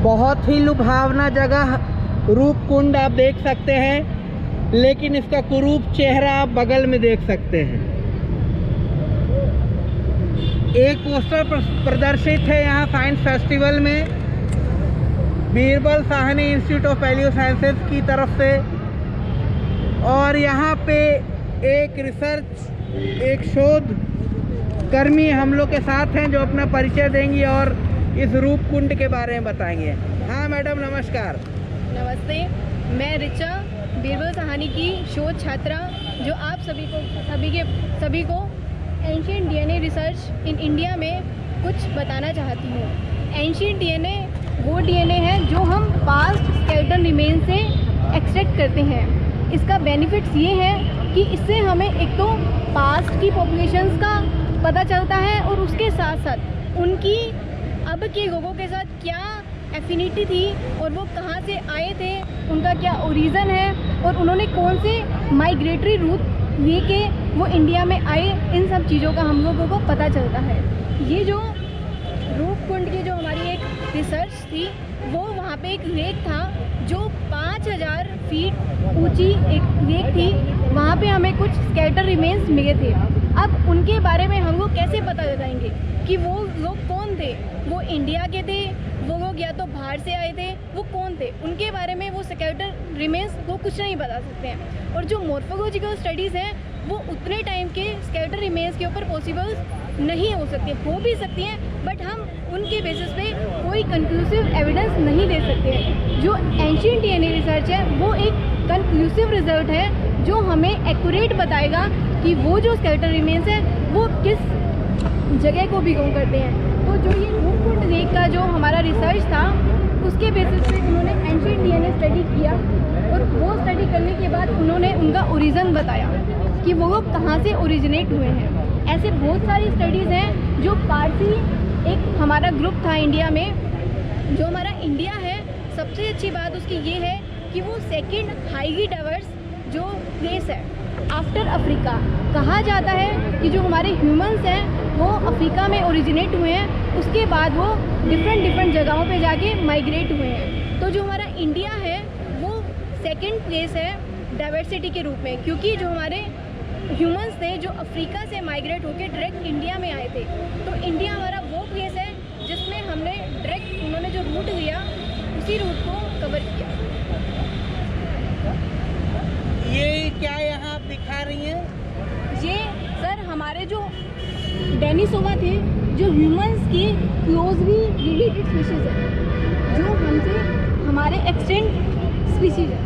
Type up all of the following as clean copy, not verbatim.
बहुत ही लुभावना जगह रूपकुंड आप देख सकते हैं, लेकिन इसका कुरूप चेहरा आप बगल में देख सकते हैं। एक पोस्टर प्रदर्शित है यहाँ साइंस फेस्टिवल में Birbal Sahni institute of palaeo sciences की तरफ से, और यहाँ पे एक शोध कर्मी हम लोग के साथ हैं जो अपना परिचय देंगी और इस रूपकुंड के बारे में बताएंगे। हाँ मैडम, नमस्कार। नमस्ते, मैं रिचा बीरबल साहनी की शोध छात्रा, जो आप सभी को ancient DNA research in India में कुछ बताना चाहती हूँ। एंशिएंट डीएनए वो डीएनए है जो हम पास्ट स्केलेटन रिमेन से एक्सट्रैक्ट करते हैं। इसका बेनिफिट्स ये है कि इससे हमें एक तो पास्ट की पॉपुलेशंस का पता चलता है और उसके साथ साथ उनकी अब के लोगों के साथ क्या एफिनिटी थी और वो कहाँ से आए थे, उनका क्या ओरिजिन है और उन्होंने कौन से माइग्रेटरी रूट लेके वो इंडिया में आए, इन सब चीज़ों का हम लोगों को पता चलता है। ये जो रूपकुंड की जो हमारी एक रिसर्च थी, वो वहाँ पे एक लेक था जो 5000 फीट ऊंची एक लेक थी। वहाँ पे हमें कुछ स्केलेटल रिमेन्स मिले थे। अब उनके बारे में हम लोग कैसे पता लगाएंगे कि वो लोग कौन थे? वो इंडिया के थे, वो लोग या तो बाहर से आए थे, वो कौन थे? उनके बारे में वो स्केलेटल रिमेन्स वो कुछ नहीं बता सकते हैं। और जो मॉर्फोलॉजिकल स्टडीज़ हैं वो उतने टाइम के स्केलेटल रिमेन्स के ऊपर पॉसिबल नहीं हो सकती, हो भी सकती हैं, बट हम उनके बेसिस पे कोई कंक्लूसिव एविडेंस नहीं दे सकते हैं। जो एंशिएंट डीएनए रिसर्च है वो एक कंक्लूसिव रिजल्ट है जो हमें एक्यूरेट बताएगा कि वो जो स्केलेटल रिमेन्स है वो किस जगह को बिलोंग करते हैं। तो जो ये रूपकुंड लेक का जो हमारा रिसर्च था, उसके बेसिस पे उन्होंने एंशिएंट डीएनए स्टडी किया और वो स्टडी करने के बाद उन्होंने उनका ओरिजिन बताया कि वो लोग कहाँ से ओरिजिनेट हुए हैं। ऐसे बहुत सारी स्टडीज़ हैं जो पारसी एक हमारा ग्रुप था इंडिया में। जो हमारा इंडिया है, सबसे अच्छी बात उसकी ये है कि वो सेकंड हाईली डाइवर्स जो प्लेस है आफ्टर अफ्रीका। कहा जाता है कि जो हमारे ह्यूमंस हैं वो अफ्रीका में ओरिजिनेट हुए हैं, उसके बाद वो डिफरेंट जगहों पे जाके माइग्रेट हुए हैं। तो जो हमारा इंडिया है वो सेकंड प्लेस है डाइवर्सिटी के रूप में, क्योंकि जो हमारे ह्यूमंस थे जो अफ्रीका से माइग्रेट होकर डायरेक्ट इंडिया में आए थे। तो इंडिया हमारा वो प्लेस है जिसमें हमने डायरेक्ट उन्होंने जो रूट लिया उसी रूट को कवर किया। ये क्या यहाँ आप दिखा रही हैं? ये सर हमारे जो डेनिसोवा थे, जो ह्यूमंस की क्लोजली रिलेटेड स्पीशीज़ है, जो हमसे हमारे एक्सटेंट स्पीशीज़ है।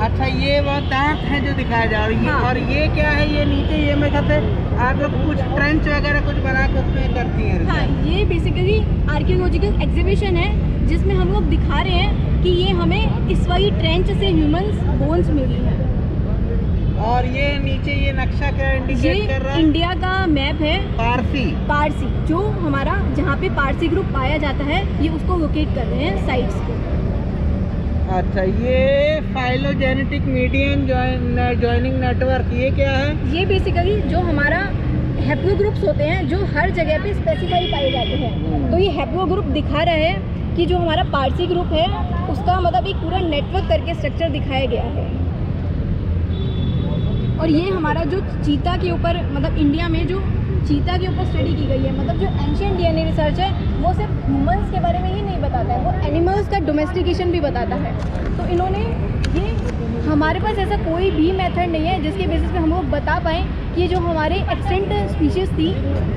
अच्छा, ये वो दांत हैं जो दिखाया जा रही है। हाँ। और ये क्या है? ये नीचे ये मैं कहते आप लोग कुछ ट्रेंच वगैरह कुछ बना के उसमें करती हैं? हाँ, ये बेसिकली आर्कियोलॉजिकल एग्जीबिशन है जिसमें हम लोग दिखा रहे हैं कि ये हमें इस वाली ट्रेंच से ह्यूमंस बोन्स मिली है। और ये नीचे ये नक्शा क्या इंडिकेट कर रहा है? इंडिया का मैप है पारसी, जो हमारा जहाँ पे पारसी ग्रुप पाया जाता है, ये उसको लोकेट कर रहे हैं साइट्स को। अच्छा, ये फाइलोजेनेटिक मीडियम जॉइनिंग नेटवर्क, ये क्या है? ये बेसिकली जो हमारा हैप्लो ग्रुप्स होते हैं जो हर जगह पे स्पेसिफाई पाए जाते हैं, तो ये हैप्लो ग्रुप दिखा रहा है कि जो हमारा पारसी ग्रुप है उसका मतलब एक पूरा नेटवर्क करके स्ट्रक्चर दिखाया गया है। और ये हमारा जो चीता के ऊपर, मतलब इंडिया में जो चीता के ऊपर स्टडी की गई है, मतलब जो एंशिएंट डीएनए रिसर्च है वो सिर्फ ह्यूमंस के बारे में ही नहीं बताता है, वो एनिमल्स का डोमेस्टिकेशन भी बताता है। तो इन्होंने ये, हमारे पास ऐसा कोई भी मेथड नहीं है जिसके बेसिस पे हम लोग बता पाएँ कि जो हमारे एक्सटेंट स्पीशीज़ थी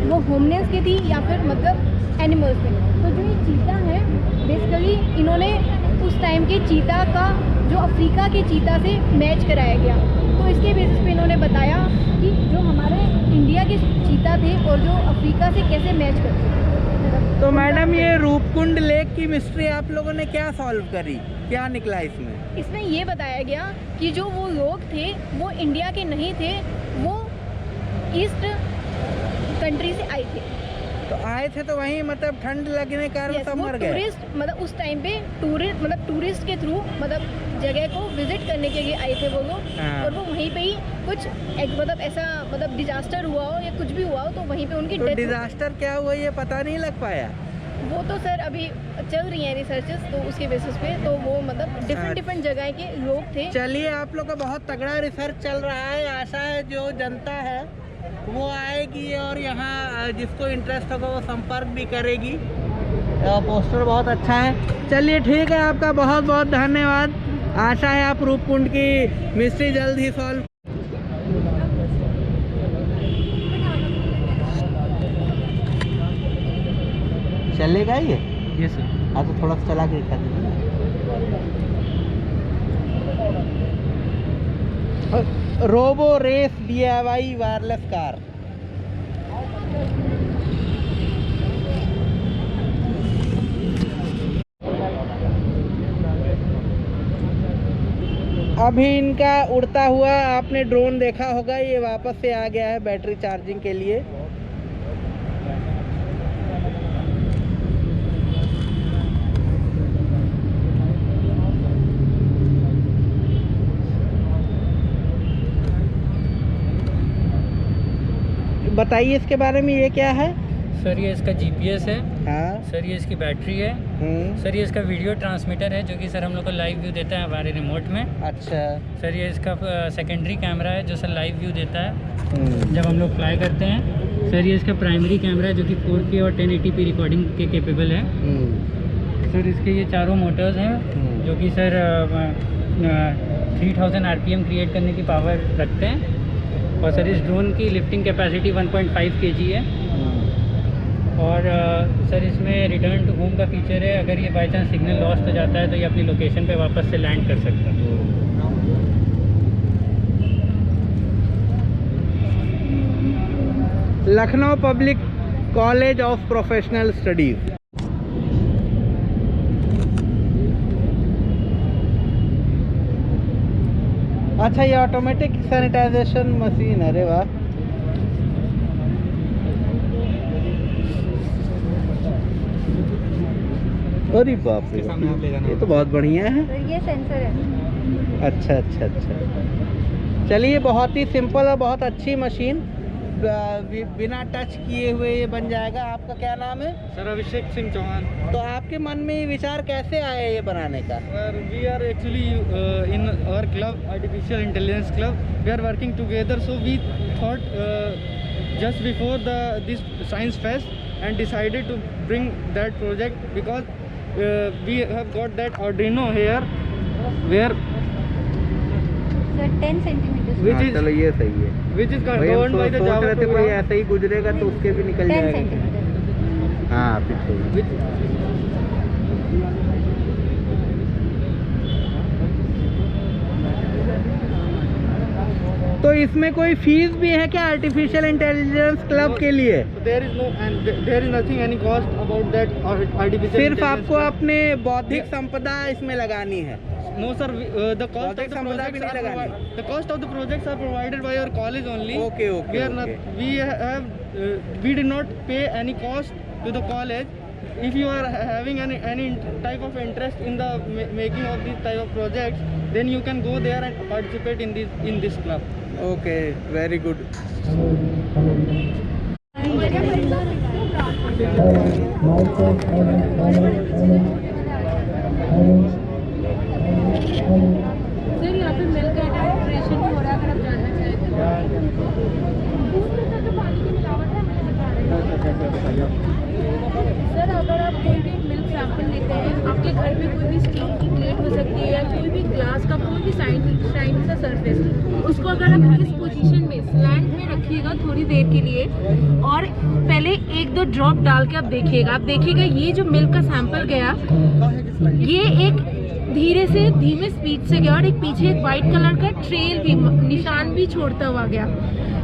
वो होमनेस की थी या फिर मतलब एनिमल्स में। तो जो ये चीता है बेसिकली इन्होंने उस टाइम के चीता का जो अफ्रीका के चीता से मैच कराया गया, तो इसके बेसिस पे इन्होंने बताया कि जो हमारे इंडिया के चीता थे और जो अफ्रीका से कैसे मैच करते थे। तो मैडम, ये रूपकुंड लेक की मिस्ट्री आप लोगों ने क्या सॉल्व करी? क्या निकला इसमें? इसमें ये बताया गया कि जो वो लोग थे वो इंडिया के नहीं थे, वो ईस्ट कंट्री से आए थे। तो आए थे तो वहीं मतलब ठंड लगने के कारण सब मर गए? टूरिस्ट, मतलब उस टाइम पे टूरिस्ट के थ्रू मतलब जगह को विजिट करने के लिए आए थे वो लोग। हाँ। और वो वहीं पे ही कुछ मतलब ऐसा मतलब डिजास्टर हुआ हो या कुछ भी हुआ हो तो वहीं पे उनकी तो डेथ। डिजास्टर क्या हुआ ये पता नहीं लग पाया? वो तो सर अभी चल रही हैं रिसर्चेस, तो उसके बेसिस पे तो वो मतलब डिफरेंट जगह के लोग थे। चलिए, आप लोग का बहुत तगड़ा रिसर्च चल रहा है। आशा है जो जनता है वो आएगी और यहाँ जिसको इंटरेस्ट होगा वो संपर्क भी करेगी। पोस्टर बहुत अच्छा है। चलिए ठीक है, आपका बहुत बहुत धन्यवाद। आशा है आप रूपकुंड की मिस्ट्री जल्द ही सॉल्व। चलेगा ये सर? हाँ तो थोड़ा सा चला के दिखा दीजिए। Robo race DIY wireless car. अभी इनका उड़ता हुआ आपने ड्रोन देखा होगा, ये वापस से आ गया है बैटरी चार्जिंग के लिए। बताइए इसके बारे में, ये क्या है? सर ये इसका GPS है। हाँ सर ये इसकी बैटरी है। सर ये इसका वीडियो ट्रांसमीटर है जो कि सर हम लोग को लाइव व्यू देता है हमारे रिमोट में। अच्छा। सर ये इसका सेकेंडरी कैमरा है जो सर लाइव व्यू देता है जब हम लोग फ्लाई करते हैं। सर ये इसका प्राइमरी कैमरा है जो कि 4K और 1080p रिकॉर्डिंग के केपेबल है। सर इसके ये चारों मोटर्स हैं जो कि सर 3000 RPM क्रिएट करने की पावर रखते हैं। और सर इस ड्रोन की लिफ्टिंग कैपेसिटी 1.5 kg है। और सर इसमें रिटर्न टू होम का फीचर है। अगर ये बाई चांस सिग्नल लॉस्ट हो जाता है तो ये अपनी लोकेशन पे वापस से लैंड कर सकता है। Lucknow public college of professional studies. अच्छा, ये ऑटोमेटिक सैनिटाइजेशन मशीन है। अरे वाह। अरे बाप रे, ये तो बहुत बढ़िया है। ये सेंसर है। अच्छा अच्छा अच्छा। चलिए, बहुत ही सिंपल और बहुत अच्छी मशीन, बिना टच किए हुए ये बन जाएगा। आपका क्या नाम है? सर अभिषेक सिंह चौहान। तो आपके मन में ये विचार कैसे आया ये बनाने का? Sir we are actually in our club, artificial intelligence club, we are working together. So we thought just before this science fest and decided to bring that project because we have got that Arduino here where sir 10 centimetre which is चलो ये सही है। which is भाई हम governed by the सोच Java रहे थे कोई program, ऐसे ही गुजरेगा तो उसके भी निकल 10 जाएगा। सेंटीमीटर। हाँ पीछे। which तो इसमें कोई फीस भी है क्या आर्टिफिशियल इंटेलिजेंस क्लब के लिए? there is no and there is nothing any cost about that artificial सिर्फ intelligence आपको club. अपने बौद्धिक संपदा इसमें लगानी है। No sir, the cost of Project the संपदा भी projects नहीं are लगानी। the cost of the projects are provided by our college only. Okay, We are not, we have we did not pay any cost to the college. If you are having any type of interest in the making of these type of projects, then you can go there and participate in this club. Okay, very good. Sir यहाँ पे milk adulteration भी हो रहा है, अगर आप जानना चाहें तो। सर अगर आप कोई भी मिल्क सैंपल लेते हैं, आपके घर में कोई भी स्टील की प्लेट हो सकती है या कोई भी ग्लास का कोई भी शाइन सा सरफेस, उसको अगर आप इस पोजीशन में स्लैंट में रखिएगा थोड़ी देर के लिए और पहले 1-2 ड्रॉप डाल के आप देखिएगा ये जो मिल्क का सैंपल गया, ये एक धीमे स्पीड से गया और एक पीछे एक वाइट कलर का ट्रेल भी, निशान भी छोड़ता हुआ गया।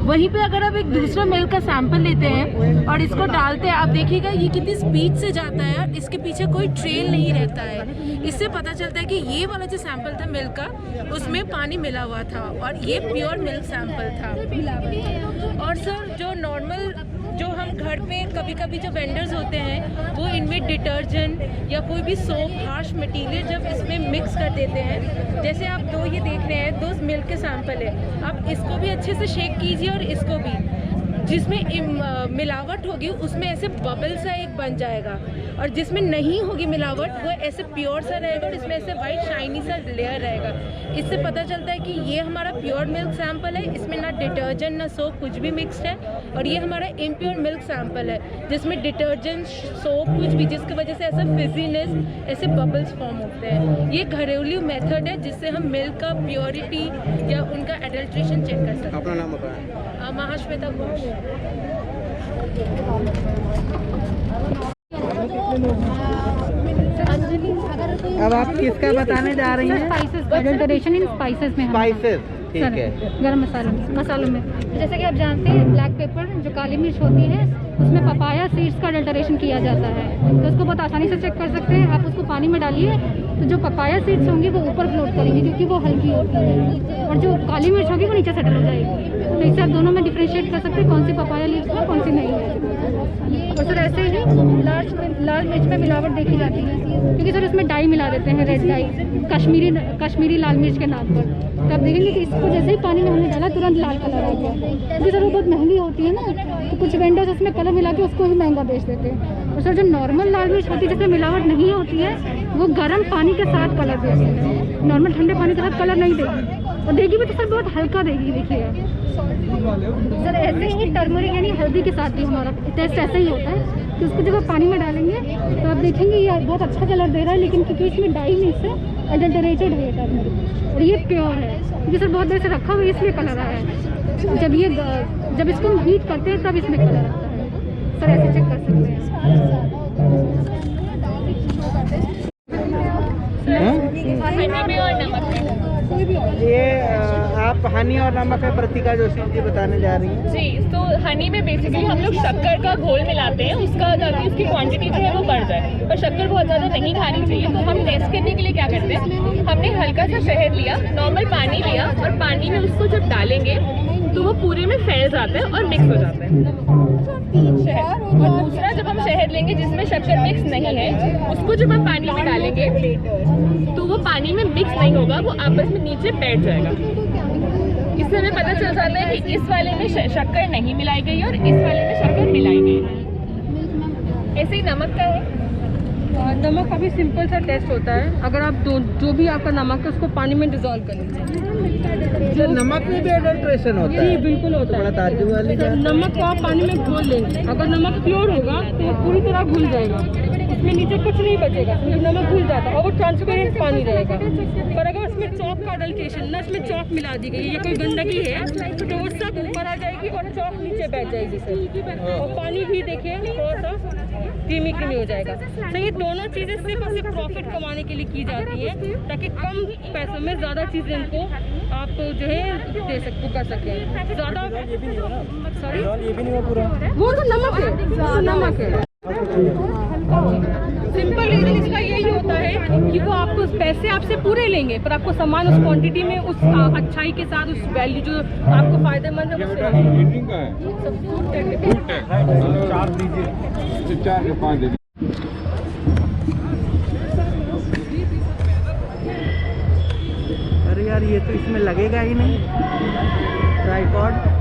वहीं पे अगर आप एक दूसरा मिल्क का सैंपल लेते हैं और इसको डालते हैं, आप देखिएगा ये कितनी स्पीड से जाता है, इसके पीछे कोई ट्रेल नहीं रहता है। इससे पता चलता है कि ये वाला जो सैंपल था मिल्क का, उसमें पानी मिला हुआ था और ये प्योर मिल्क सैंपल था। और सर जो नॉर्मल जो हम घर पे कभी कभी जो वेंडर्स होते हैं वो इनमें डिटर्जेंट या कोई भी सोप, हार्श मटीरियल जब इसमें मिक्स कर देते हैं, जैसे आप ये देख रहे हैं 2 मिल्क के सैंपल है, आप इसको भी अच्छे से शेक कीजिए और इसको भी जिसमें मिलावट होगी उसमें ऐसे बबल सा एक बन जाएगा, और जिसमें नहीं होगी मिलावट वो ऐसे प्योर सा रहेगा और इसमें ऐसे वाइट शाइनी सा लेयर रहेगा। इससे पता चलता है कि ये हमारा प्योर मिल्क सैंपल है, इसमें ना डिटर्जेंट ना सोप कुछ भी मिक्स्ड है। और ये हमारा इम्प्योर मिल्क सैंपल है जिसमें डिटर्जेंट सोप कुछ भी, जिसकी वजह से ऐसा फिजीनेस ऐसे बबल्स फॉर्म होते हैं। ये घरेलू मेथड है जिससे हम मिल्क का प्योरिटी या उनका एडल्ट्रेशन चेक कर सकते हैं। अपना नाम बताएं। महाश्वेता घोष। अब आप किसका बताने जा रही हैं? स्पाइसेस, एडल्टरेशन इन स्पाइसेस में। स्पाइसेस, ठीक है। गरम मसालों में जैसे कि आप जानते हैं ब्लैक पेपर जो काली मिर्च होती है उसमें पपाया सीड्स का अडल्टरेशन किया जाता है, तो उसको बहुत आसानी से चेक कर सकते हैं। आप उसको पानी में डालिए तो जो पपाया सीड्स होंगी वो ऊपर फ्लोट करेंगी क्योंकि वो हल्की होती है, और जो काली मिर्च होगी वो नीचे सेटल हो जाएगी। तो इससे आप दोनों में डिफ्रेंशिएट कर सकते हैं कौन सी पपाया लीव्स है कौन सी नहीं है। और सर ऐसे ही लाल मिर्च में मिलावट देखी जाती है क्योंकि सर इसमें डाई मिला देते हैं, रेड डाई, कश्मीरी लाल मिर्च के नाम पर। तो आप देखेंगे कि इसको जैसे ही पानी में हमने डाला तुरंत लाल कलर आ गया, क्योंकि सर वो बहुत महंगी होती है ना, तो कुछ वेंडर्स उसमें कलर मिला के उसको ही महंगा बेच देते हैं। और सर जो नॉर्मल लाल मिर्च होती है जिसमें मिलावट नहीं होती है वो गर्म पानी के साथ कलर बेचते हैं, नॉर्मल ठंडे पानी के साथ कलर नहीं देगी, और देगी भी तो सर बहुत हल्का देगी। देखिए सर ऐसे ही टर्मरिक यानी हल्दी के साथ भी हमारा टेस्ट ऐसा ही होता है कि उसको जब आप पानी में डालेंगे तो आप देखेंगे ये बहुत अच्छा कलर दे रहा है, लेकिन क्योंकि इसमें डाई मिक्स है, एडल्टरेटेड है टर्मरिक, और ये प्योर है क्योंकि सर बहुत देर से रखा हुआ है इसलिए कलर आया है। जब इसको हम हीट करते हैं तब इसमें कलर आता है। सर ऐसे चेक कर सकते हैं। ये आप हनी और नमक में प्रतिका जोशी जी बताने जा रही हैं। जी, तो हनी में बेसिकली हम लोग शक्कर का घोल मिलाते हैं उसका, ताकि उसकी क्वांटिटी जो है वो बढ़ जाए, पर शक्कर बहुत ज़्यादा नहीं खानी चाहिए। तो हम टेस्ट करने के लिए क्या करते हैं, हमने हल्का सा शहद लिया, नॉर्मल पानी लिया, और पानी में उसको जब डालेंगे तो वो पूरे में फैल जाता है और मिक्स हो जाता है शहद। और दूसरा जब हम शहद लेंगे जिसमें शक्कर मिक्स नहीं है, उसको जब हम पानी में डालेंगे तो वो पानी में मिक्स नहीं होगा, वो आपस में नीचे बैठ जाएगा। इससे हमें पता चल जाता है कि इस वाले में शक्कर नहीं मिलाई गई और इस वाले में शक्कर मिलाई गई है। ऐसे ही नमक का है। नमक काफ़ी सिंपल सा टेस्ट होता है। अगर आप जो भी आपका नमक है उसको पानी में डिजोल्व कर लीजिए। तो नमक में भी एडल्ट्रेशन होता है? जी बिल्कुल होता है। ताज्जुब वाली बात। नमक को आप पानी में घोल लेंगे, अगर नमक प्योर होगा तो वो पूरी तरह घुल जाएगा, उसमें नीचे कुछ नहीं बचेगा, नमक घुल जाता है और वो ट्रांसपेरेंट पानी रहेगा। पर अगर उसमें चॉक का अडल्ट्रेशन ना, इसमें चॉक मिला दी गई, ये कोई गंदगी है तो वो सब ऊपर आ जाएगी और चॉक नीचे बैठ जाएगी सर, और पानी भी देखिए थोड़ा सा क्रीमी हो जाएगा। तो ये दोनों चीज़ें सिर्फ और सिर्फ प्रॉफिट कमाने के लिए की जाती है, ताकि कम पैसों में ज़्यादा चीज़ें इनको आप जो है दे सकते कर सकें ज़्यादा। सॉरी ये भी नहीं हुआ पूरा, वो तो नमक है, वो नमक है। सिंपल रीजन इसका यही होता है कि वो आपको पैसे आपसे पूरे लेंगे पर आपको सामान उस क्वांटिटी में उस अच्छाई के साथ उस वैल्यू जो आपको फायदेमंद है उससे। अरे यार ये तो इसमें लगेगा ही नहीं ट्राइपॉड।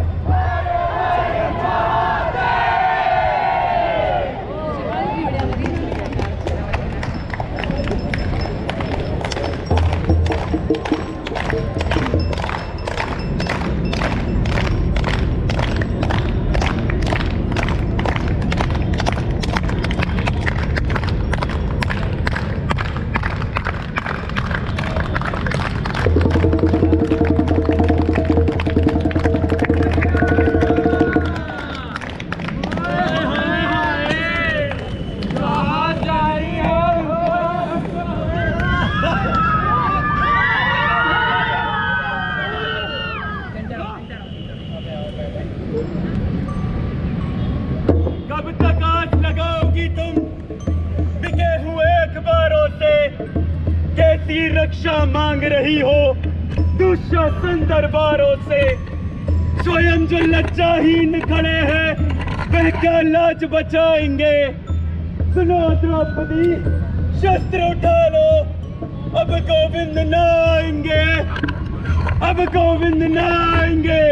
कब तक आस लगाओगी तुम बिके हुए अखबारों से, कैसी रक्षा मांग रही हो दुशासन दरबारों से। स्वयं जो लज्जाहीन खड़े हैं वह क्या लाज बचाएंगे। सुनो द्रौपदी, शस्त्र उठा लो, अब गोविंद न आएंगे, अब गोविंद न आएंगे।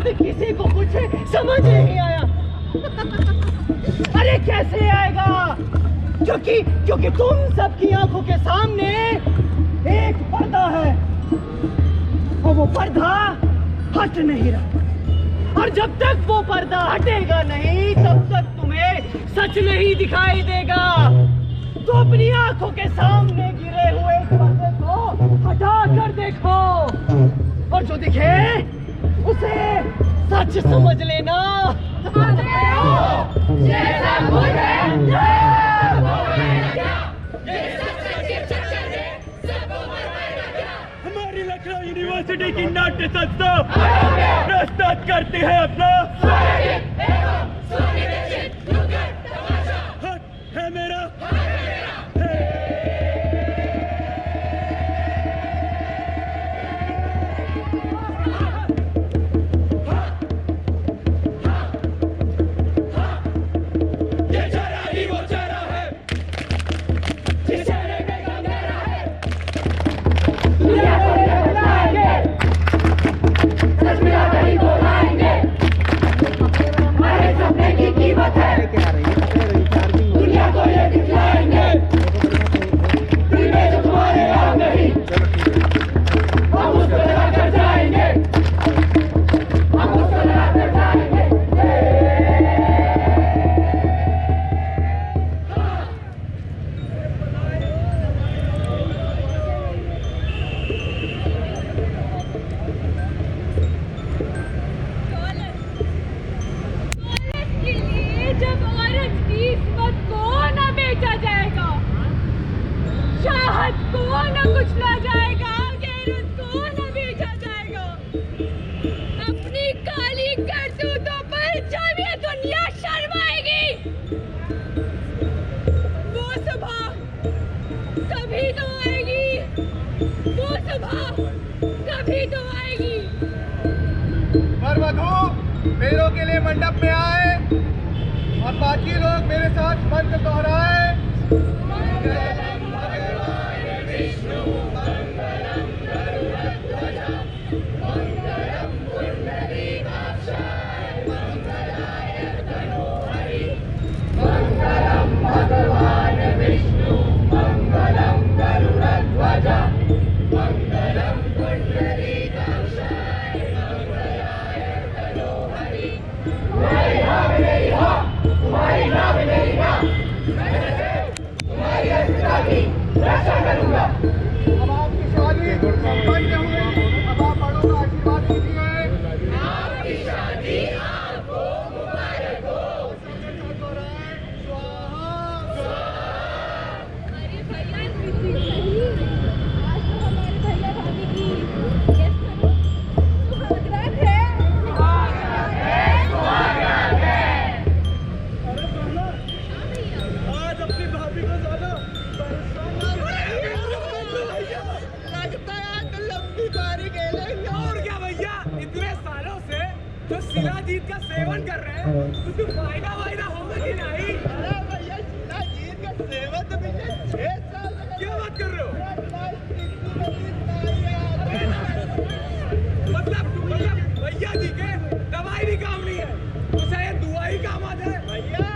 दर्द किसी को कुछ समझ नहीं आया। अरे कैसे आएगा? क्योंकि तुम सबकी आंखों के सामने एक पर्दा है और वो पर्दा हट नहीं रहा, और जब तक वो पर्दा हटेगा नहीं तब तक तुम्हें सच नहीं दिखाई देगा। तो अपनी आंखों के सामने गिरे हुए इस पर्दे को हटा कर देखो, और जो दिखे उसे सच समझ लेना। जैसा खुद है हमारी लखनऊ यूनिवर्सिटी की नाट्य संस्था प्रस्तुत करती है अपना हक है मेरा। मेरों के लिए मंडप में आए और बाकी लोग मेरे साथ मंत्र दोहराए। अब आपकी शादी संपन्न हुई, अब आप बड़ों का आशीर्वाद कीजिए। आपकी शादी आपको मुबारक हो। अरे भैया सही, आज तो हमारे भैया भाभी की गेस्ट करो सुहागरात है। आज अपनी भाभी को ज्यादा लगता है आज लंबी बारी खेलेंगे। और क्या भैया, इतने सालों से जो शिलाजीत का सेवन कर रहे हैं उसको फायदा होगा कि नहीं? अरे भैया शिलाजीत का सेवन तो पिछले 6 साल से क्या बात कर रहे हो? मतलब भैया जी के दवाई भी काम नहीं है तो शायद दुआ ही काम आ जाए। भैया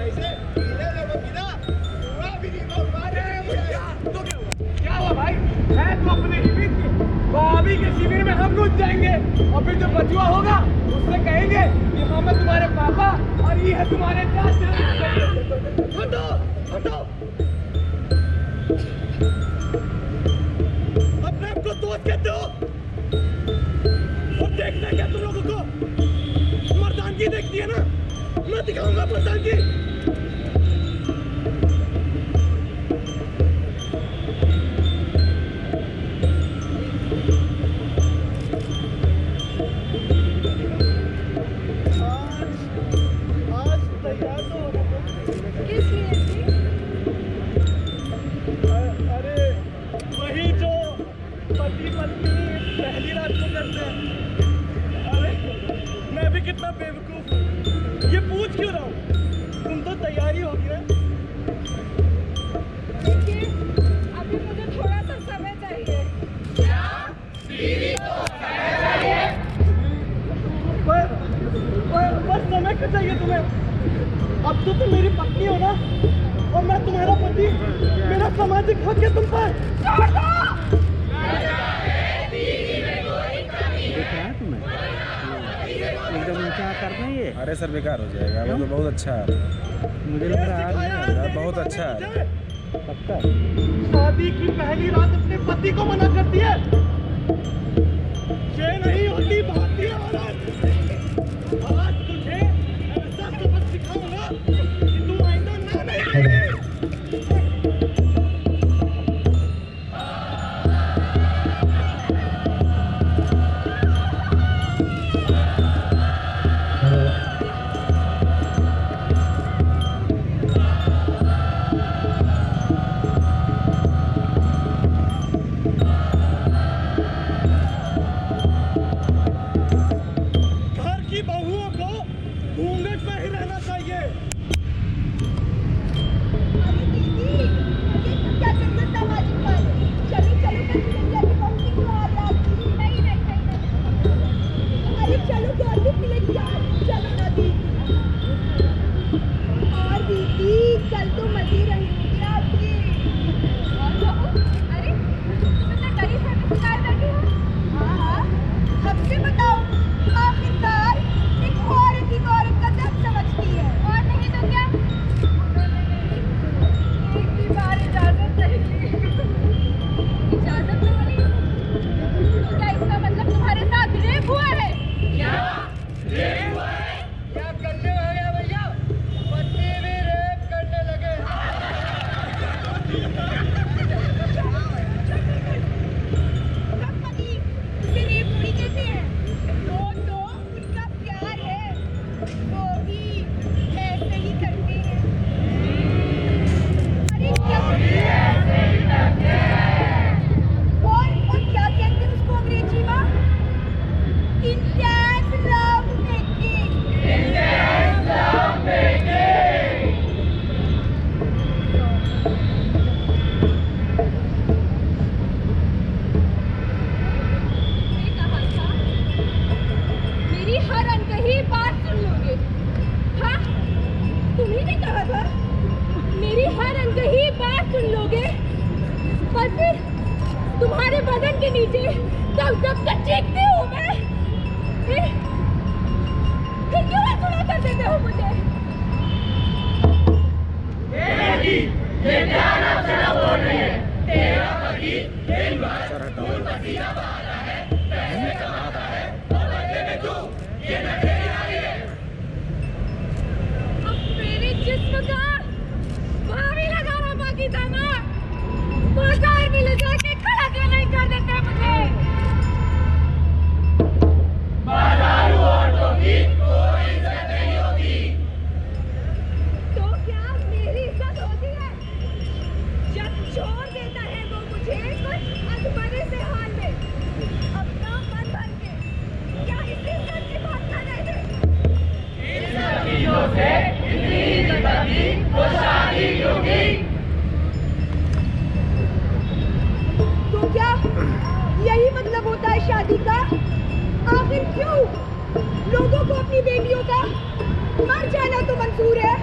ऐसे पीने लोगों की ना दुआ भी नहीं हो पा रहे हैं। भैया तो क्या हुआ भाई? है तो अपने शिविर की, भाभी के शिविर में हम घुस जाएंगे और फिर जो बचुआ होगा उससे कहेंगे कि हम है तुम्हारे पापा और ये है तुम्हारे चाचा। हटो अपने आप को दोस्त कहते हो और देखना क्या तुम लोगों को मर्दानगी देखती है ना, मैं दिखाऊंगा मर्दानगी। कितना बेवकूफ हूँ, ये पूछ क्यों रहा हूँ? तुम तो तैयारी होगी ना। देखिए अभी मुझे थोड़ा सा समय चाहिए। क्या? क्या चाहिए तुम्हें? अब तो तुम मेरी पत्नी हो ना, और मैं तुम्हारा पति। मेरा सामाजिक हक है तुम पर। एकदम ऊंचा करना ये। अरे सर बेकार हो जाएगा, वो तो बहुत अच्छा है, मुझे लग रहा है बहुत अच्छा है। पक्का शादी की पहली रात अपने पति को मना करती है। ये नहीं होती भारतीय औरत। आज तुझे ऐसा सबक सिखाऊंगा कि तू आइंदा ना नहीं करेगी। घर की बहुओं को घूंघट में ही रहना चाहिए। कल तो मजी रहेगी आपकी। अरे तुमने करी से शिकायत बैठी हो? हाँ हाँ, सबसे बताओ, आखिरकार एक औरत ही औरत का दर्द समझती है, और नहीं तो क्या? एक भी बार इजाजत चाहिए। इजाजत नहीं मिली तो क्या इसका मतलब तुम्हारे साथ रेप हुआ है? क्या रेप हुआ है? क्या करने हो गया भैया? पति भी रेप करने लगे। पति उसे रेप थोड़ी कहते हैं। तो उनका प्यार है, वो भी ऐसे ही करते हैं। अरे क्या और क्या कहते हैं उसको अंग्रेजी में? Intense love making. मैंने कहा था मेरी हर अनकही बात सुन लोगे। हाँ, तुम्ही ने कहा था मेरी हर अनकही बात सुन लोगे, पर फिर तुम्हारे बदन के नीचे दब दब कर चीखती हूँ मैं। फिर क्यों अनसुना कर देते हो मुझे? अब मेरे जिस्म का भारी लगाना बाकी था ना, बाजार में ले जाके खड़ा क्यों नहीं कर देते मुझे? तो क्या मेरी इज्जत होती है जब छोड़ देता है वो मुझे कुछ अधमरे से हाल में, अपना मन भर के? क्या इस इज्जत की बात कर रहे थे? तो क्या यही मतलब होता है शादी का? आखिर क्यों लोगों को अपनी बेटियों का मर जाना तो मंजूर है,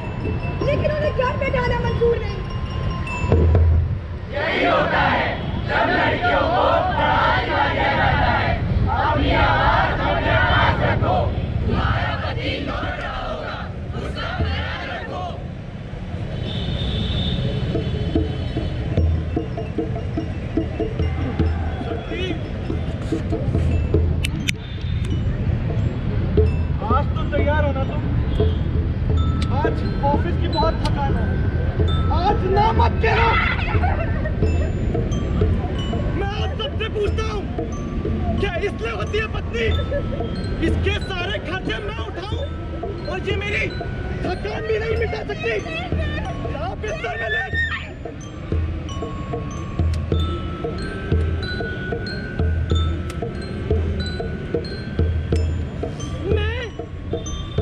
लेकिन उन्हें घर में डालना मंजूर नहीं? यही होता है जब लड़कियों को पढ़ाई दिया जाता है। अपनी आवाज अपने पास रखो, तुम्हारा पति लौट रहा होगा, उसका ख्याल रखो। आज तो तैयार हो ना तुम? आज ऑफिस की बहुत थकान है, आज ना मत करो। मैं आप सबसे पूछता हूँ, क्या इसलिए होती है पत्नी? इसके सारे खर्चे मैं उठाऊं और ये मेरी थकान भी नहीं मिटा सकती? आप बिस्तर में लेट। मैं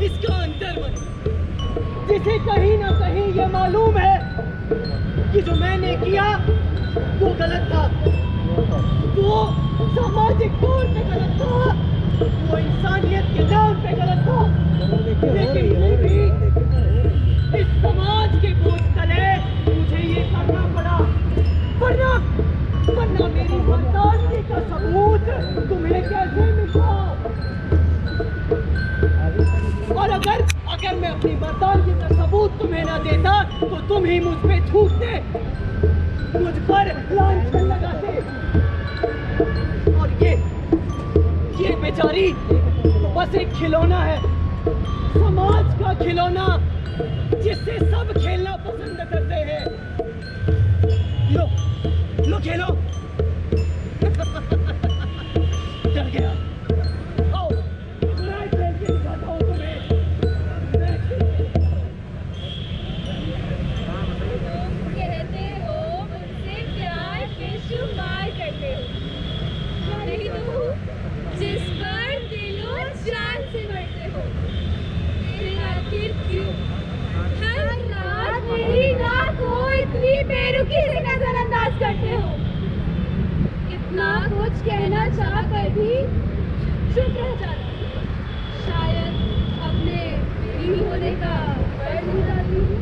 इसका अंतर्मन, जिसे कहीं ना कहीं ये मालूम है कि जो मैंने किया वो गलत था, वो सामाजिक तौर पे गलत था, वो इंसानियत के नाम पे गलत था, लेकिन फिर भी इस समाज के बोझ तले मुझे ये करना पड़ा, वरना मेरी मर्दानगी का सबूत तुम्हें कैसे मिला? और अगर मैं अपनी मर्दानगी का सबूत तुम्हें ना देता तो तुम ही मुझ पे थूकते, मुझ पर लांछन लगाते। और ये बेचारी तो बस एक खिलौना है, समाज का खिलौना जिससे सब खेलना पसंद करते हैं। लो खेलो। डर गया। आओ, मैं खेल के दिखाता हूँ तुम्हें। कहते हो मुझसे प्यार बेशुमार करते हो, नहीं तो जिस पर दिलो जान से मरते हो, फिर आखिर क्यों हर रात मेरी रात को इतनी बेरुखी से नजरअंदाज करते हो? इतना कुछ कहना चाह कर भी चुप रह जाते हो। शायद अपने फ्री होने का फर्ज निभाती हूँ,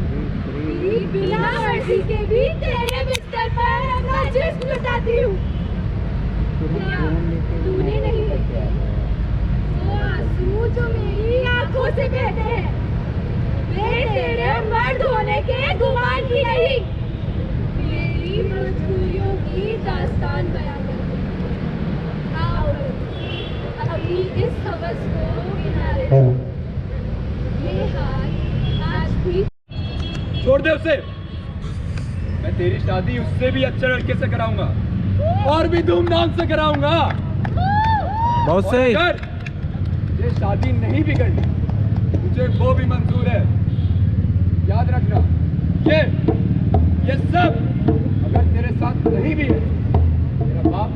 बिना मर्जी के भी तेरे बिस्तर पर अपना जिस्म लुटाती हूँ। क्या तूने नहीं देखे वो आंसू जो मेरी आंखों से बहते हैं, वे तेरे मर्द होने के गुमान की नहीं, मेरी मजबूरियों की दास्तान बयान करते हैं। आओ अभी इस हवस को किनारे दो। ये हाथ आज भी छोड़ दे उसे। मैं तेरी शादी उससे भी अच्छे लड़के से कराऊंगा और भी धूमधाम से कराऊंगा। बहुत और सही। अगर ये शादी नहीं भी करनी, मुझे वो भी मंजूर है। याद रखना, ये सब अगर तेरे साथ नहीं भी है, मेरा बाप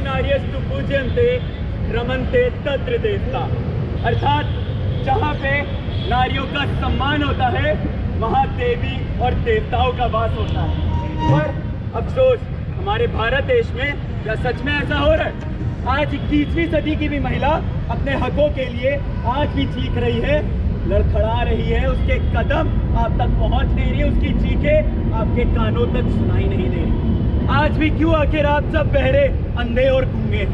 नार्यस्तु पूज्यन्ते रमन्ते तत्र देवता, अर्थात जहाँ पे नारियों का सम्मान होता है वहाँ देवी और देवताओं का वास होता है। पर अफसोस हमारे भारत देश में क्या सच में ऐसा हो रहा है? आज 21वीं सदी की भी महिला अपने हकों के लिए आज भी चीख रही है, लड़खड़ा रही है, उसके कदम आप तक पहुँच नहीं रही, उसकी चीखें आपके कानों तक सुनाई नहीं दे रही। आज भी क्यों आखिर आप सब बहरे, अंधे और गूंगे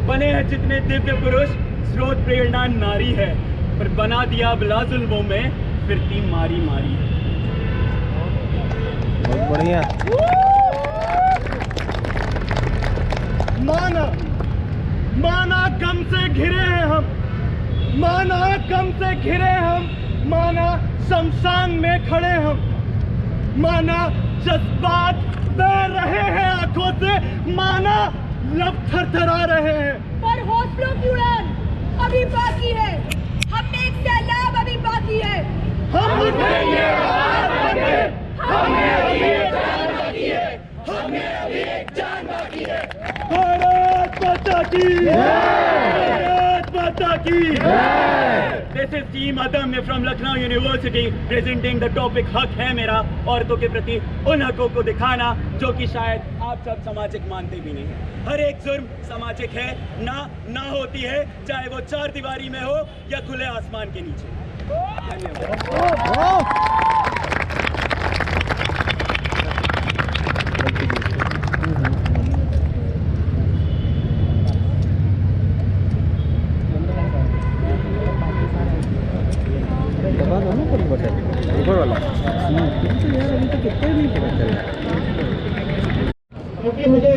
बने हैं? जितने दिव्य पुरुष स्रोत प्रेरणा नारी है, पर बना दिया बिला जुल्मों में फिरती मारी मारी है। बहुत बढ़िया। माना गम से घिरे हैं हम, माना गम से घिरे हम, माना शमशान में खड़े हम, माना जज्बात बह रहे हैं आंखों से, माना लब थरथरा रहे हैं, पर हौसलों की उड़ान अभी बाकी है, हमें एक सैलाब अभी बाकी है। हमें ये आवाज बने, हमें अभी एक जान बाकी है, हमें अभी एक जान बाकी है। भारत माता की भारत माता की। This is Team Adamya from Lucknow University presenting the topic हक है मेरा, औरतों के प्रति उन हकों को दिखाना जो कि शायद आप सब सामाजिक मानते भी नहीं। हर एक जुर्म सामाजिक है, ना होती है, चाहे वो चार दीवारी में हो या खुले आसमान के नीचे। धन्यवाद। ऊपर वाला यार अभी तो कितना नहीं पता चला। क्योंकि मुझे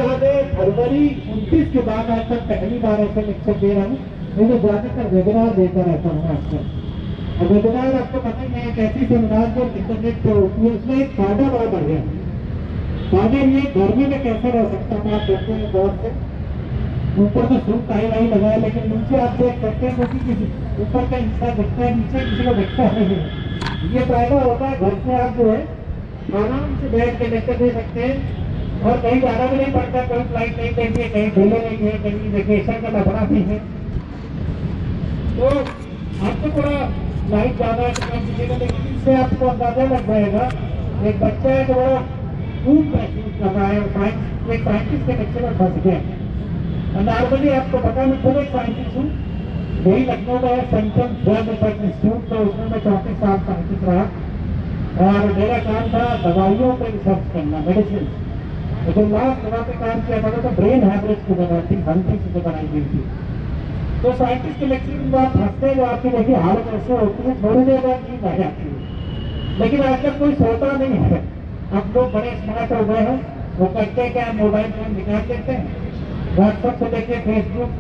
फरवरी 29 के बाद आज तक पहली बार ऐसे लेक्चर दे रहा हूँ। मुझे ज़्यादातर वेबिनार देता रहता हूँ आजकल। और वेबिनार आपको पता ही है, एक ऐसी सेमिनार जो इंटरनेट पर होती है, उसमें एक फायदा बड़ा बढ़ गया। फायदा ये गर्मी में कैसे रह सकता है, आप देखते हैं दौर से ऊपर तो सूट टाई वाई लगा है, लेकिन नीचे आप देख सकते हैं क्योंकि किसी ऊपर का हिस्सा दिखता है, नीचे किसी को दिखता नहीं है। ये फायदा होता है, घर से आप जो है आराम से बैठ के लेक्चर दे सकते हैं और कहीं जाना भी नहीं पड़ता, कोई फ्लाइट नहीं देती है, कहीं ढीले नहीं है, कहीं वेकेशन का लफड़ा नहीं है। तो आपको थोड़ा लाइट ज़्यादा है तो कम दीजिएगा, लेकिन इससे आपको अंदाजा लग जाएगा। एक बच्चा है जो बड़ा खूब महसूस कर रहा है, एक साइंटिस्ट के लेक्चर में फंस गया। नॉर्मली आपको पता, मैं खुद एक साइंटिस्ट हूँ, वही लखनऊ में है सेंट्रल ड्रग रिसर्च इंस्टीट्यूट, तो उसमें मैं 34 साल साइंटिस्ट रहा और मेरा काम था दवाइयों पर रिसर्च करना, मेडिसिन। तो जो लास्ट दवा पे काम किया था तो ब्रेन हैमरेज की दवा थी, हल्की से बनाई गई थी। तो साइंटिस्ट के लेक्चर में आप हंसते हैं, आपकी देखिए हालत ऐसे होती है, थोड़ी देर बाद नींद आ जाती है। लेकिन आजकल कोई सोता नहीं है, अब लोग बड़े स्मार्ट हो गए हैं। वो करते क्या, मोबाइल फोन निकाल देते हैं, व्हाट्सएप से लेके फेसबुक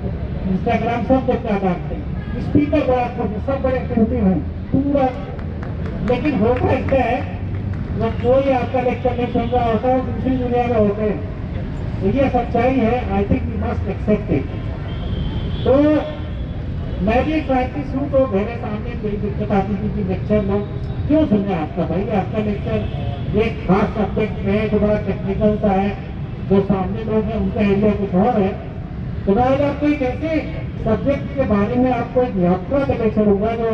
इंस्टाग्राम सब देखा डालते हैं, स्पीकर बड़ा सब बड़े एक्टिविटी है पूरा। लेकिन होता क्या है, वो कोई आपका लेक्चर नहीं सुन रहा होता है, दूसरी दुनिया में होते हैं। तो ये सच्चाई है, I think we must accept it. तो मैं भी एक साइंटिस्ट हूँ, तो मेरे सामने कोई दिक्कत आती थी कि लेक्चर लोग क्यों सुनना आपका, भाई आपका लेक्चर एक खास सब्जेक्ट में जो बड़ा टेक्निकल सा है, जो सामने लोग हैं उनका एरिया कुछ और है। तो मैं आज आपको एक ऐसे सब्जेक्ट के बारे में आपको एक यात्रा का लेक्चर होगा जो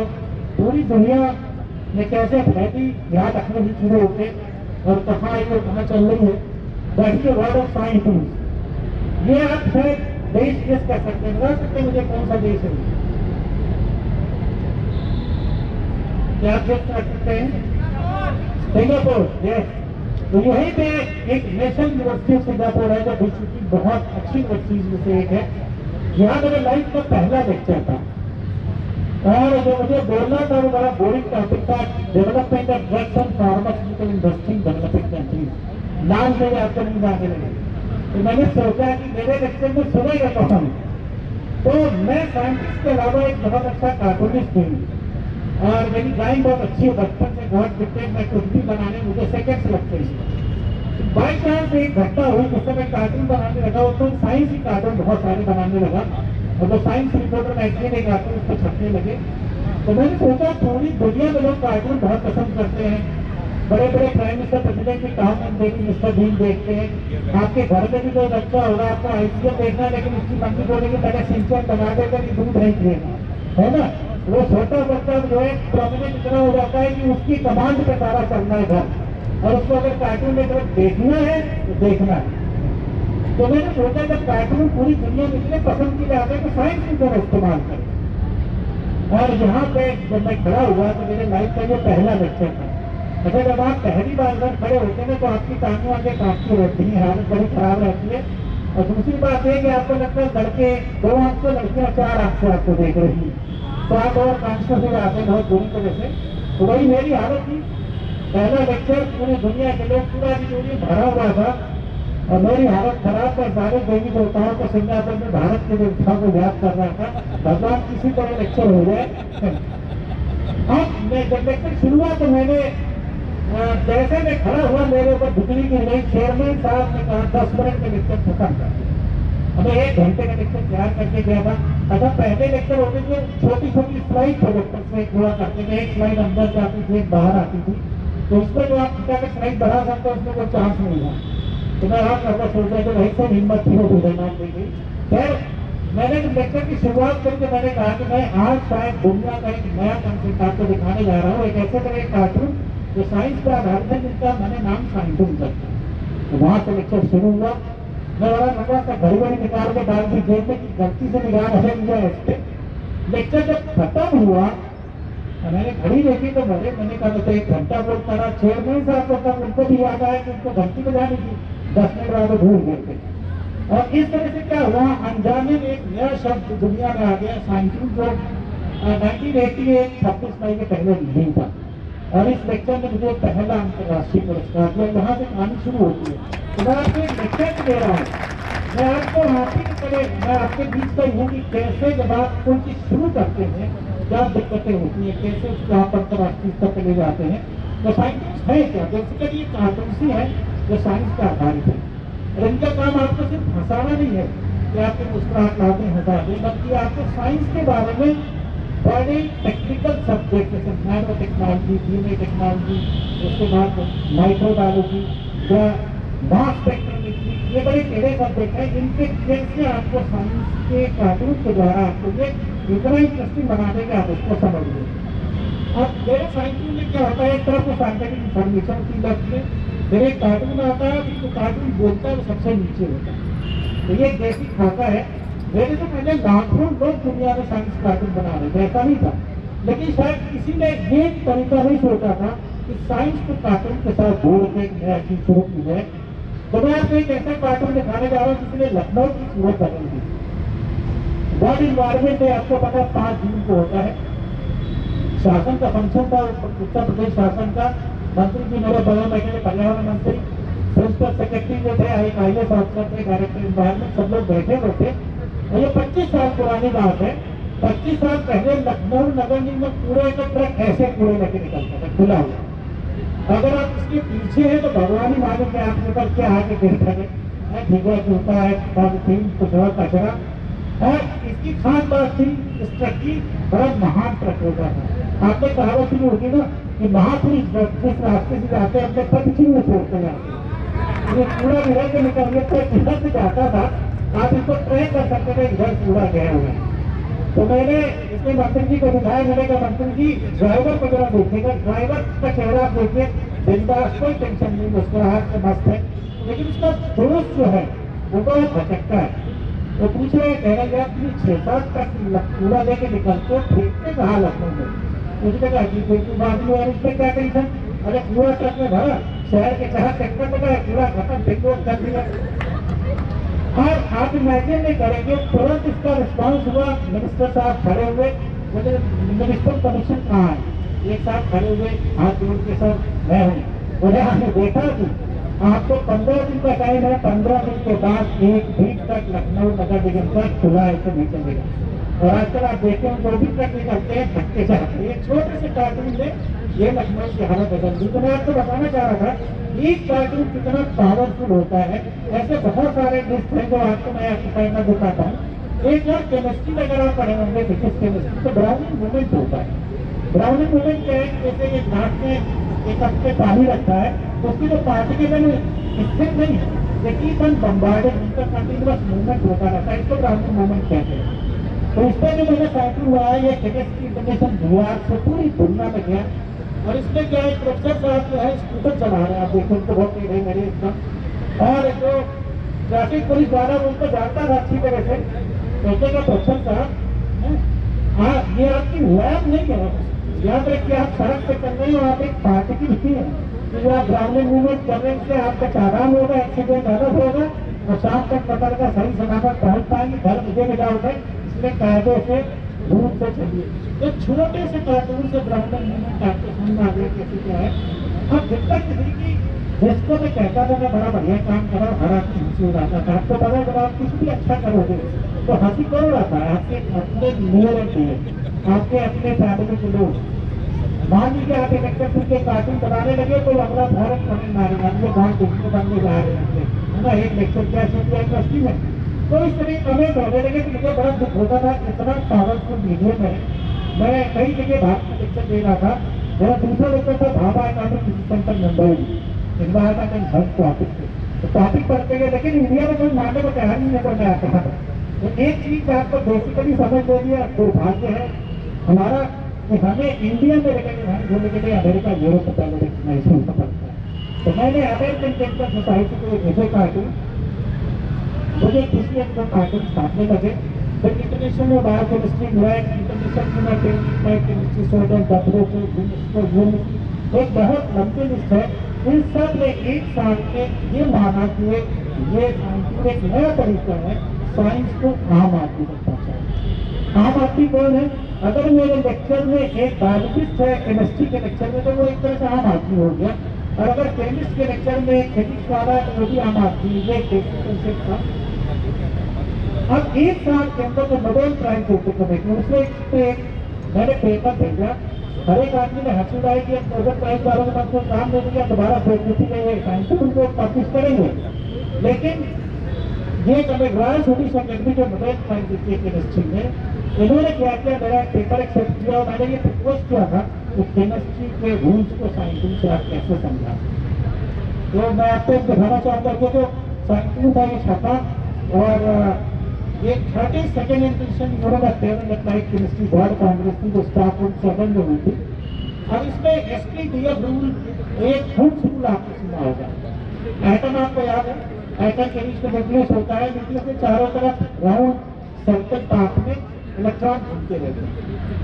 पूरी दुनिया में कैसे फैली, ध्यान रखने भी शुरू होते और कहाँ ये कहाँ चल रही है। That is word of science. ये आप शायद देश गेस कर सकते हैं, बता सकते हैं मुझे कौन सा देश है, क्या आप गेस कर सकते हैं? सिंगापुर। यस, तो यहीं पे एक नेशनल यूनिवर्सिटी ऑफ सिंगापुर है जो विश्व की बहुत अच्छी यूनिवर्सिटीज में से एक है। यहाँ मेरे लाइफ का पहला लेक्चर था और जो मुझे बोलना था वो बड़ा बोरिंग टॉपिक था, development of drugs and pharmaceutical industry in developing countries. नाम से ही आपको नहीं आने लगे, तो मैंने सोचा कि मेरे लेक्चर में सुनेगा तो हम। तो मैं साइंटिस्ट के अलावा एक बहुत अच्छा कार्टूनिस्ट हूँ और मेरी ड्राइंग बहुत अच्छी है, बचपन से बहुत गिफ्टेड, मैं कुछ भी बनाने मुझे सेकेंड्स लगते हैं। बाई चांस एक घटना हुई जिससे मैं कार्टून बनाने लगा, उसमें साइंस ही कार्टून बहुत सारे बनाने लगा और वो साइंस रिपोर्टर मैगजीन एक आते उस पर छपने लगे। तो मैंने सोचा पूरी दुनिया में लोग कार्टून बहुत पसंद करते हैं, बड़े बड़े प्राइम मिनिस्टर प्रेसिडेंट की काम देखते, मिस्टर बीन देखते हैं, आपके घर में भी कोई बच्चा होगा आपको आईपीएल देखना है, लेकिन उसकी मम्मी बोलेगी पहले सिंचन बना देगा कि दूध नहीं पिएगा, है ना। वो छोटा बच्चा जो है प्रोमिनेंट इतना हो जाता है कि उसकी कमांड पे सारा चलना है घर, और उसको अगर कार्टून में तरफ देखना है तो देखना है। तो मैंने सोचा जब कार्टून पूरी दुनिया में इतने पसंद किए जाते हैं तो साइंस की तरह इस्तेमाल करें। और यहाँ पे जब मैं खड़ा हुआ तो मेरे लाइफ का ये पहला लेक्चर था। अच्छा, जब आप पहली बार अगर खड़े होते हैं तो आपकी टांगों आगे कांपती रहती है, हालत बड़ी खराब रहती है। और दूसरी बात है कि आपको लगता है लड़के 2 आंख से, लड़कियाँ 4 आंख से आपको देख रही है, तो आप और कॉन्शियस हो जाते हैं बहुत बुरी तरह से। तो वही मेरी हालत थी, पहला लेक्चर, पूरी दुनिया के लोग, पूरा ऑडिटोरियम भरा हुआ था और मेरी हालत खराब था। सारे देवी देवताओं को सिंगापुर में भारत के देवताओं को याद कर रहा था, भगवान किसी तरह लेक्चर हो जाए। अब मैं जब लेक्चर शुरू हुआ तो मैंने जैसे मैं खड़ा हुआ मेरे ऊपर बिजली की गई। चेयरमैन साहब ने कहा 10 मिनट में लेक्चर खत्म कर। हमें 1 घंटे का लेक्चर तैयार करके गया था। अगर पहले लेक्चर होते थे छोटी छोटी स्लाइड प्रोजेक्टर से हुआ करते थे, एक स्लाइड अंदर जाती थी, एक बाहर आती थी, तो उसमें जो आप पिता का स्लाइड बढ़ा सकते उसमें कोई चांस नहीं था। तो मैं आप करना सोच रहा था भाई सब हिम्मत थी, वो नाम दे गई। खैर, मैंने जब लेक्चर की शुरुआत करके मैंने कहा कि मैं आज शायद दुनिया का एक नया कंसेप्ट आपको दिखाने जा रहा हूँ, एक ऐसे तरह एक कार्टून जो साइंस पर आधारित है, जिसका मैंने नाम साइंटून रखा। तो वहाँ से लेक्चर शुरू हुआ। मैं बड़ा लंबा सा घड़ी बड़ी निकाल के डाल दी जेब में कि गलती से निकाल रहे मुझे। लेक्चर जब खत्म हुआ तो मैंने घड़ी देखी तो मैंने कहा तो 1 घंटा बोल करा। चेयरमैन साहब को तब उनको भी याद आया कि उनको घंटी बजानी थी, 10 मिनट बाद भूल गए थे। और इस तरह से क्या हुआ, अनजाने में एक नया शब्द दुनिया में आ गया, साइंटिस्ट, जो 1988 26 मई के पहले नहीं था। और इस लेक्चर में मुझे पहला अंतर्राष्ट्रीय पुरस्कार दिया। यहाँ से कहानी शुरू होती है। तो मैं आपको एक लेक्चर दे रहा हूँ मैं आपको हाथी की तरह मैं आपके बीच का हूँ कि कैसे जब आप कोई चीज शुरू करते हैं क्या दिक्कतें होती हैं, कैसे उसको आप अंतर्राष्ट्रीय स्तर पर ले जाते हैं। तो साइंटिस्ट है क्या, बेसिकली ये कार्टून्स ही है जो साइंस पर आधारित है। और इनका काम आपको सिर्फ हंसाना नहीं है कि आपके मुस्कुराहट लाते हंसा दें, बल्कि आपको साइंस के बारे में बड़े टेक्निकल सब्जेक्ट जैसे नैनो टेक्नोलॉजी, जीनो टेक्नोलॉजी, उसके बाद माइक्रोबायोलॉजी या मास स्पेक्ट्रोमेट्री, ये बड़े टेढ़े सब्जेक्ट हैं जिनके कैसे आपको साइंस के कार्टून के द्वारा आपको ये इतना इंटरेस्टिंग बना देंगे आप उसको समझ लें। अब मेरे साइंटिफिक में क्या होता है, एक तरफ साइंटिफिक इन्फॉर्मेशन की लगती है, मेरे कार्टून आता है, जो कार्टून बोलता है वो सबसे नीचे होता है। तो ये बेसिक खाता है। मेरे तो पहले लाखों लोग दुनिया में साइंस कार्टून बना रहे थे, ऐसा नहीं था, लेकिन शायद किसी ने ये तरीका नहीं सोचा था कि साइंस को कार्टून के साथ जोड़ के एक नया चीज शुरू की है। तो मैं आपको एक ऐसा कार्टून दिखाने जा रहा हूँ जिसने लखनऊ की सूरत बदल दी। वर्ल्ड इन्वायरमेंट डे आपको पता है 5 जून को होता है। शासन का फंक्शन था, उत्तर प्रदेश शासन का। मंत्री जी मेरे बगल में थे, पर्यावरण मंत्री, प्रिंसिपल सेक्रेटरी जो थे, एक IAS ऑफिसर थे, डायरेक्टर इन्वायरमेंट, सब लोग बैठे हुए थे। और ये 25 साल पुरानी बात है। 25 साल पहले लखनऊ नगर निगम में कूड़े का ट्रक ऐसे कूड़े लेके निकलता था खुला हुआ। अगर आप इसके पीछे हैं तो भगवान ही मालूम है आप निकल के आके देखा है, भिगवा जूता है, पॉलिथीन, कुछ और कचरा। और इसकी खास बात थी, इस ट्रक की बड़ा महान ट्रक होता था। आपने कहावत शुरू होगी ना कि महापुरुष जिस रास्ते से जाते हैं अपने पश्चिम में छोड़ते जाते, ये कूड़ा गिरा के निकल गया इधर से जाता था, आप इसको ट्रैक कर सकते थे इधर कूड़ा गया हुआ है। तो मैंने इसमें मंत्री जी को दिखाया, मैंने कहा मंत्री जी ड्राइवर को जरा देखिएगा, ड्राइवर का चेहरा आप देखिए, बिंदास, कोई टेंशन नहीं, मुस्कुराहट से मस्त है, लेकिन उसका दोस्त जो है वो बहुत भटकता है। वो पूछ रहे कह रहे आप 6-7 तक कूड़ा लेके निकलते फेंकते कहाँ लखनऊ में। उसने कहा कि कोई बात नहीं, और इसमें क्या टेंशन, अरे कूड़ा ट्रक में भरा, शहर के जहाँ ट्रैक्टर में गया कूड़ा खत्म, फेंको कर दिया। और आप इमेजिन नहीं करेंगे, तुरंत इसका रिस्पॉन्स हुआ। मिनिस्टर साहब खड़े हुए, मुझे म्युनिसिपल कमीशन कहाँ है, एक साहब खड़े हुए हाथ जोड़ के, सर मैं हूँ। बोले हमने देखा कि आपको 15 दिन का टाइम है, 15 दिन के बाद 1 दिन तक लखनऊ नगर निगम का खुला ऐसे नहीं चलेगा। और आजकल आप देखते हैं जो भी ट्रक निकलते हैं धक्के से आते हैं। छोटे से कार्टून में ये लखनऊ की हालत बदल दी। तो मैं आपको बताना चाह रहा था एक कार्टून कितना पावरफुल होता है। ऐसे बहुत सारे लिस्ट हैं जो आपको मैं आपको पढ़ना दिखाता हूँ। एक और केमिस्ट्री में अगर आप पढ़े होंगे फिजिक्स केमिस्ट्री, तो ब्राउनिंग मूवमेंट होता है। ब्राउनिंग मूवमेंट क्या है, जैसे ये ग्लास में एक कप में पानी रखता है तो उसकी जो पार्टिकल है स्थिर नहीं है, लेकिन बम्बार्डेड, उनका कंटिन्यूअस मूवमेंट होता रहता है, इसको ब्राउनिंग मूवमेंट कहते हैं। तो इस पर जो मैंने साइकिल हुआ है, ये केमिस्ट्री इंटरनेशनल न्यूयॉर्क से पूरी दुनिया में गया। और इसमें क्या है, प्रोफेसर साहब जो है स्कूटर चला रहे हैं, आप देखो उनको बहुत टेढ़े मेरे एकदम। और जो ट्रैफिक पुलिस वाला उनको जानता था अच्छी तरह से, कहते का प्रोफेसर साहब ये आपकी लैब नहीं है, याद रखिए आप सड़क पे चल रहे हो, आप एक पार्टिकल ही है, तो आप ब्राउनिंग मूवमेंट करने से आपका चाराम होगा, एक्सीडेंट अलग होगा, और शाम तक पकड़ का सही सलामत पहुँच पाएंगे, घर मुझे मिलाओगे, इसलिए कायदे से दूर से चलिए। तो छोटे से कार्टून से ब्राउनिंग मूवमेंट आपको समझ आ गया कैसे क्या है। अब जब तक किसी की जिसको मैं कहता था मैं बड़ा बढ़िया काम कर रहा हूँ, हर आदमी हंसी उड़ाता था। आपको पता है जब आप कुछ भी अच्छा करोगे तो हंसी कौन उड़ाता है, आपके अपने नियर एंड आपके अपने फैमिली के लोग। मान लीजिए आप एक एक्टर के कार्टून बनाने लगे तो अगला भारत कमेंट मारेगा, ये बहुत दूसरे बनने जा रहे हैं, है ना, एक लेक्चर क्या सोचिए इंडस्ट्री में। तो इस तरह कमेंट होने लगे तो मुझे बड़ा दुख होता था, इतना पावरफुल मीडियम है। मैं कई जगह भारत में लेक्चर दे रहा था, मेरा दूसरा लेक्चर था Bhabha academy centre Mumbai, environment and health topic पे। तो टॉपिक पढ़ते गए, लेकिन इंडिया में कोई मानने को तैयार नहीं है। मैं आता था तो एक चीज आपको बेसिकली समझ ले लिया, दुर्भाग्य है हमारा कि हमें इंडिया में रिकॉग्नाइज होने के लिए अमेरिका यूरोप को पहले रिकॉग्नाइज होना पड़ता है। तो मैंने अमेरिकन कैंसर सोसाइटी को एक ऐसे कार्टून, मुझे खुशी एकदम कार्टून छापने लगे। फिर इंटरनेशनल बायोकेमिस्ट्री हुआ, इंटरनेशनल केमिस्ट्री सोडन डब्ल्यू एक बहुत लंबी लिस्ट है। इन सब में एक साथ में ये माना कि ये एक नया तरीका है साइंस को आम आदमी तक पहुँचाए। आम आदमी कौन है? अगर मेरे लेक्चर में एक बायोलॉजिस्ट है केमिस्ट्री के लेक्चर में तो वो एक तरह से आम आदमी हो गया, और अगर केमिस्ट के लेक्चर में फिजिक्स वाला है तो वो भी आम आदमी, ये टेक्निकल था। अब एक साल के अंदर जो नोबेल प्राइज देते कमेटी उसमें मैंने पेपर भेजा, हर एक आदमी ने हंसी उड़ाई कि अब नोबेल प्राइज वालों के पास कोई काम नहीं दिया, दोबारा बेवकूफी में ये साइंटिस्ट को पब्लिश करेंगे। लेकिन ये कमेग्रास हुडीस अकेडमी जो नोबेल प्राइज देती है केमिस्ट्री में, इन्होंने क्या किया, मेरा पेपर एक्सेप्ट किया और मैंने ये रिक्वेस्ट किया था कि केमिस्ट्री के रूल्स को साइंटिस्ट से आप कैसे समझा। तो मैं आपको दिखाना चाहता हूँ कि साइंटिस्ट का ये छापा और ये 32nd edition Europe applied chemistry world congress की जो स्टॉकहोल्म 7 में हुई थी। अब इसमें SPDF रूल एक फुट रूल आपको सुना होगा। एटम आपको याद है, एटम के बीच में न्यूक्लियस होता है, न्यूक्लियस के चारों तरफ राउंड सर्कल पाथ में इलेक्ट्रॉन घूमते रहते हैं,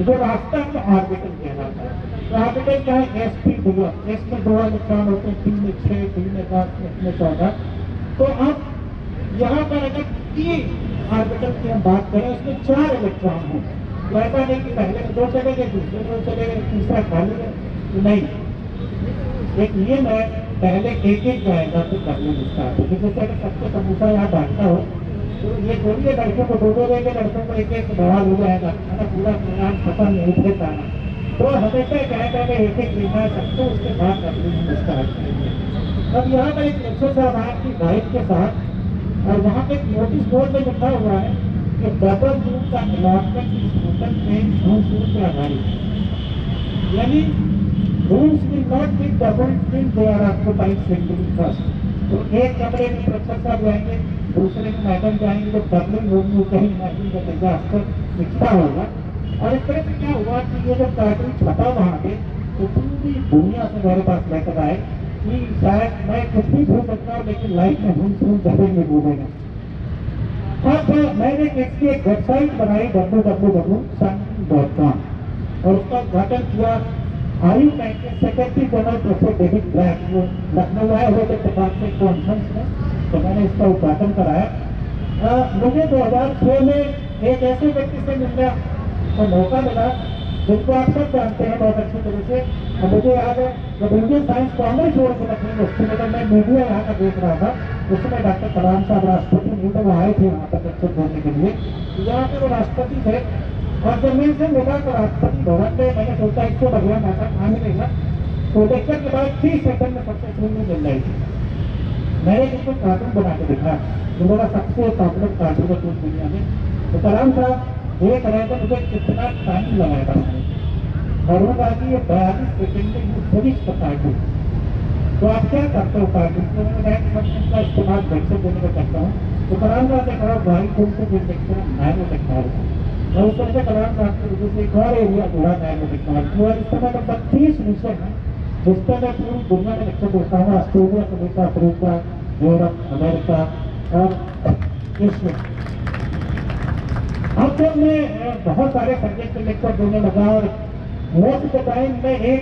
जो रास्ता में ऑर्बिटल कहलाता है। तो ऑर्बिटल क्या है, SPDF, S में 2 इलेक्ट्रॉन होते हैं, P में 6, D में 10, F में 14। तो अब यहाँ पर अगर P ऑर्बिटल की हम बात करें, उसमें 4 इलेक्ट्रॉन हों, तो ऐसा नहीं कि पहले में 2 चले गए, दूसरे में 2 चले गए, तीसरा खाली है, तो नहीं। एक नियम है, पहले एक जाएगा तो कर लेंगे स्टार्ट। जैसे अगर सबको समोसा यहाँ बांटना हो तो ये थोड़ी है लड़कियों को 2 देंगे, लड़कों को एक बवाल हो जाएगा, है ना, पूरा प्रोग्राम खत्म नहीं थे पाना। तो हमेशा कहता है एक लेना है सबको, उसके बाद कर लेंगे स्टार्ट करेंगे। अब यहाँ पर एक लेक्चर साहब आपकी गाइड के साथ, और वहाँ पे नोटिस बोर्ड में लिखा हुआ है कि डबल रूम का अलॉटमेंट इस होटल में रूम पे आधारित है, यानी rooms will not be double in they are occupied singly first. तो एक कमरे में प्रोफेसर साहब जाएंगे, दूसरे में मैडम जाएंगे, तो डबलिंग होगी, कहीं इमेजिन का डिजास्टर दिखता होगा। और इस तरह से क्या हुआ कि ये जो कार्टून छपा वहाँ पे, तो पूरी दुनिया से मेरे पास लेकर आए कि शायद मैं कुछ भी भूल सकता हूँ, लेकिन लाइफ में हम जरूर नहीं भूलेगा। अब मैंने इसकी एक वेबसाइट बनाई www.sun.com और उसका उद्घाटन किया आयु 19 जनरल प्रोफेसर डेविड ब्लैक, जो लखनऊ आए हुए थे डिपार्टमेंट कॉन्फ्रेंस में, तो मैंने इसका उद्घाटन कराया। मुझे 2006 में एक ऐसे व्यक्ति से मिलने का मौका मिला जिनको आप सब जानते हैं बहुत अच्छी तरह से। और मुझे याद है जब इंडियन साइंस कांग्रेस छोड़ के लखनऊ यूनिवर्सिटी में, मैं मीडिया यहाँ का देख रहा था, उसमें डॉक्टर कलाम साहब राष्ट्रपति मीडिया वो आए थे वहाँ पर लेक्चर देने के लिए, यहाँ पे वो राष्ट्रपति थे। और जब मैं इनसे मिला तो राष्ट्रपति भवन में मैंने सोचा इसको बढ़िया मौका कहाँ मिलेगा, तो लेक्चर के बाद 30 सेकंड में सबसे सुनने मिल रही थी। मैंने इसको कार्टून बना के दिखा, जो मेरा सबसे पॉपुलर कार्टून है पूरी दुनिया में। तो कलाम साहब देख रहे थे मुझे कितना टाइम लगाया बनाने, और वो कहा कि ये 42 सेकंड में फिनिश का कार्टून। तो आप क्या करते हो कार्टून को, मैं का इस्तेमाल लेक्चर देने का करता हूँ। तो कलाम साहब ने कहा भाई तुम से जो लेक्चर नैनो टेक्नोलॉजी, और उस तरह से कलाम साहब की वजह से एक और एरिया जुड़ा नैनो टेक्नोलॉजी। और इस समय लगभग 30 विषय हैं जिस पर मैं पूरी दुनिया में लेक्चर देता हूँ, ऑस्ट्रेलिया से लेकर अफ्रीका, यूरोप, अमेरिका और एशिया। अब जब मैं बहुत सारे सब्जेक्ट पे लेक्चर देने लगा और मोस्ट ऑफ द टाइम में एक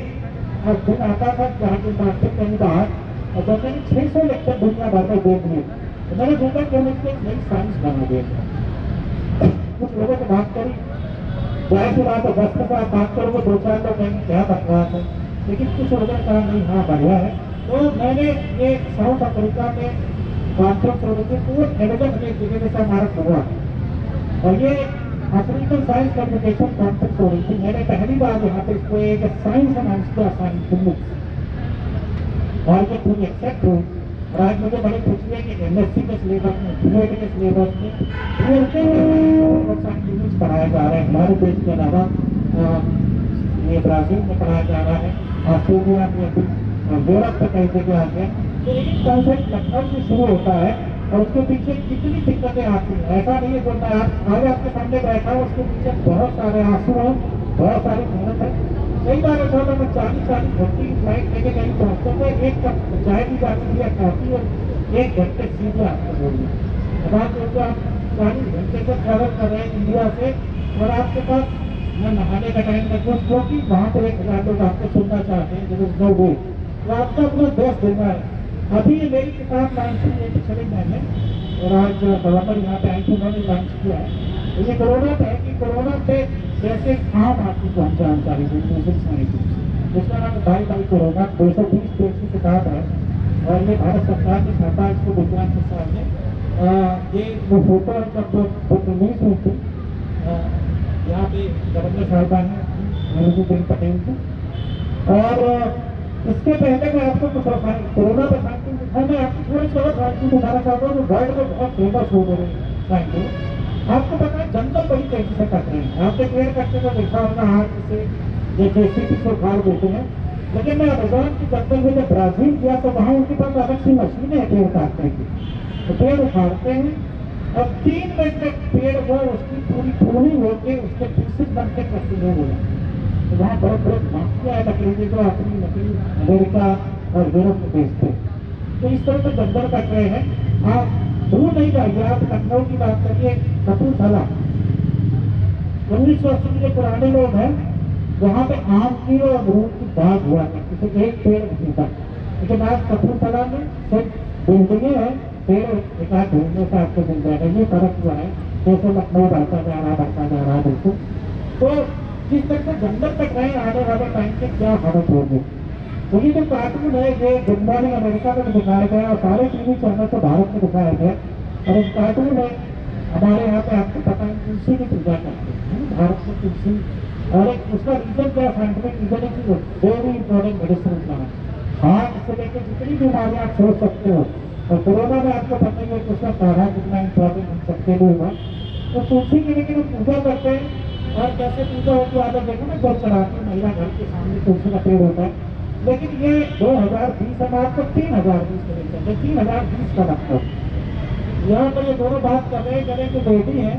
दिन आता था जहाँ की मार्केट कहीं बाहर, और जब मैंने 600 लेक्चर दुनिया भर में देख लिए तो मैंने सोचा कि हम इसको एक नई साइंस बना देते। कुछ लोगों से बात करी, जाहिर सी बात है 10 के साथ बात करोगे 2-4 लोग कहेंगे क्या बकवास है, लेकिन कुछ लोगों ने कहा नहीं हाँ बढ़िया है। तो मैंने ये साउथ अफ्रीका में कॉन्फ्रेंस हो रही थी, पूरे एडिशन में एक जगह जैसा हमारा हुआ, और ये अफ्रीकन साइंस कम्युनिकेशन कॉन्फ्रेंस हो रही थी। मैंने पहली बार यहाँ पे इसको एक साइंस अनाउंस किया, साइंस और ये पूरी एक्सेप्ट हुई। और आज मुझे बड़ी खुशी है कि MSc के सिलेबस में, BEd के सिलेबस में साइंस पढ़ाया जा रहा है। हमारे देश के अलावा ये ब्राज़ील में पढ़ाया जा रहा है, ऑस्ट्रेलिया में भी, यूरोप में कई जगह आ गया। तो एक कॉन्सेप्ट लखनऊ से शुरू होता है और उसके पीछे कितनी दिक्कतें आती हैं, ऐसा नहीं है जो मैं आज आपके सामने बैठा हूँ उसके पीछे बहुत सारे आंसू हैं, बहुत सारी मेहनत है। कई बार ऐसा होता है मैं 40-40 घंटे की फ्लाइट लेके कहीं पहुँचता हूँ, एक कप चाय भी जाती है काफ़ी, और 1 घंटे सीधे आपको बोलिए। अब आप लोग आप 40 घंटे से ट्रैवल कर रहे हैं इंडिया से, और आपके पास न नहाने का टाइम है, क्योंकि वहाँ पर 1000 लोग आपको सुनना चाहते हैं, जब नो वे तो आपका अपना बेस्ट देना है। अभी ये मेरी किताब लॉन्च हुई है पिछले महीने, और आज गवर्नर यहाँ पे आई थी, उन्होंने लॉन्च किया है। तो ये कोरोना पे है कि कोरोना पे कैसे आम आदमी को हम जानकारी दें, जिसका नाम भाई कोरोना 220 पेज की किताब है, और ये भारत सरकार ने छापा इसको विज्ञान के सामने। ये वो फोटो है जब बुक रिलीज हुई थी, यहाँ पे गवर्नर साहबान नरेंद्र पटेल जी। और इसके पहले मैं आपको कुछ कोरोना का साइकिल दिखाया, मैं आपको थोड़ी सा साइकिल दिखाना चाहता हूँ जो वर्ल्ड में बहुत फेमस हो गए साइकिल। आपको पता है जंगल बड़ी तेजी से कट रहे हैं, आपने पेड़ कटने को देखा होगा हाथ से ये JCB से उखाड़ देते हैं। लेकिन मैं अमेजोन की जंगल में जब ब्राजील गया तो वहाँ उनके पास अलग सी मशीनें है पेड़ काटने की, तो पेड़ उखाड़ते हैं और 3 मिनट तक पेड़ वो उसकी पूरी होकर उसके पीसेस बन के कंटिन्यू हो जाए। तो वहाँ बड़े बड़े माफिया है लकड़ी जो अपनी लकड़ी अमेरिका और यूरोप में बेचते हैं। तो इस तरह से जंगल कट रहे हैं। आप दूर नहीं जाइए, आप लखनऊ की बात करिए, कपूरथला 1980 के पुराने लोग हैं, वहाँ पे आम की और अमरूद की बाग हुआ करती थी, एक पेड़ नहीं था। लेकिन आज कपूरथला में सिर्फ बिल्डिंगें हैं, पेड़ एक आध ढूंढने से आपको मिल जाएगा। ये फर्क हुआ है, जैसे लखनऊ बढ़ता जा रहा बिल्कुल। तो जिस तरह से जंगल कट रहे हैं, आने वाले टाइम पे क्या हालत होगी। तो ये जो कार्टून है ये गुड मॉर्निंग अमेरिका में दिखाया गया और सारे टीवी चैनल से भारत में दिखाया गया। और इस कार्टून में हमारे यहाँ पे आपको पता है तुलसी की पूजा करते हैं भारत में, तुलसी। और एक उसका रीजन क्या साइंटिफिक रीजन है कि वेरी इंपॉर्टेंट मेडिसिन का है। हार्ट से लेकर जितनी बीमारियाँ आप सोच सकते हो, और कोरोना में आपको पता ही है कि उसका काढ़ा कितना इंपॉर्टेंट हम सबके लिए हुआ। तो तुलसी की लेकिन हम पूजा करते हैं। और कैसे पूजा होती है आप देखो ना, जब चढ़ाती महिला घर के सामने तुलसी का पेड़ होता है। लेकिन ये 2020 हम आपको 3020 में लेते हैं, 3020 का मतलब। यहाँ पर ये दोनों बात कर रहे हैं कि बेटी है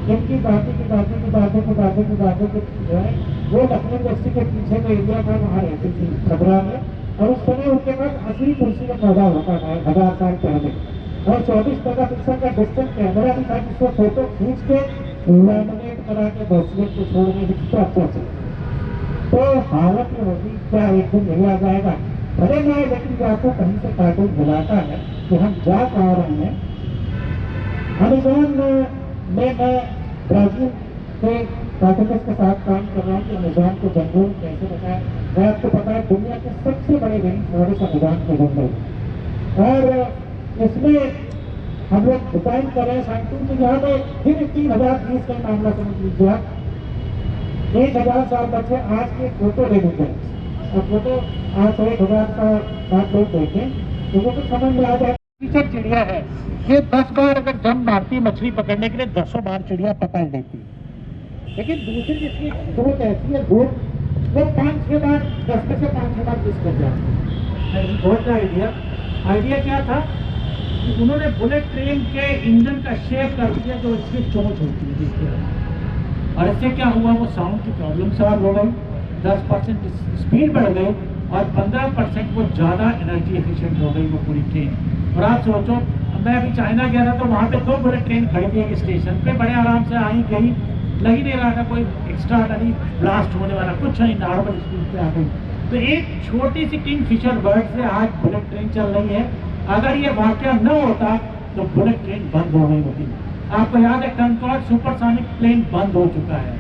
जिनकी दादी की दादी की दादी की दादी की दादी की जो है वो लखनऊ यूनिवर्सिटी के पीछे का एरिया था, वहाँ रहती थी खबरा में। और उस समय उनके पास असली तुलसी का पौधा होता था 1000 साल पहले। और 24 मेगापिक्सल का डिस्टेंस कैमरा भी था जिसको फोटो खींच के लैमिनेट करा के दस्तियों को छोड़ने की अच्छे। तो हालत में होगी क्या एक दिन मिल आ जाएगा, भले जाए, लेकिन जो आपको कहीं से कार्टून बुलाता है कि हम जा पा रहे हैं। अमेजोन में मैं ब्राजील के कार्टूनिस्ट के साथ काम कर रहा हूँ कि अमेजोन को जंगल कैसे बताया। मैं आपको पता है दुनिया के सबसे बड़े रेन फॉरेस्ट अमेजोन के जंगल, और इसमें हम लोग डिजाइन कर रहे हैं साइंटिस्ट के यहाँ पे फिर 3020 का मामला समझ लीजिए आप। 1000 साल बच्चे आज के फोटो ले लीजिए और फोटो आज से 1000 साल बाद लोग देखें तो वो तो समझ में आ जाए। पीछे चिड़िया है, ये 10 बार अगर दम मारती मछली पकड़ने के लिए 10 बार चिड़िया पकड़ लेती। लेकिन दूसरी जिसकी सोच ऐसी है धूप, वो 5-6 बार 10 में से 5-6 बार मिस कर जाती। बहुत आइडिया क्या था कि उन्होंने बुलेट ट्रेन के इंजन का शेप कर दिया जो इसकी चोंच होती है जिसके, और इससे क्या हुआ वो साउंड की प्रॉब्लम सॉल्व हो गई, 10% स्पीड बढ़ गई और 15% वो ज़्यादा एनर्जी एफिशिएंट हो गई वो पूरी ट्रेन। और आप सोचो मैं अभी चाइना गया था तो वहाँ पे 2 बुलेट ट्रेन खड़ी थी एक स्टेशन पे, बड़े आराम से आई गई, लग ही नहीं रहा था कोई एक्स्ट्रा नहीं ब्लास्ट होने वाला, कुछ नहीं, नॉर्मल स्पीड पे आ गई। तो एक छोटी सी किंगफिशर बर्ड से आज बुलेट ट्रेन चल रही है। अगर ये वाकया न होता तो बुलेट ट्रेन बंद हो गई होती। आपको याद है कंकॉर्ड सुपरसोनिक प्लेन बंद हो चुका है।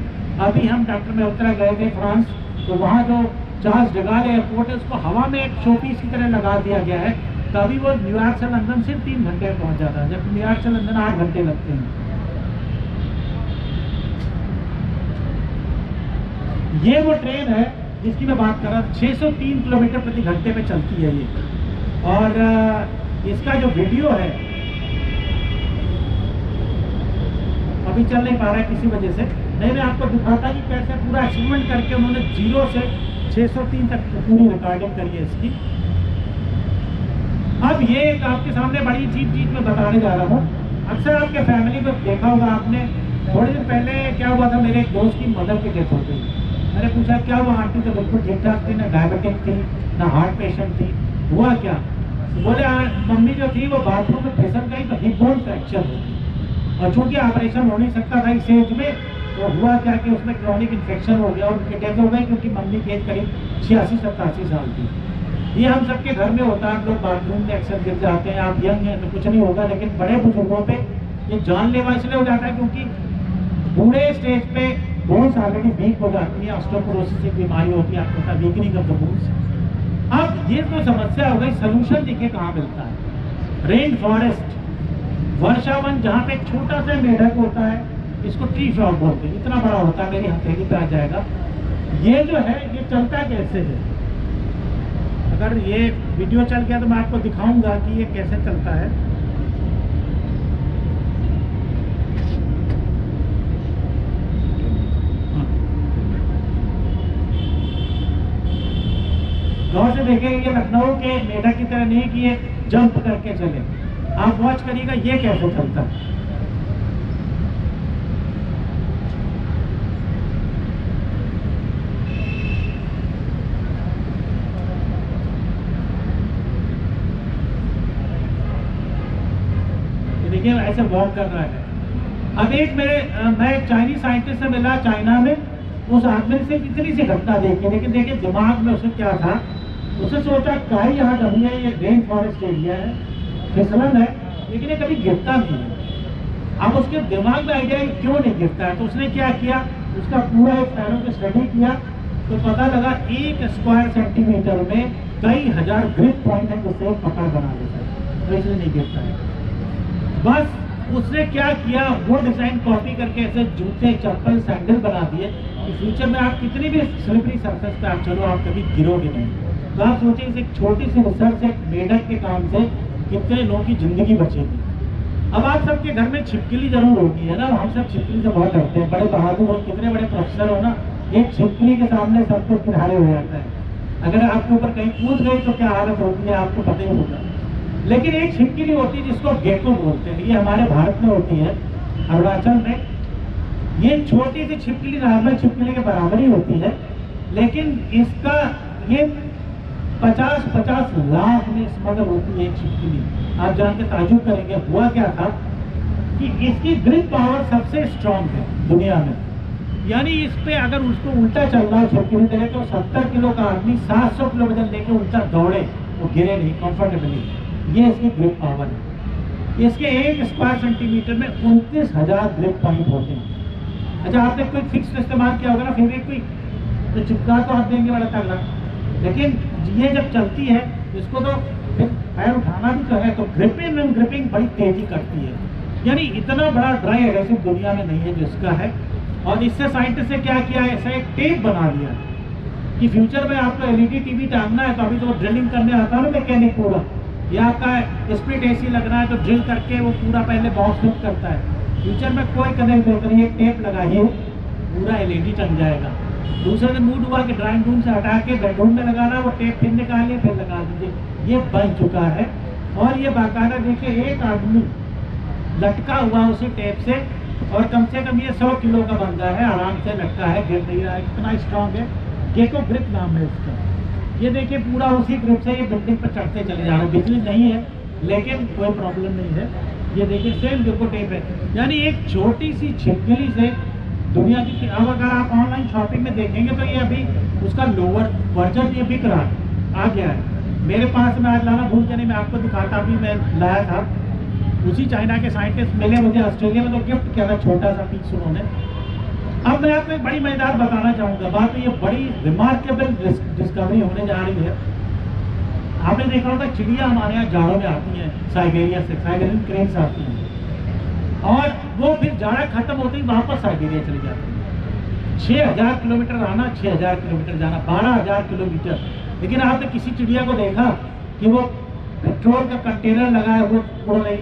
अभी हम डॉक्टर मेहत्रा गए थे फ्रांस, तो वहाँ जो चार्ल्स ड गॉल एयरपोर्ट है उसको हवा में एक शोपीस की तरह लगा दिया गया है। तभी वो न्यूयॉर्क से लंदन सिर्फ 3 घंटे में पहुँच जाता है, जबकि न्यूयॉर्क से लंदन 8 घंटे लगते हैं। ये वो ट्रेन है जिसकी मैं बात कर रहा हूँ, 603 किलोमीटर प्रति घंटे पे चलती है ये। और इसका जो वीडियो है अभी चल नहीं पा रहा है किसी वजह से, नहीं मैं आपको दिखाता कि कैसे पूरा एक्सपेरिमेंट करके उन्होंने 0 से 603 तक पूरी रिकॉर्डिंग करी है इसकी। अब ये एक आपके सामने बड़ी अजीब चीज मैं बताने जा रहा हूँ। अक्सर आपके फैमिली में देखा होगा आपने, थोड़े दिन पहले क्या हुआ था, मेरे एक दोस्त की मदर की डेथ हो गई। मैंने पूछा क्या हुआ, आंटी तो बिल्कुल ठीक ठाक थी, ना डायबिटिक थी ना हार्ट पेशेंट थी, हुआ क्या? बोले मम्मी जो थी वो बाथरूम में फिसल गई तो हिप बोन फ्रैक्चर हो गई, और चूंकि ऑपरेशन हो नहीं सकता था इस एज में, तो हुआ क्या कि उसमें क्रॉनिक इन्फेक्शन हो गया और उनकी डेथ हो गई, क्योंकि मम्मी की एज करीब 86-87 साल थी। ये हम सबके घर में होता है, हम लोग बाथरूम में अक्सर गिर जाते हैं। आप यंग हैं तो कुछ नहीं होगा, लेकिन बड़े बुजुर्गों पे ये जानलेवा इसलिए हो जाता है क्योंकि बूढ़े स्टेज पे बोन्स ऑलरेडी वीक हो जाती है, ऑस्टियोपोरोसिस एक बीमारी होती है, आपको पता है, वीकनिंग ऑफ द बोन्स। अब ये तो समस्या हो गई, सोल्यूशन देखिए कहाँ मिलता है। रेन फॉरेस्ट वर्षावन जहाँ पे एक छोटा सा मेढक होता है, इसको ट्री फ्रॉग बोलते हैं, इतना बड़ा होता है, मेरी हथेली पे आ जाएगा। ये जो है ये चलता कैसे है, अगर ये वीडियो चल गया तो मैं आपको दिखाऊंगा कि ये कैसे चलता है। गौर से देखेंगे कि लखनऊ के मेढक की तरह नहीं कि ये जंप करके चले, आप वॉच करिएगा ये कैसे चलता है। देखिए ऐसे वॉक कर रहा है। अब एक मैं एक चाइनीज साइंटिस्ट से मिला चाइना में, उस आदमी से इतनी सी घटना देखी, लेकिन देखिए दिमाग में उसे क्या था, उसे सोचा काई यहाँ डमी है, ये रेन फॉरेस्ट एरिया है, फिसलन है, लेकिन ये कभी गिरता नहीं है। अब उसके दिमाग में आइडिया क्यों नहीं गिरता है, तो उसने क्या किया, उसका पूरा एक पैरों की स्टडी किया, तो पता लगा 1 स्क्वायर सेंटीमीटर में कई हजार ग्रिप पॉइंट है जिससे पकड़ बना देता है, तो इसलिए नहीं गिरता है। बस उसने क्या किया, वो डिजाइन कॉपी करके ऐसे जूते चप्पल सैंडल बना दिए कि फ्यूचर में आप कितनी भी स्लिपरी सरफेस पे आप चलो, आप कभी गिरोगे नहीं। तो आप सोचिए इस एक छोटी सी रिसर्च, एक मेढक के काम से कितने लोगों की जिंदगी बचेगी। अब आप सबके घर में छिपकली जरूर होगी, है ना, हम सब छिपकली से बहुत डरते हैं, बड़े बहादुर हो, कितने बड़े प्रोफेसर हो ना, एक छिपकली के सामने सब कुछ किनारे हो जाता है। अगर आपके ऊपर कहीं कूद गई तो क्या हालत होती है आपको पता ही होगा। लेकिन एक छिपकली होती है जिसको गेको बोलते हैं, ये हमारे भारत में होती है, अरुणाचल में। ये छोटी सी छिपकली नॉर्मल छिपकली के बराबर ही होती है, लेकिन इसका ये 50-50 लाख में स्मगल होती है एक छिपकली। आप जान के ताजुब करेंगे हुआ क्या था कि इसकी ग्रिप पावर सबसे स्ट्रांग है दुनिया में, यानी इस पे अगर उसको उल्टा चल रहा है छिपकली तरह, तो 70 किलो का आदमी 700 किलो वजन लेके उल्टा दौड़े तो गिरे नहीं कंफर्टेबली। ये इसकी ग्रिप पावर है। इसके 1 स्क्वायर सेंटीमीटर में 29,000 ग्रिप पॉइंट होते हैं। अच्छा, आपने कोई फिक्स इस्तेमाल किया होगा ना, फिर कोई तो चिपका तो आप देंगे बड़ा तगड़ा, लेकिन ये जब चलती है इसको तो फिर पैर उठाना भी तो है, तो ग्रिपिंग एंड ग्रिपिंग बड़ी तेजी करती है। यानी इतना बड़ा ड्राई एडहेसिव दुनिया में नहीं है जिसका है। और इससे साइंटिस्ट ने क्या किया, ऐसा एक टेप बना लिया कि फ्यूचर में आपको LED टीवी टांगना है, तो अभी तो ड्रिलिंग करने आता है ना मैकेनिक पूरा, या आपका स्प्लिट AC लगना है तो ड्रिल करके वो पूरा पहले बॉक्स फिट करता है। फ्यूचर में कोई कनेक्ट नहीं, एक टेप लगाइए पूरा LED टंग जाएगा। दूसरे दिन मूड हुआ कि ड्राइंग रूम से हटा के बेडरूम में लगाना, वो टेप फिर निकालिए फिर लगा दीजिए। ये बन चुका है। और ये बाकायदा देखिए एक आदमी लटका हुआ उसी टेप से, और कम से कम ये 100 किलो का बंदा है, आराम से लटका है, गिर नहीं रहा है, इतना स्ट्रांग है। गेको ग्रिप नाम है इसका। ये देखिए पूरा उसी ग्रिप से ये बिल्डिंग पर चढ़ते चले जा रहे हैं। बिजली नहीं है लेकिन कोई प्रॉब्लम नहीं है। ये देखिए सेम गेको टेप है। यानी एक छोटी सी छिपकली से दुनिया की, अब अगर आप ऑनलाइन शॉपिंग में देखेंगे तो ये अभी उसका लोअर वर्जन ये बिक रहा है, आ गया है मेरे पास। मैं आज लाना भूल के नहीं, मैं आपको दिखाता, अभी मैं लाया था। उसी चाइना के साइंटिस्ट मिले मुझे ऑस्ट्रेलिया में, तो गिफ्ट किया था छोटा सा पीस उन्होंने। अब मैं आपको एक बड़ी मजेदार बताना चाहूँगा बात, तो ये बड़ी रिमार्केबल डिस्कवरी होने जा रही है। आपने देखा होगा चिड़िया हमारे यहाँ जाड़ों में आती हैं, साइबेरिया से, साइबेरियन क्रेन्स आती हैं, और वो फिर जाड़ा खत्म होते ही वापस साइबेरिया चली जाती है। 6000 किलोमीटर आना, 6000 किलोमीटर जाना, 12,000 किलोमीटर। लेकिन आपने किसी चिड़िया को देखा कि वो पेट्रोल का कंटेनर लगाए हुए उड़ रही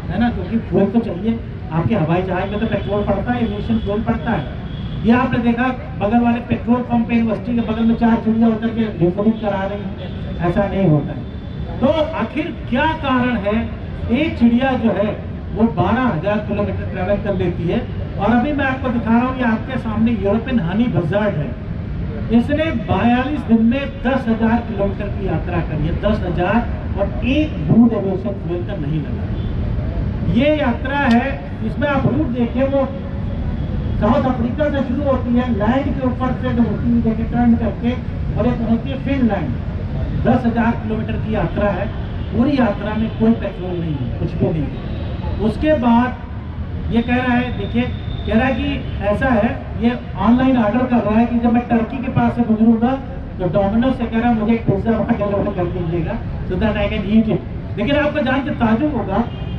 है ना, क्योंकि फ्यूल तो चाहिए। आपके हवाई जहाज में तो पेट्रोल पड़ता है, एविएशन फ्यूल पड़ता है। ये आपने देखा बगल वाले पेट्रोल पंप पे यूनिवर्सिटी के बगल में 4 चिड़िया उतर के रिफिलिंग करा रही हैं, ऐसा नहीं होता है। तो आखिर क्या कारण है, एक चिड़िया जो है वो 12,000 किलोमीटर ट्रैवल कर लेती है। और अभी मैं आपको दिखा रहा हूँ, ये आपके सामने यूरोपियन हनी बजार्ड है। इसने 42 दिन में 10,000 किलोमीटर की यात्रा करी है, 10,000, और एक बूंद एविएशन फ्यूल का नहीं लगा। ये यात्रा है, इसमें आप रूट देखिए, वो साउथ अफ्रीका से शुरू होती है, लैंड के ऊपर से जो होती है देखिए टर्न करके, और एक होती है फिनलैंड। 10,000 किलोमीटर की यात्रा है। पूरी यात्रा में कोई पेट्रोल नहीं है, कुछ भी नहीं। उसके बाद ये कह रहा है, देखिए कह रहा है कि ऐसा है, ये ऑनलाइन ऑर्डर कर रहा है कि जब मैं टर्की के पास से गुजरूंगा तो डोमिनोज से कह रहा मुझे एक पिज्जा वहाँ डिलीवर कर दीजिएगा, so that I can eat it. लेकिन आपको जान के ताजुब होगा,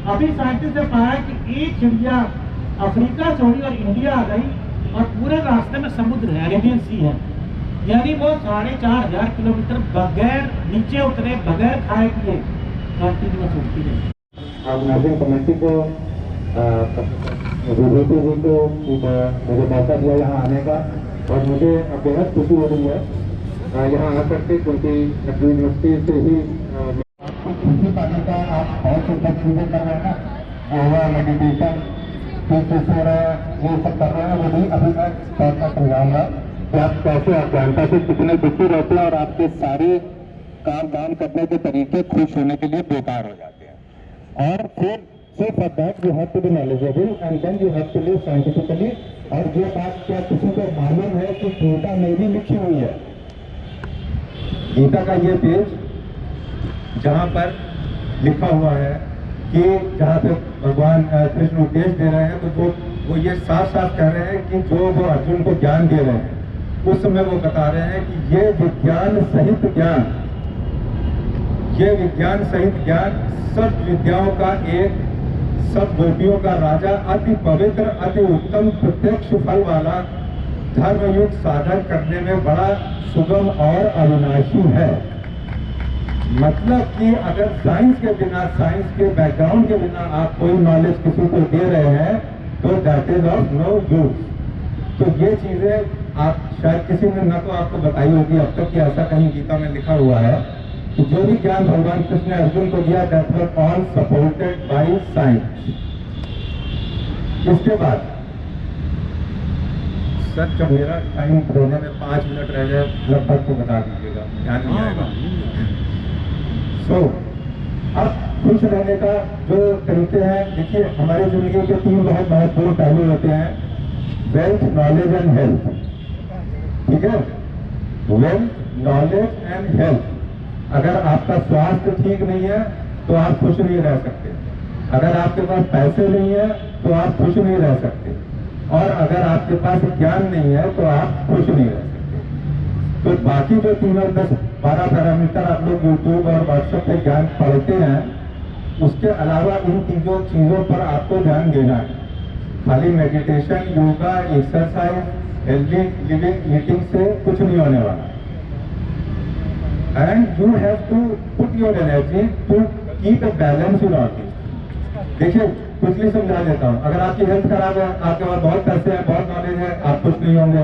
अभी साइंटिस्ट ने पाया कि एक चिड़िया अफ्रीका से उड़ी और इंडिया आ गई और पूरे रास्ते में समुद्र है, अरेबियन सी है, यानी वो 4,500 किलोमीटर बगैर नीचे उतरे, बगैर खाए पिए कंटिन्यूअस उड़ती रही। अब नाज़रीन कमेटी को विभूति जी को मुझे मौका दिया यहाँ आने का और मुझे बेहद खुशी हो रही है यहाँ आ करके, क्योंकि यूनिवर्सिटी से ही खुशी पाने का आप बहुत से चीज़ें कर रहे हैं, योगा, मेडिटेशन, फिर हो रहा है, ये सब कर रहे हैं। वो भी अभी मैं थोड़ा समझाऊंगा कि आप कैसे अज्ञानता से कितने दुखी रहते हैं और आपके सारे काम दाम करने के तरीके खुश होने के लिए बेकार हो जाते हैं। और फिर सिर्फ that you have to be knowledgeable and then you have to live scientifically. और ये बात क्या किसी को मालूम है कि गीता में भी लिखी हुई है, गीता का ये पेज जहाँ पर लिखा हुआ है कि जहाँ पे भगवान कृष्ण उपदेश दे रहे हैं, तो वो ये साफ साफ कह रहे हैं कि जो वो अर्जुन को ज्ञान दे रहे हैं उस समय वो बता रहे हैं कि ये विज्ञान सहित ज्ञान, ये विज्ञान सहित ज्ञान सब विद्याओं का एक, सब गोपियों का राजा, अति पवित्र, अति उत्तम, प्रत्यक्ष फल वाला, धर्मयुक्त साधन करने में बड़ा सुगम और अविनाशी है। मतलब कि अगर साइंस के बिना, साइंस के बैकग्राउंड के बिना आप कोई नॉलेज किसी को दे रहे हैं तो that is of no use. तो ये चीजें आप शायद किसी ने ना तो आपको बताई होगी अब तक कि ऐसा कहीं गीता में लिखा हुआ है कि जो भी ज्ञान भगवान कृष्ण ने अर्जुन को दिया that was all supported by science. इसके बाद सर जब मेरा टाइम देने में 5 मिनट रह जाए लगभग तो बता दीजिएगा, ध्यान नहीं आएगा। तो अब खुश रहने का जो तरीके हैं, देखिए हमारी जिंदगी के 3 बहुत महत्वपूर्ण पहलू होते हैं, वेल्थ, नॉलेज एंड हेल्थ। ठीक है, वेल्थ, नॉलेज एंड हेल्थ। अगर आपका स्वास्थ्य ठीक नहीं है तो आप खुश नहीं रह सकते, अगर आपके पास पैसे नहीं है तो आप खुश नहीं रह सकते, और अगर आपके पास ज्ञान नहीं है तो आप खुश नहीं रह सकते। तो बाकी जो 3 और 10-12 पैरामीटर आप लोग यूट्यूब और व्हाट्सएप पे ज्ञान पढ़ते हैं, उसके अलावा इन चीज़ों पर आपको ध्यान देना है। खाली meditation, yoga, exercise, healthy living, eating से कुछ नहीं होने वाला। And you have to put your energy to keep a balance in all things. देखिए कुछ समझा देता हूँ, अगर आपकी हेल्थ खराब है, आपके पास बहुत पैसे हैं, बहुत नॉलेज है, आप खुश नहीं होंगे।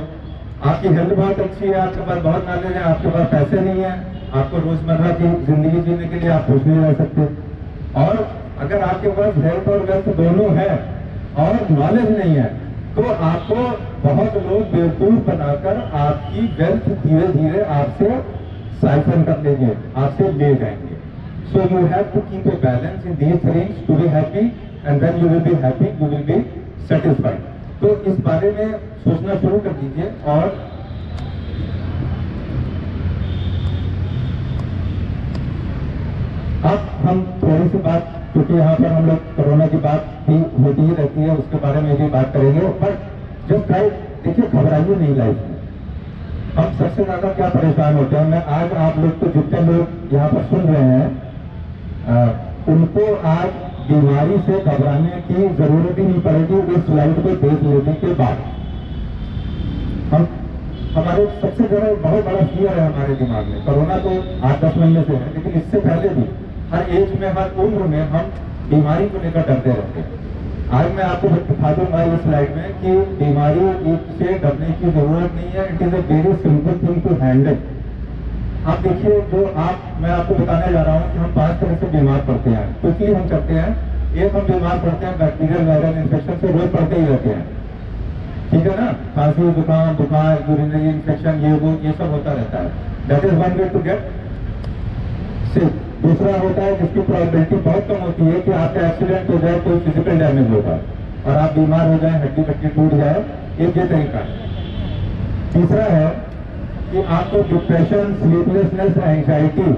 आपकी हेल्थ बहुत अच्छी है, आपके पास बहुत नॉलेज है, आपके पास पैसे नहीं है, आपको रोजमर्रा की जिंदगी जीने के लिए आप खुश नहीं रह सकते। और अगर आपके पास हेल्थ और वेल्थ दोनों है और नॉलेज नहीं है तो आपको बहुत लोग बेवकूफ बनाकर आपकी वेल्थ धीरे धीरे आपसे साइफन कर लेंगे, आपसे ले जाएंगे। So you have to keep a balance in these things to be happy and then you will be happy, you will be satisfied. तो इस बारे में सोचना शुरू कर दीजिए। और अब हम थोड़ी सी बात, क्योंकि यहाँ पर हम लोग कोरोना की बात भी होती ही रहती है, उसके बारे में भी बात करेंगे। बट जस्ट गाइस, देखिए घबराइए नहीं लाइफ में। हम सबसे ज्यादा क्या परेशान होते हैं, मैं आज आप लोग को जितने लोग यहाँ पर सुन रहे हैं उनको आज बीमारी से घबराने की जरूरत ही नहीं पड़ेगी इस स्लाइड को देख लेने के बाद। हम हमारे सबसे ज्यादा बहुत बड़ा फियर है हमारे दिमाग में, कोरोना तो 8-10 महीने से है, लेकिन इससे पहले भी हर एज में, हर उम्र में हम बीमारी को लेकर डरते रहते हैं। आज मैं आपको दिखा दूंगा इस स्लाइड में कि बीमारी से डरने की जरूरत नहीं है, it is a very simple thing to handle. आप देखिए, जो मैं आपको बताने जा रहा हूँ कि हम 5 तरह से बीमार पड़ते हैं, क्योंकि हम करते हैं। एक, हम बीमार पड़ते हैं बैक्टीरियल वायरल इन्फेक्शन से, रोज पड़ते ही रहते हैं, ठीक है ना, खांसी, जुकाम, बुखार, यूरिनरी इन्फेक्शन, ये सब होता रहता है। That is one way to get sick. दूसरा होता है जिसकी प्रोबेबिलिटी बहुत कम होती है कि आपका एक्सीडेंट हो जाए, कोई फिजिकल डैमेज होगा और आप बीमार हो जाए, हड्डी पट्टी टूट जाए, ये तरीका है। तीसरा है कि आपको डिप्रेशन, स्लीपलेसनेस, एंजाइटी,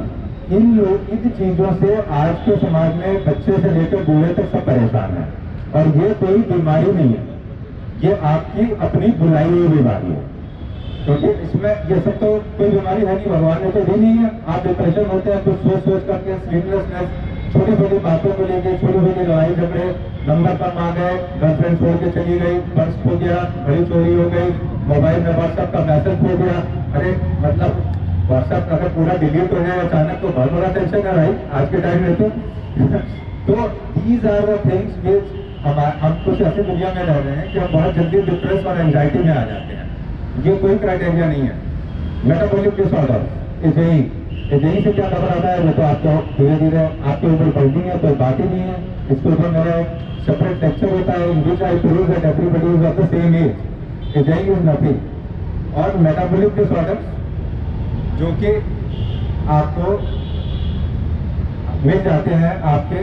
इन चीजों से आज के समाज में बच्चे से लेकर बूढ़े तक सब परेशान है। और ये कोई बीमारी नहीं है, ये आपकी अपनी बुलाई हुई बीमारी है, क्योंकि इसमें ये सब तो कोई बीमारी है नहीं, भगवान ने तो दी नहीं है। आप डिप्रेशन होते हैं कुछ सोच करके, स्लीपलेसनेस, छोटी छोटी बातों को लेके छोटी छोटी लड़ाई झगड़े, नंबर कम आ गए, गर्लफ्रेंड छोड़ के चली गई, पर्स खो गया, घड़ी चोरी हो गई, मोबाइल में व्हाट्सएप का मैसेज खो गया। अरे मतलब व्हाट्सएप अगर पूरा डिलीट हो जाए अचानक तो बहुत बड़ा टेंशन है भाई आज के टाइम में तो these are the things which हम कुछ ऐसी दुनिया में रह रहे हैं कि हम बहुत जल्दी डिप्रेस और एंजाइटी में आ जाते हैं। ये कोई क्राइटेरिया नहीं है। मेटाबॉलिक डिसऑर्डर यही से क्या घबराता है, वो तो आपको धीरे धीरे आपके ऊपर पड़ती है, कोई बात ही नहीं है। इसके ऊपर मेरा एक सेपरेट लेक्चर होता है in which I prove that everybody is of the same age. Ageing is nothing. और मेटाबॉलिक डिसऑर्डर जो कि आपको मिल जाते हैं आपके,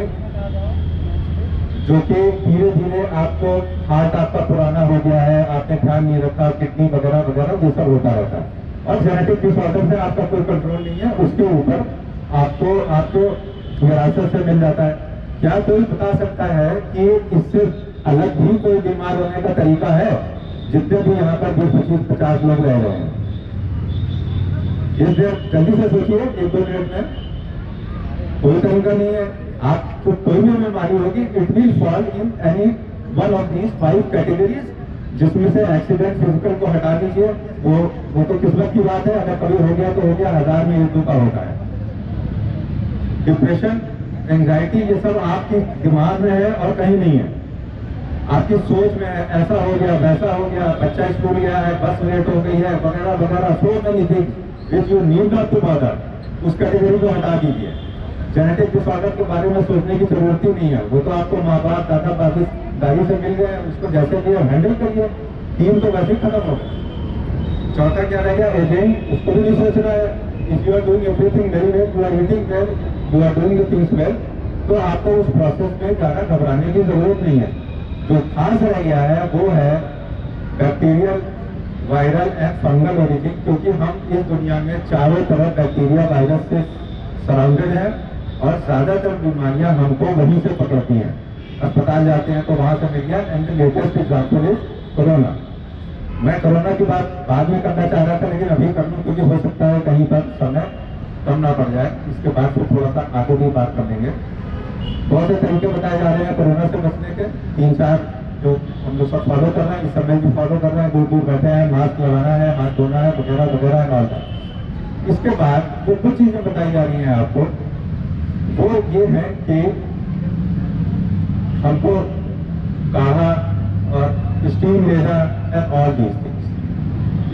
जो कि धीरे धीरे आपको हार्ट आपका पुराना हो गया है, आपने ध्यान नहीं रखा, किडनी वगैरह वगैरह ये सब होता रहता है। और जेनेटिक डिसऑर्डर से आपका कोई कंट्रोल नहीं है, उसके ऊपर आपको विरासत से मिल जाता है। क्या कोई बता सकता है कि इससे अलग भी कोई बीमार होने का तरीका है? जितने भी यहाँ पर 20-25-50 लोग रह रहे हैं, इस जल्दी से सोचिए 1-2 मिनट में। कोई तरीका नहीं है। आपको कोई भी बीमारी होगी, it will fall in any one of these 5 categories, जिसमें से एक्सीडेंट फिजिकल को हटा दीजिए, वो तो किस्मत की बात है, अगर कभी हो गया तो हो गया, 1000 में 1-2 का होता है। डिप्रेशन, एंजाइटी, ये सब आपके दिमाग में है और कहीं नहीं है, आपकी सोच में है। ऐसा हो गया, वैसा हो गया, बच्चा स्कूल गया है, बस लेट हो गई है, वगैरह वगैरह, so many things which you need not to bother, उस कैटेगरी को हटा दीजिए। जेनेटिक डिसऑर्डर के बारे में सोचने की जरूरत ही नहीं है, वो तो आपको माँ बाप दादा दादी से मिल गए, उसको जैसे भी हैंडल करिए। 3 तो वैसे ही खत्म हो गए। चौथा क्या रह गया? एजिंग, उसको भी नहीं सोचना है। If you are doing everything very well, you are eating well, you are doing the things well, तो आपको उस प्रोसेस में ज्यादा घबराने की जरूरत नहीं है। जो खास रह गया है वो है bacterial, viral and fungal origin, क्योंकि हम इस दुनिया में चारों तरफ बैक्टीरिया वायरस से सराउंडेड है और ज्यादातर बीमारियां हमको वहीं से पकड़ती हैं। अस्पताल जाते हैं तो वहां से मिल गया। And the latest example is corona. मैं कोरोना की बात बाद में करना चाह रहा था, लेकिन अभी कर लूं क्योंकि हो सकता है कहीं पर समय कम ना पड़ जाए। इसके बाद फिर थोड़ा सा आगे भी बात कर लेंगे। बहुत से तरीके बताए जा रहे हैं कोरोना से बचने के, 3-4 जो हम लोग सब फॉलो कर रहे हैं, इस समय भी फॉलो कर रहे हैं। दूर दूर बैठे हैं, मास्क लगाना है, हाथ धोना है, वगैरह वगैरह और। इसके बाद जो कुछ चीजें बताई जा रही हैं आपको, वो ये है कि हमको काढ़ा और स्टीम लेना एंड ऑल दीज थिंग्स,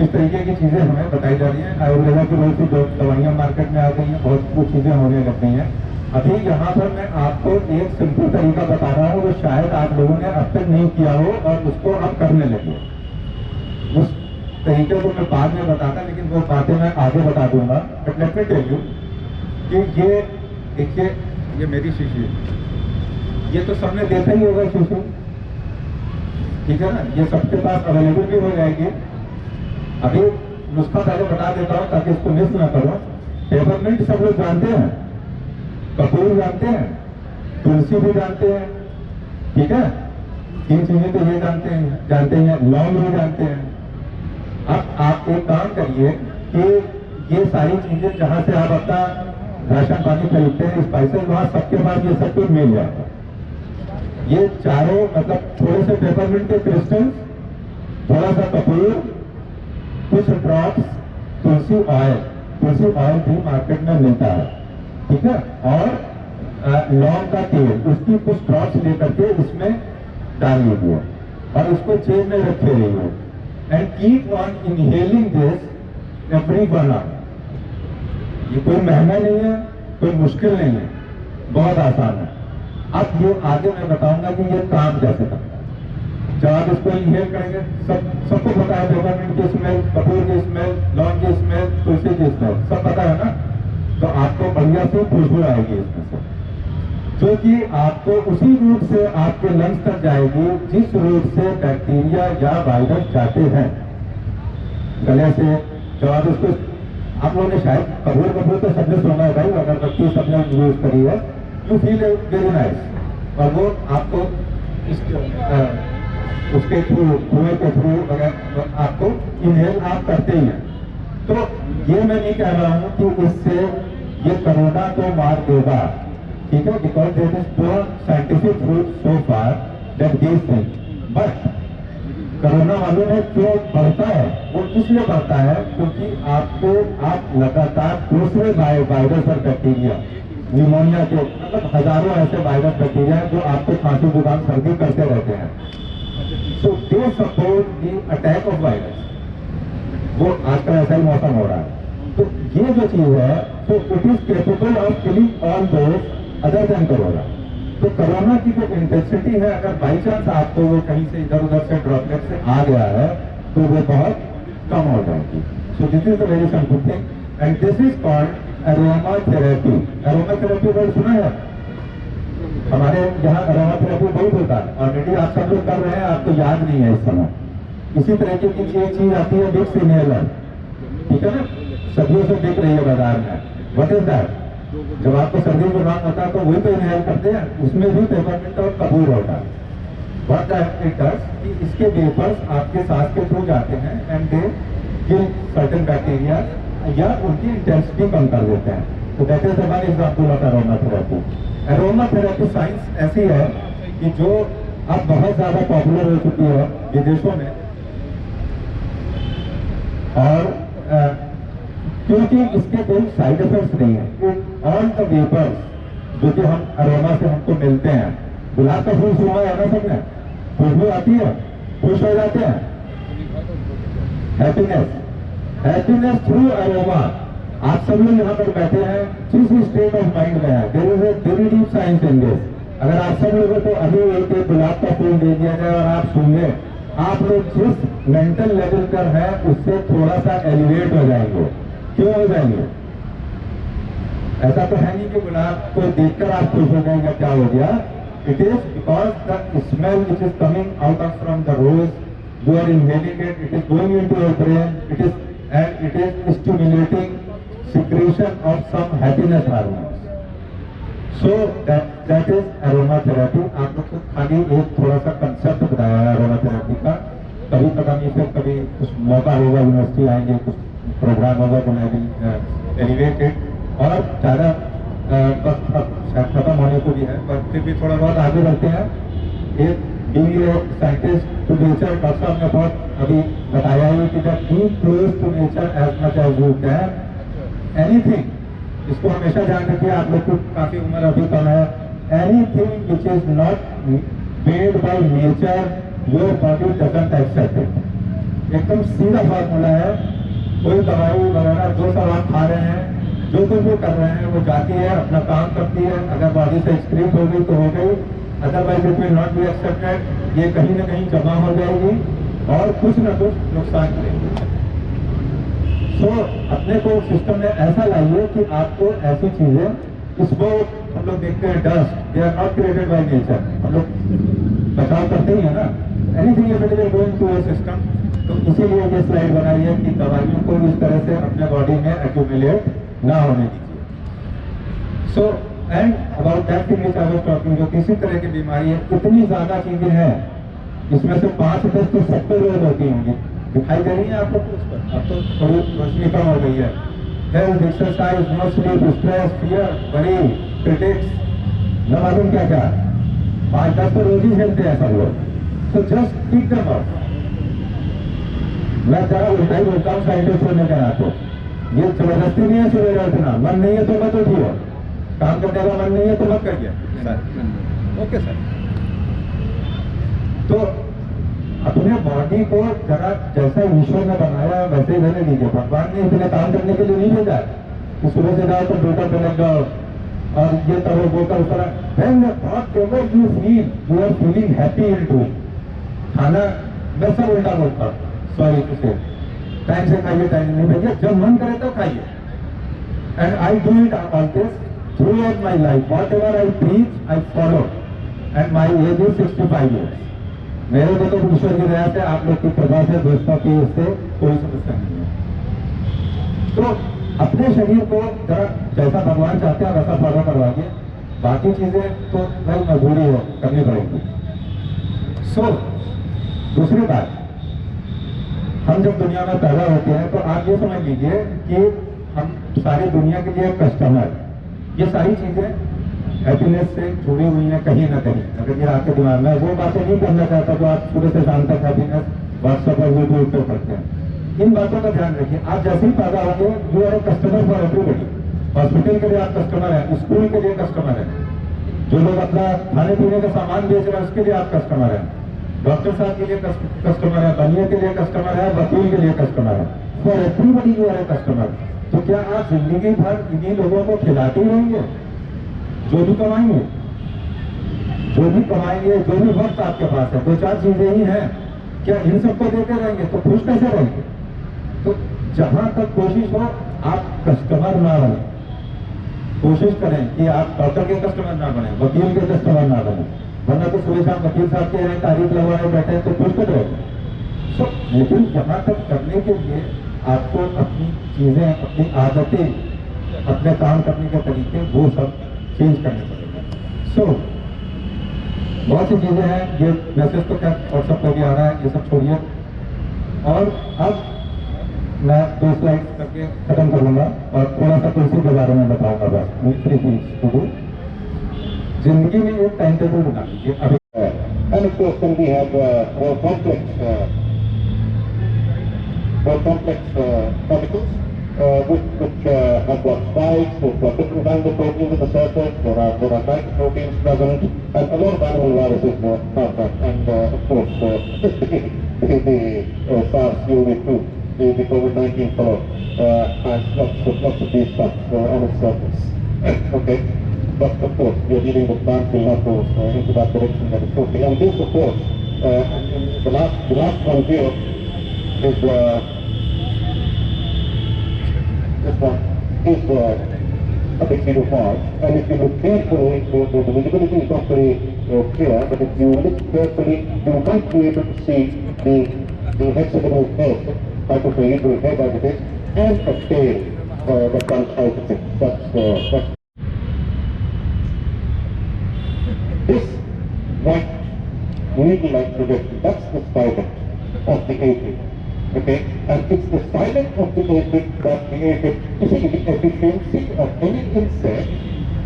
इस तरीके की चीजें हमें बताई जा रही हैं। आयुर्वेदा की बहुत सी जो दवाइयाँ मार्केट में आ गई हैं, बहुत कुछ चीजें होने लग गई हैं। अभी यहाँ पर मैं आपको एक सिंपल तरीका बता रहा हूँ, जो शायद आप लोगों ने अब तक नहीं किया हो और उसको अब करने लगे। उस तरीके को मैं बाद में बताता, लेकिन वो बातें मैं आगे बता दूंगा। But let me tell you कि ये देखिए, ये मेरी शीशी, ये तो सबने देखा ही होगा शीशी, ठीक है ना? ये सबके पास अवेलेबल भी हो जाएगी। अभी नुस्खा पहले बता देता हूँ ताकि इसको मिस ना करो। पेपरमिंट सब लोग जानते हैं, कपूर जानते हैं, तुलसी भी जानते हैं, ठीक है? 3 चीजें तो ये जानते हैं, लौंग भी जानते हैं। अब आप एक काम करिए कि ये सारी चीजें जहां से आप अपना राशन पानी खरीदते हैं, स्पाइसेस, वहां सबके पास ये सब कुछ मिल जाएगा। ये चारों मतलब थोड़े से पेपरमिंट के क्रिस्टल, थोड़ा सा कपूर, कुछ ड्रॉप्स तुलसी ऑयल भी मार्केट में मिलता है, ठीक है? और लौंग का तेल, उसकी कुछ ड्रॉप्स लेकर के इसमें डाल लीजिए और इसको जेब में रखे रहिए and keep on inhaling this every 1 hour. ये कोई महंगा नहीं है, कोई मुश्किल नहीं है, बहुत आसान है। अब ये आगे मैं बताऊंगा कि ये काम कैसे करता है। जब आप इसको इनहेल करेंगे, सबको पता है पेपरमिंट की स्मेल, कपूर की स्मेल, लौंग की स्मेल, तुलसी की स्मेल, सब पता है ना? तो आपको बढ़िया से खुशबू आएगी इसमें से, जो कि आपको उसी रूट से आपके लंग्स तक जाएगी जिस रूट से बैक्टीरिया या वायरस जाते हैं, गले से। जब आप इसको, आप लोगों ने शायद कपूर तो सबने सुना है भाई, अगरबत्ती सबने यूज करी है, यू फील वेरी नाइस। और वो आपको उसके थ्रू, धुएं के थ्रू आपको इनहेल आप करते ही हैं। तो ये मैं नहीं कह रहा हूँ कि इससे ये कोरोना तो मार देगा, ठीक है, because there is no scientific proof so far that this thing. But corona मालूम है क्यों बढ़ता है? वो इसलिए बढ़ता है क्योंकि आप लगातार दूसरे वायरस और बैक्टीरिया, न्यूमोनिया के मतलब हजारों ऐसे वायरस बैक्टीरिया जो आपको खांसी जुकाम सर्दी करते रहते हैं। So they support the attack of virus. वो आजकल ऐसा ही मौसम हो रहा है, तो ये जो चीज है तो it is capable of killing all those other than corona. तो कोरोना की जो इंटेंसिटी है, अगर बाई चांस आपको वो कहीं से इधर उधर से ड्रॉपलेट से आ गया है तो वो बहुत कम हो जाएगी। So this is the very simple thing and this is called aroma therapy. Aroma therapy word सुना है? हमारे यहाँ अरोमा थेरेपी बहुत होता है, ऑलरेडी आप सब लोग कर रहे हैं, आपको याद नहीं है इस समय। इसी तरह की एक चीज आती है विक्स इनहेलर, ठीक है ना, सदियों से बिक रही है बाजार में। What is that? जब आपको सर्दी जुकाम होता है तो वही तो इनहेल करते हैं, उसमें भी पेपरमिंट और कपूर होता है। व्हाट इट डज कि इसके वेपर्स आपके सांस के थ्रू जाते हैं and they kill certain bacteria या उनकी इंटेंसिटी कम कर देते हैं। तो that is one example of aroma therapy. Aroma therapy science ऐसी है कि जो अब बहुत ज्यादा पॉपुलर हो चुकी है विदेशों में, और क्योंकि इसके कोई साइड इफेक्ट्स नहीं है। ऑल द वेपर्स जो कि हम अरोमा से हमको मिलते हैं, गुलाब का फूल सुना है ना सबने, खुशबू आती है, खुश हो जाते हैं, हैप्पीनेस थ्रू अरोमा। आप सब लोग यहाँ पर बैठे हैं जिस स्टेट ऑफ माइंड में है, there is a very deep science in this. अगर आप सब लोगों को अभी एक गुलाब का फूल दे दिया जाए और आप सुनिए, आप लोग जिस मेंटल लेवल पर है उससे थोड़ा सा एलिवेट हो जाएंगे। क्यों हो जाएंगे? ऐसा तो है नहीं कि गुलाब को देखकर आप खुश हो जाएंगे, क्या हो गया? It is because the smell which is coming out of from the rose, you are inhaling it, it is going into your brain, it is stimulating secretion of some happiness hormones. So that is aroma therapy. आप लोग को खाली एक थोड़ा सा concept बताया है aroma therapy का। कभी पता नहीं, फिर कभी कुछ मौका होगा, यूनिवर्सिटी आएंगे, कुछ प्रोग्राम होगा तो मैं भी एलिवेटेड और ज़्यादा खत्म होने को भी है, पर फिर भी थोड़ा बहुत आगे बढ़ते हैं। एक साइंटिस्ट टू नेचर, डॉक्टर साहब ने बहुत अभी बताया है कि जब be close to nature as much as you can anything. इसको हमेशा ध्यान रखिए, आप लोग को काफी उम्र अभी कम है। Anything which is not made by nature your body doesn't accept it. एकदम सीधा फॉर्मूला है। कोई दवाई वगैरह जो सब आप खा रहे हैं, जो कुछ भी कर रहे हैं, वो जाती है, अपना काम करती है। अगर बॉडी से एक्सक्रीट हो गई तो हो गई, otherwise it will not be accepted. ये कहीं ना कहीं जमा हो जाएगी और कुछ ना कुछ नुकसान करेगी। सो अपने को सिस्टम में ऐसा लाइए कि आपको ऐसी चीजें, इसको हम लोग देखते हैं dust, they are not created by nature. हम लोग बचाव करते ही है ना, anything if it is going to a system. तो इसीलिए ये स्लाइड बनाई है कि दवाइयों को इस तरह से अपने बॉडी में एक्यूमुलेट ना होने दीजिए। So and about that thing which I was talking, जो किसी तरह की बीमारी है, इतनी ज्यादा चीजें हैं, इसमें से 5-10 तो सबको रोग होती होंगी। दिखाई दे रही है आप लोग को? उस पर अब तो थोड़ी रोशनी कम हो गई है। Health, exercise, no sleep, stress, fear, worry, critics, न मालूम क्या क्या, 5-10 तो रोज ही झेलते हैं सब लोग। So just keep them out. मैं जरा उल्टा ही बोलता हूँ साइंटिस्ट होने के नाते, ये जबरदस्ती नहीं है सुबह उठना, मन नहीं है तो मत उठिए, काम करने का मन नहीं है तो मत करिए। Okay sir. तो अपने बॉडी को जरा जैसा ईश्वर ने बनाया वैसे ही रहने दीजिए। भगवान ने इतने काम करने के लिए नहीं भेजा कि सुबह से जाओ तो ड्यूटर पे लग जाओ और ये करो वो करो। Whatever you feel, you are feeling happy in doing. खाना मैं सब उल्टा बोलता हूँ, सॉरी टू से, टाइम से खाइए, टाइम नहीं भैया, जब मन करे तो खाइए। And I do it all this through out my life, what ever I preach I follow, and my age is 65 years। मेरे को तो ईश्वर की दया से, आप लोग की कृपा से, दोस्तों की इससे कोई समस्या नहीं है। तो अपने शरीर को जरा जैसा भगवान चाहते हैं वैसा फॉलो करवाइए, बाकी चीजें तो भाई मजबूरी है, करनी पड़ेगी। सो दूसरी बात, हम जब दुनिया में पैदा होते हैं तो आप ये समझ लीजिए कि हम सारी दुनिया के लिए कस्टमर। ये सारी चीजें हैप्पीनेस से जुड़ी हुई है कहीं ना कहीं। अगर ये आपके दिमाग में वो बातें नहीं करना चाहता तो आप सुबह से शाम तक हैप्पीनेस व्हाट्सएप और यूट्यूब पे करते हैं। इन बातों का ध्यान रखिए। आप जैसे ही पैदा होंगे you are a customer for everybody. Hospital के लिए आप कस्टमर हैं, स्कूल के लिए कस्टमर हैं, जो लोग अपना खाने पीने का सामान बेच रहे हैं उसके लिए आप कस्टमर हैं, डॉक्टर साहब के लिए कस्टमर है, बनिए के लिए कस्टमर है, वकील के लिए कस्टमर है। For everybody you are a customer. तो क्या आप जिंदगी भर इन्हीं लोगों को खिलाते रहेंगे? जो भी कमाएंगे, जो भी वक्त आपके पास है, 2-4 चीजें ही हैं, क्या इन सबको देते रहेंगे तो खुश कैसे रहेंगे? तो जहां तक कोशिश हो आप कस्टमर ना बने। कोशिश करें कि आप डॉक्टर के कस्टमर ना बने, वकील के कस्टमर ना बने, वरना तो सुबह शाम वकील साहब के तारीफ लगवाए बैठे तो खुश कर रहे। लेकिन जहां तक करने के लिए आपको अपनी चीजें, अपनी आदतें, अपने काम करने के तरीके वो सब चेंज करने पड़ेंगे। बहुत सी चीजें हैं, ये मैसेज तो क्या व्हाट्सएप पर भी आ रहा है, ये सब छोड़िए। और अब मैं 2 स्लाइड करके खत्म कर लूंगा और थोड़ा सा तुलसी के बारे में बताऊंगा। बस 3 थिंग्स। जिंदगी में एक टाइम टेबल बना लीजिए अभी। And of course, then we have more complex particles, which have got spikes, which got different kinds of proteins in the surface. There are glycoproteins present, and a lot of animal viruses have that. And of course, the SARS-CoV-2, the COVID-19 fellow, has lots of these stuff on its surface. Okay. But of course, we are dealing with plants will not go into that direction very quickly. And this, of course, the last one here is this one is a bit too far. And if you look carefully, the visibility is not very clear. But if you look carefully, you might be able to see the hexagonal head, hypohedral head as it is, and a tail that comes out of it. That's this white needle-like projection, that's the silent of the aphid. Okay? And it's the silent of the aphid that created, you see, the efficiency of any insect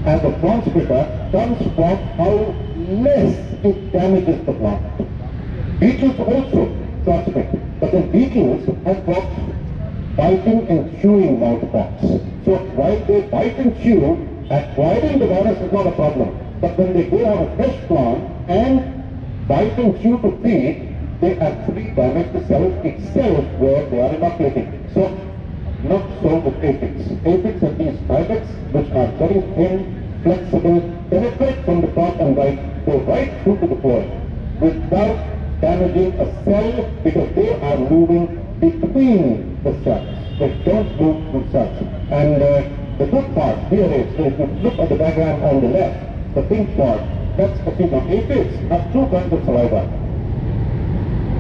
as a transmitter comes from how less it damages the plant. Beetles also transmit, but the beetles have got biting and chewing mouthparts. So while they bite and chew, acquiring the virus is not a problem. But when they go on a fresh plant and bite and chew to feed, they actually damage the cell itself where they are inoculating. So, not so with aphids. Aphids are these spikes which are very thin, flexible, penetrate from the top and go right through to the core without damaging a cell because they are moving between the cells. They don't move through cells. And the good part here is, if you look at the diagram on the left, the pink part, that's the feed of aphids have 2 kinds of saliva.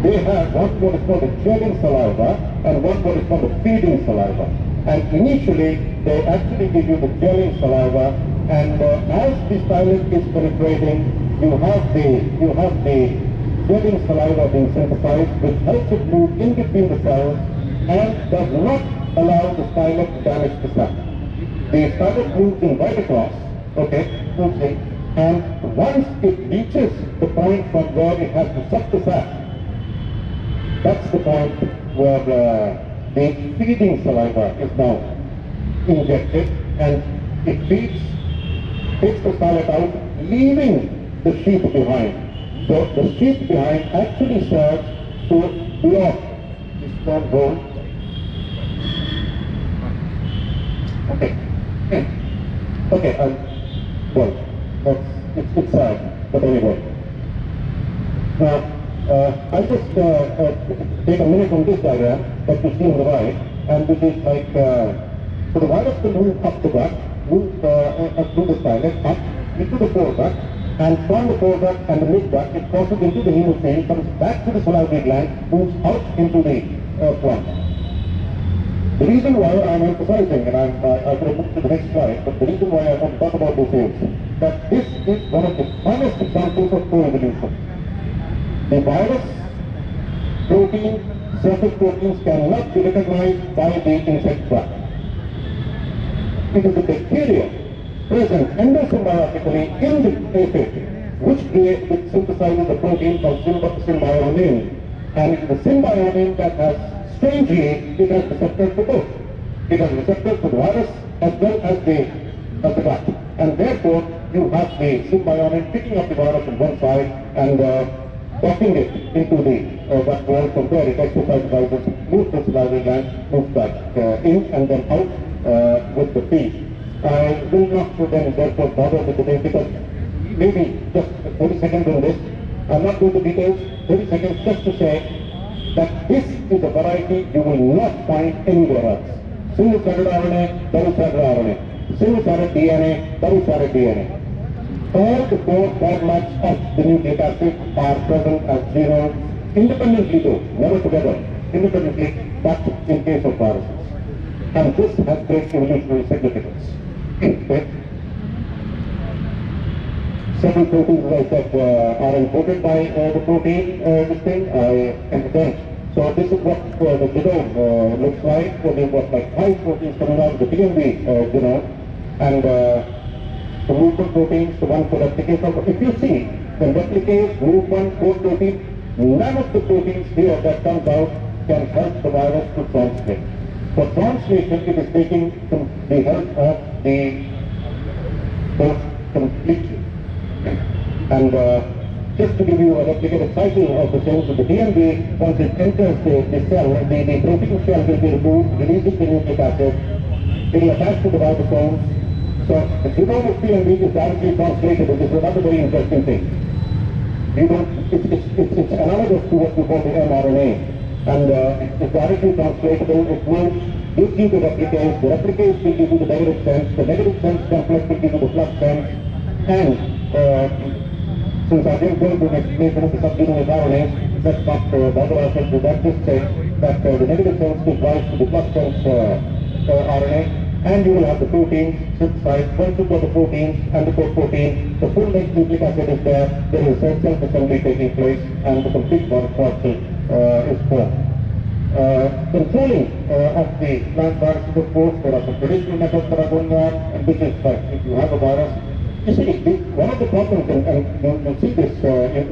They have one what is called the gelling saliva and one what is called the feeding saliva. And initially, they actually give you the gelling saliva, and as the silent is penetrating, you have the gelling saliva being synthesized, which helps it move in between the cells and does not allow the silent to damage the cell. The silent moves in right across. Okay, okay. And once it reaches the point from where it has to suck the sap, that's the point where the feeding saliva is now injected, and it takes the salad out, leaving the sheath behind. So the sheath behind actually serves to block the sperm hole. Okay. Okay. Well, it's sad, but anyway. Now, I'll just take a minute on this diagram that you see on the right, and which is like, so the virus will move up the gut, move through the silent, up into the foregut, and from the foregut and the midgut, it crosses into the hemophil, comes back to the salivary gland, moves out into the plant. The reason why I'm emphasizing, and I could have moved to the next slide, but the reason why I want to talk about this is that this is one of the finest examples of co-evolution. The virus protein, surface proteins cannot be recognized by the insect trap. It is the bacteria present endosymbiotically in the aphid, which synthesizes the protein called symbionine. And it is the symbionine that has, strangely, it has receptors for both. It has receptors for the virus as well as the gut. And therefore, you have the symbionine picking up the virus on one side and docking it into the gut wall. From there, it exercises virus, moves the salivary gland, moves back in and then out with the feed. I will not then therefore bother with the details because maybe just 30 seconds on this. I'm not going to details, 30 seconds just to say that this is a variety you will not find anywhere else. Single-stranded RNA, double-stranded RNA. Single-stranded DNA, double-stranded DNA. All the four formats of the nucleic acid are present as genomes independently though, never together, independently, but in case of viruses. And this has great evolutionary significance. Okay. Several proteins, as I said, are encoded by the protein, this thing, and then. So this is what the genome looks like. So we've got like 5 proteins coming out of the DMV genome, and the movement proteins, the one for replication. If you see the replicase, movement, code protein, none of the proteins here that comes out can help the virus to translate. For translation, it is taking the help of the host completely. And just to give you a replicated cycle of the cells of the DMV, once it enters the cell, the protein shell will be removed, releasing the nucleic acid. It will attach to the ribosome. So the genome of DMV is directly translatable. This is another very interesting thing. It's analogous to what we call the mRNA. And it's directly translatable. It moves, gives you the replicase will give you the negative sense complex will give you the plus sense, and since I didn't go into an explanation of the subgenome RNA, let's not bother ourselves with that. Just say that the negative sense gives rise to the plus sense RNA, and you will have the proteins synthesized. Once you've got the proteins and the code protein, the full length nucleic acid is there is self-assembly taking place, and the complete virus particle is formed. Controlling of the plant viruses, of course, there are some traditional methods that are going on, and which is like if you have a virus, you see, one of the problems, and you'll see this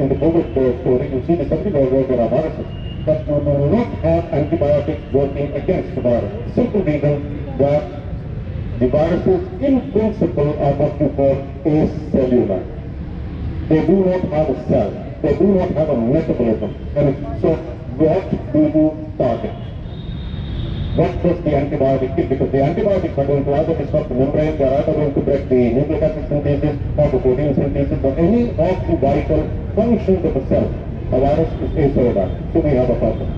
in the COVID story, you'll see this everywhere where there are viruses, that you do not have antibiotics working against the virus. Simple reason that the viruses in principle are what you call acellular. They do not have a cell. They do not have a metabolism. And so what do you target? What does the antibiotic do? Because the antibiotics are going to either disrupt the membrane, they are either going to break the nucleic acid synthesis or the protein synthesis or any of the vital functions of a cell. A virus is acellular. So we have a problem.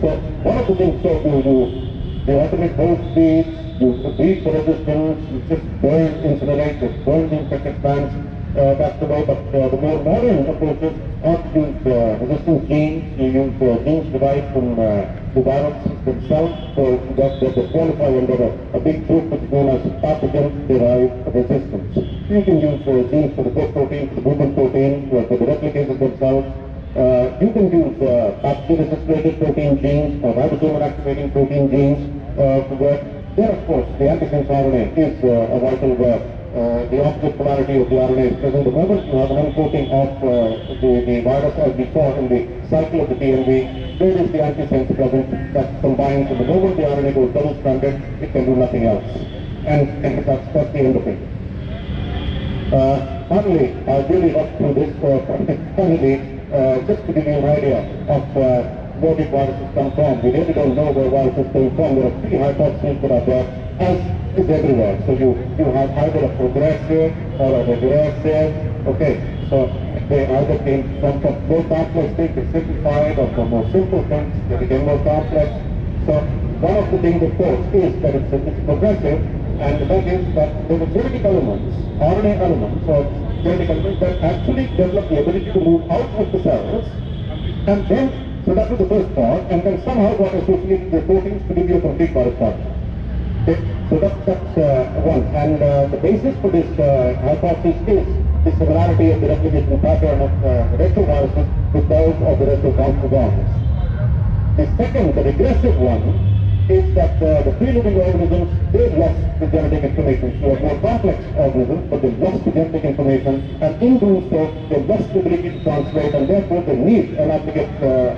So one of the things, the ultimate host feeds, you breed for resistance, you just burn, incinerate, just burn the infected plants. That's the way, but the more modern approaches are to use resistance genes. You use genes derived from the viruses themselves, so that they qualify under a big group which is known as pathogen-derived resistance. You can use genes for the code protein, for the movement protein, for the replicases themselves. You can use pathogen-associated protein genes or ribosome-activating protein genes to work. There, of course, the antisense RNA is a vital the opposite polarity of the RNA is present. The moment you have an uncoating of the virus, as we saw in the cycle of the DMV, there is the antisense present that combines. And the moment the RNA goes double-stranded, it can do nothing else. And that's the end of it. Finally, I really got through this. Finally, just to give you an idea of where the viruses come from. We really don't know where viruses come from. There are 3 hypotheses that are there, as is everywhere. So you have either a progressive or a regressive. Okay, so they either came from more complex things, they simplified, or from more simple things, they became more complex. So one of the things, of course, is that it's progressive, and that is that there are genetic elements, RNA elements, or genetic elements that actually develop the ability to move out of the cells, and then, so that was the first part, and then somehow got associated with proteins to give you a complete virus particle. Okay, so that's one, and the basis for this hypothesis is the similarity of the replication pattern of retroviruses with those of the retroviruses. The second, the regressive one, is that the free-living organisms, they've lost the genetic information. So they're more complex organisms, but they've lost the genetic information, and in doing so, they've lost the ability to translate, and therefore they need an aggregate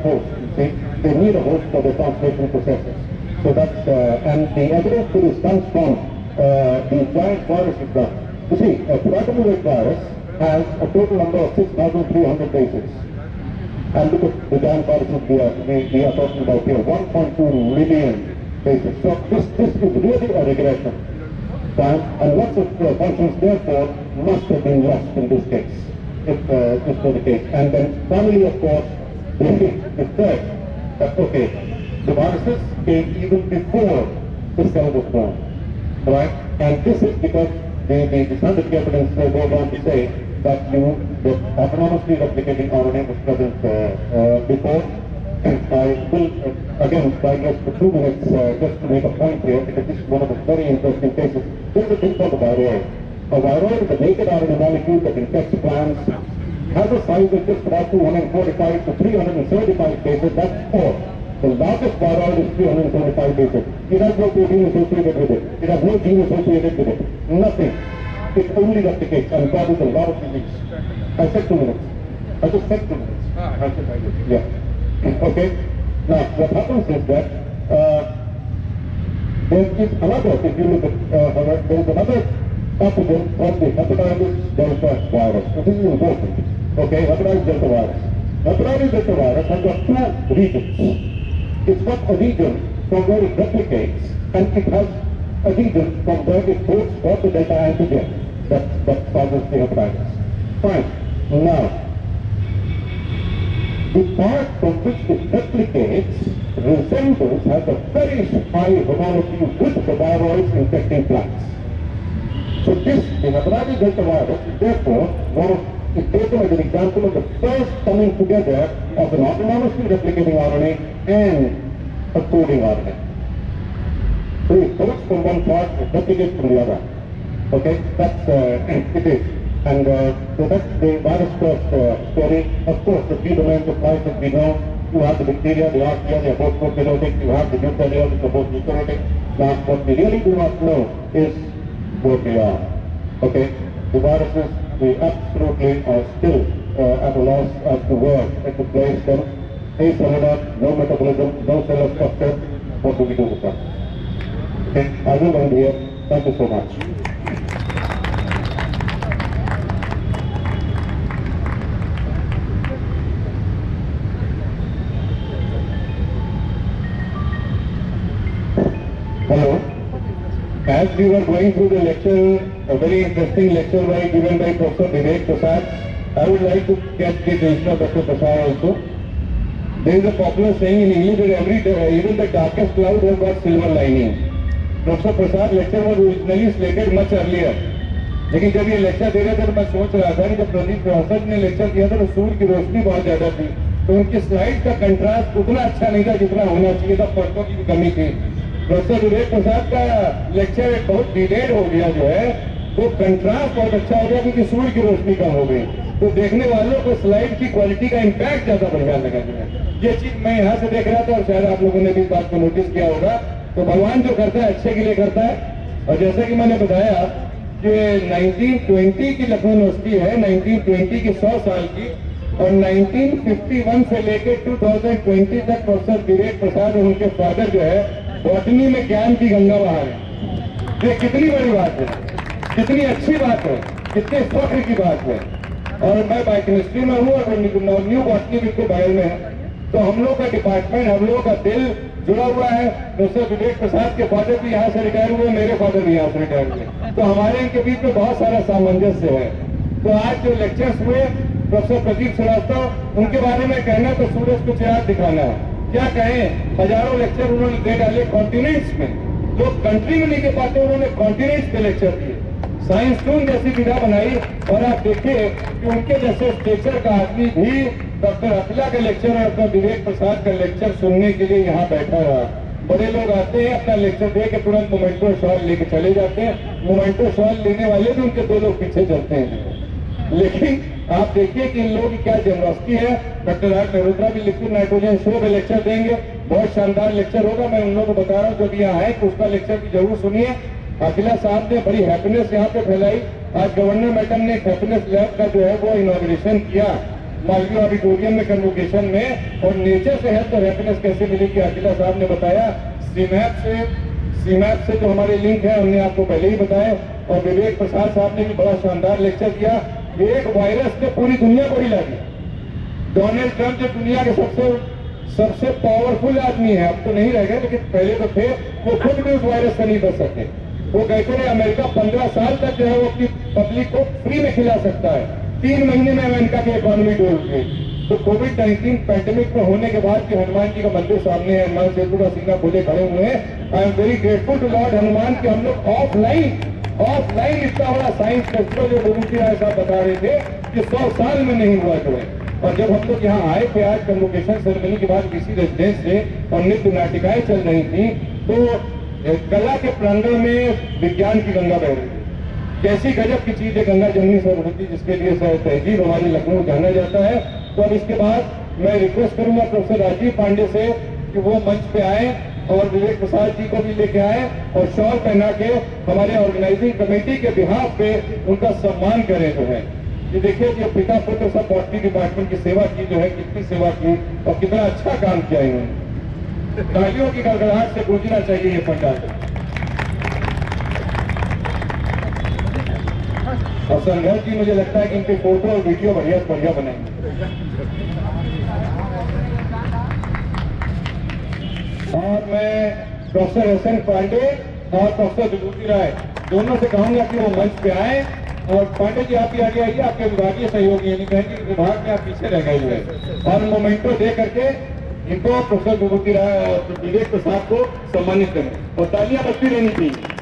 host, you see. They need a host for their translation processes. So that's, and the evidence for this comes from the giant viruses now. You see, a tobacco-related virus has a total number of 6,300 bases. And look at the giant viruses we are talking about here, 1.2 million bases. So this is really a regression. And lots of functions, therefore, must have been lost in this case, if this was the case. And then finally, of course, the third, that okay, the viruses came even before the cell was born, right? And this is because the scientific evidence goes on to say that the autonomously replicating RNA was present before. I will again digress for 2 minutes just to make a point here, because this is one of the very interesting cases. This is a thing called a viroid. A viroid is a naked RNA molecule that infects plants, has a size of just about 245 to 375 bases, that's all. The largest viroid is 375 bases. It has no protein associated with it. It has no gene associated with it. Nothing. It only replicates and causes a lot of disease. I said 2 minutes. I just said 2 minutes. I said I did. Yeah. Okay. Now, what happens is that there is another, if you look at, there is another pathogen called the hepatitis delta virus. So this is important. Okay, hepatitis delta virus. Hepatitis delta virus has got 2 regions. It's got a region from where it replicates, and it has a region from where it codes for the delta antigen that causes the hepatitis. Fine. Now, the part from which it replicates resembles, has a very high homology with the viroids infecting plants. So this, the hepatitis delta virus, is therefore one of, is taken as an example of the first coming together of an autonomously replicating RNA and a coding RNA. So it codes from one part, it replicates from the other. Okay, that's it is. And so that's the virus first story. Of course, the 3 domains of life that we know, you have the bacteria, the archaea, they are both prokaryotic, you have the eukaryotes, which are both eukaryotic. Now, what we really do not know is what they are. Okay, the viruses, we absolutely are still at a loss as to where to place them. Acellular, no metabolism, no cellular structure. What do we do with them? Okay, I will end here. Thank you so much. Hello. As we were going through the lecture, a very interesting lecture given by Professor Vivek Prasad, I would like to get the attention of Dr. Prasad also. There is a popular saying in English that even the darkest cloud has got silver lining. Professor Prasad lecture was originally slated much earlier. लेकिन जब ये lecture दे रहे थे तो मैं सोच रहा था कि जब प्रदीप प्रोफेसर ने लेक्चर दिया था तो सूर्य की रोशनी बहुत ज्यादा थी, तो उनकी स्लाइड का कंट्रास्ट उतना अच्छा नहीं था जितना होना चाहिए था, पर्दों की भी कमी थी। प्रोफेसर विवेक प्रसाद का लेक्चर बहुत डिटेल हो गया जो है, तो कंट्रास्ट बहुत अच्छा हो गया क्योंकि सूर्य की रोशनी कम हो गई, तो देखने वालों को स्लाइड की क्वालिटी का इम्पैक्ट ज्यादा बढ़िया लगा जो है। ये चीज मैं यहाँ से देख रहा था और शायद आप लोगों ने भी इस बात को नोटिस किया होगा। तो भगवान जो करता है अच्छे के लिए करता है। और जैसे कि मैंने बताया कि 1920 की लखनऊ यूनिवर्सिटी है, 1920 की 100 साल की, और 1951 से लेकर 2020 तक प्रोफेसर विवेक प्रसाद और उनके फादर जो है बॉटनी में ज्ञान की गंगा बहा है। ये कितनी बड़ी बात है, कितनी अच्छी बात है, कितने फख्र की बात है। और मैं बायोकेमिस्ट्री में हूँ और न्यू बॉटनी बिल्कुल बगल में है, तो हम लोग का डिपार्टमेंट, हम लोगों का दिल जुड़ा हुआ है। प्रोफेसर विवेक प्रसाद के फादर भी यहाँ से रिटायर हुए, मेरे फादर भी यहाँ से रिटायर हुए, तो हमारे इनके बीच में बहुत सारा सामंजस्य है। तो आज जो लेक्चर्स हुए प्रोफेसर प्रदीप श्रीवास्तव, उनके बारे में कहना तो सूरज को चिराग दिखाना है। क्या कहें, हजारों लेक्चर उन्होंने दे डाले कॉन्टिनेंट्स में, लोग कंट्री में नहीं दे पाते, उन्होंने कॉन्टिनेंट्स पे लेक्चर दिए, साइंस टून जैसी विधा बनाई। और आप देखिए कि उनके जैसे स्टेचर का आदमी भी डॉक्टर अखिला का लेक्चर और डॉक्टर विवेक प्रसाद का लेक्चर सुनने के लिए यहाँ बैठा रहा। बड़े लोग आते हैं, अपना लेक्चर दे के तुरंत मोमेंटो शॉल लेके चले जाते हैं, मोमेंटो शॉल लेने वाले भी उनके 2 लोग पीछे चलते हैं। लेकिन आप देखिए कि इन लोगों की क्या जनरॉसिटी है। डॉक्टर आर मेहरोत्रा भी लिक्विड नाइट्रोजन शो में लेक्चर देंगे, बहुत शानदार लेक्चर होगा। मैं उन लोगों को बता रहा हूँ जो भी यहाँ है कि उसका लेक्चर की जरूर सुनिए। अखिला साहब ने बड़ी हैप्पीनेस यहाँ पे फैलाई। आज गवर्नर मैडम ने हैप्पीनेस लैब का जो है वो इनॉग्रेशन किया मालवीय ऑडिटोरियम में कन्वोकेशन में। और नेचर से हेल्थ और हैप्पीनेस कैसे मिलेगी अखिला साहब ने बताया। सीमैप से जो हमारे लिंक है हमने आपको पहले ही बताया। और विवेक प्रसाद साहब ने भी बड़ा शानदार लेक्चर दिया। एक वायरस ने पूरी दुनिया को हिला दिया। डोनाल्ड ट्रंप जो दुनिया के सबसे पावरफुल आदमी है, अब तो नहीं रह गए लेकिन पहले तो थे, वो खुद भी उस वायरस से नहीं बच सके। वो कहते हैं अमेरिका 15 साल तक जो है वो अपनी पब्लिक को फ्री में खिला सकता है। 3 महीने में अमेरिका की इकोनॉमी डूब गई। तो कोविड-19 पैंडेमिक में होने के बाद जो हनुमान जी का मंदिर सामने है, हनुमान सेतु का सीना खोले खड़े हुए हैं। I am very grateful to Lord Hanuman कि हम लोग ऑफलाइन इतना बड़ा साइंस फेस्टिवल जो गुरुजी राय साहब बता रहे थे कि 100 साल में नहीं हुआ जो है। और जब हम लोग यहाँ आए थे आज कन्वोकेशन सेरेमनी के बाद किसी रेजिडेंस से और नृत्य नाटिकाएं चल रही थी, तो कला के प्रांगण में विज्ञान की गंगा बह रही थी। कैसी गजब की चीज है गंगा जमनी सरस्वती, जिसके लिए तहजीब हमारे लखनऊ जाना जाता है। तो अब इसके बाद मैं रिक्वेस्ट करूंगा प्रोफेसर राजीव पांडे से कि वो मंच पे आए और विवेक प्रसाद जी को भी लेके आए और शॉल पहना के हमारे ऑर्गेनाइजिंग कमेटी के बिहाफ पे उनका सम्मान करें जो है। ये देखिए कि पिता पुत्र सब बॉटनी डिपार्टमेंट की सेवा की जो है, कितनी सेवा की और कितना अच्छा काम किया इन्होंने। तालियों की गड़गड़ाहट से गूंजना चाहिए ये पंडाल। और संघर्ष जी मुझे लगता है कि इनके फोटो और वीडियो बढ़िया बनाएंगे। और मैं प्रोफेसर एस.एन. पांडे और प्रोफेसर विभूति राय दोनों से कहूंगा कि वो मंच पे आए। और पांडे जी आप भी आगे आइए, आपके विभागीय सहयोगी यानी कहेंगे विभाग में आप पीछे रह गए हुए। और मोमेंटो दे करके इनको प्रोफेसर विभूति राय और विवेक प्रसाद को सम्मानित करें और तालियां बजती रहनी चाहिए।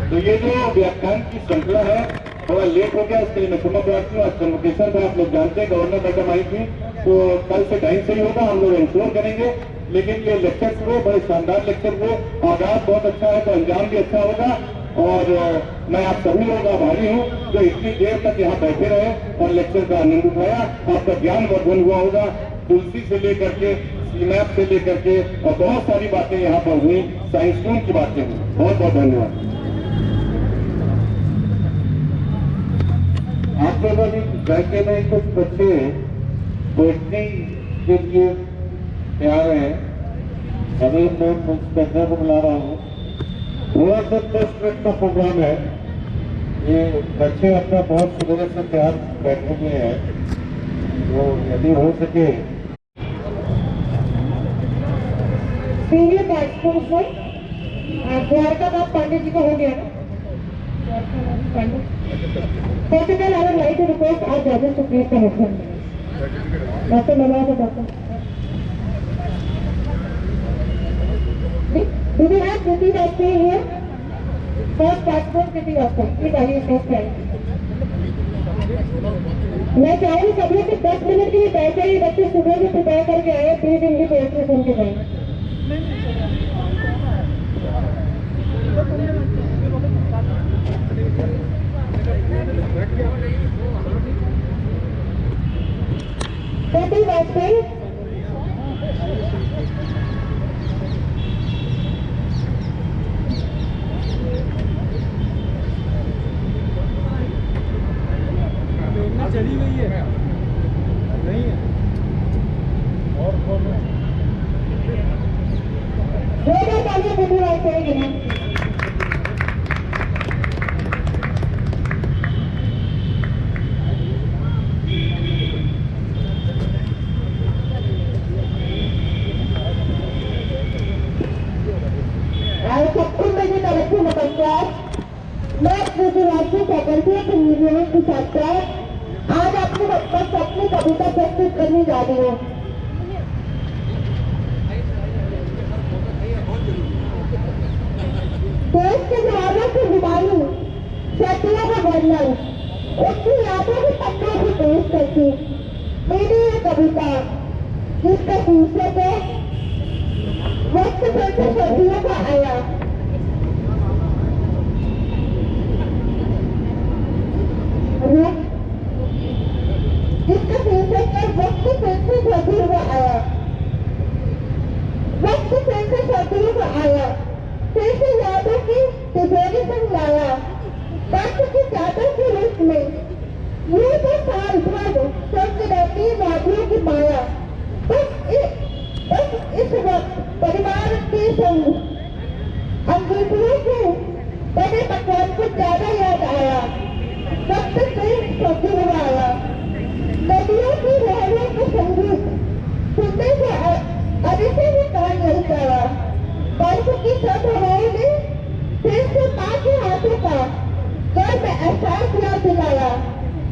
तो ये जो व्याख्यान की श्रृंखला है थोड़ा लेट हो गया, इसके लिए मैं क्षमा प्रार्थी हूँ। आज कन्वोकेशन था, आप लोग जानते हैं गवर्नर मैडम आई थी, तो कल से टाइम से ही होगा, हम लोग इंश्योर करेंगे। लेकिन ये लेक्चर हुए बड़े शानदार लेक्चर हुए। आगाज बहुत अच्छा है तो अंजाम भी अच्छा होगा। और मैं आप सभी लोगों का आभारी हूँ जो इतनी देर तक यहाँ बैठे रहे और लेक्चर का आनंद उठाया। आपका ज्ञान वर्धन हुआ होगा, तुलसी से लेकर के सीमैप से लेकर के और बहुत सारी बातें यहाँ पर हुई, साइंस रूम की बातें हुई। बहुत बहुत धन्यवाद। आप लोगों ने बैठे में कुछ बच्चे बैठने के लिए तैयार हैं। अभी मैं मुझे को बुला रहा हूँ। थोड़ा सा 10 मिनट का प्रोग्राम है। ये बच्चे अपना बहुत सुबह से तैयार बैठे हुए हैं, तो यदि हो सके द्वारका दास पांडे जी का हो गया ना। First of all, I would like to request our judges to please come up. Dr. Malaya, Dr. Do we have Kriti Vajpayee here? First passport Kriti Vajpayee. Please आइए first time. मैं चाहूँगी सभी से 10 मिनट के लिए बैठ जाइए। बच्चे सुबह से प्रिपेयर करके आए, प्लीज इनकी पोएट्री सुन के जाए। Kriti Vajpayee. चली गई है नहीं है और कौन है? Kriti Vajpayee के नाम। मैं कृति वाजपेयी फैकल्टी ऑफ इंजीनियरिंग की छात्रा आज आपके बस अपनी कविता प्रस्तुत करने जा रही हूँ। देश के जवानों की जुबानी शत्रुओं का वर्णन उसकी यादों के पत्रों से पेश करती मेरी ये कविता जिसका शीर्षक है वक्त से सर्दियों का आया। जिसका शीर्षक पर वक्त फिर से सदगुरु का आया, वक्त फिर से सदगुरु का आया, फिर से यादों की तिजोरी संग लाया, वक्त की चादर के रूप में ये तो साल भर स्वर्ग रहती वादियों की माया। बस इस वक्त परिवार के संग अंगूठियों के बड़े पकवान को ज्यादा याद आया, वक्त से सदगुरु आया। नदियों की लहरों का संगीत सुनने से अरे से भी कान नहीं पाया। बर्फ की सब हवाओं ने फिर से माँ के हाथों का घर में एहसास याद दिलाया,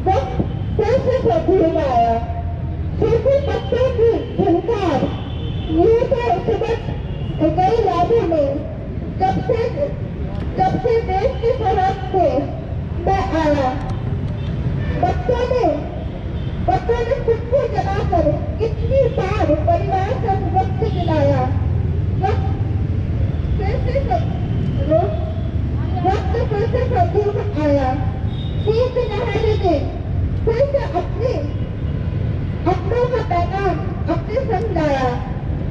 वक्त फिर से सदगुरु आया। सूखे पत्तों की झनकार यूं तो उस वक्त गई यादों में, जब से देश की सरहद से मैं आया। बच्चों ने खुद को जलाकर कितनी बार परिवार का वक्त दिलाया, वक्त फिर से सदगुरु आया। शीत नहरे ने फिर से अपनों का पैगाम अपने संग लाया,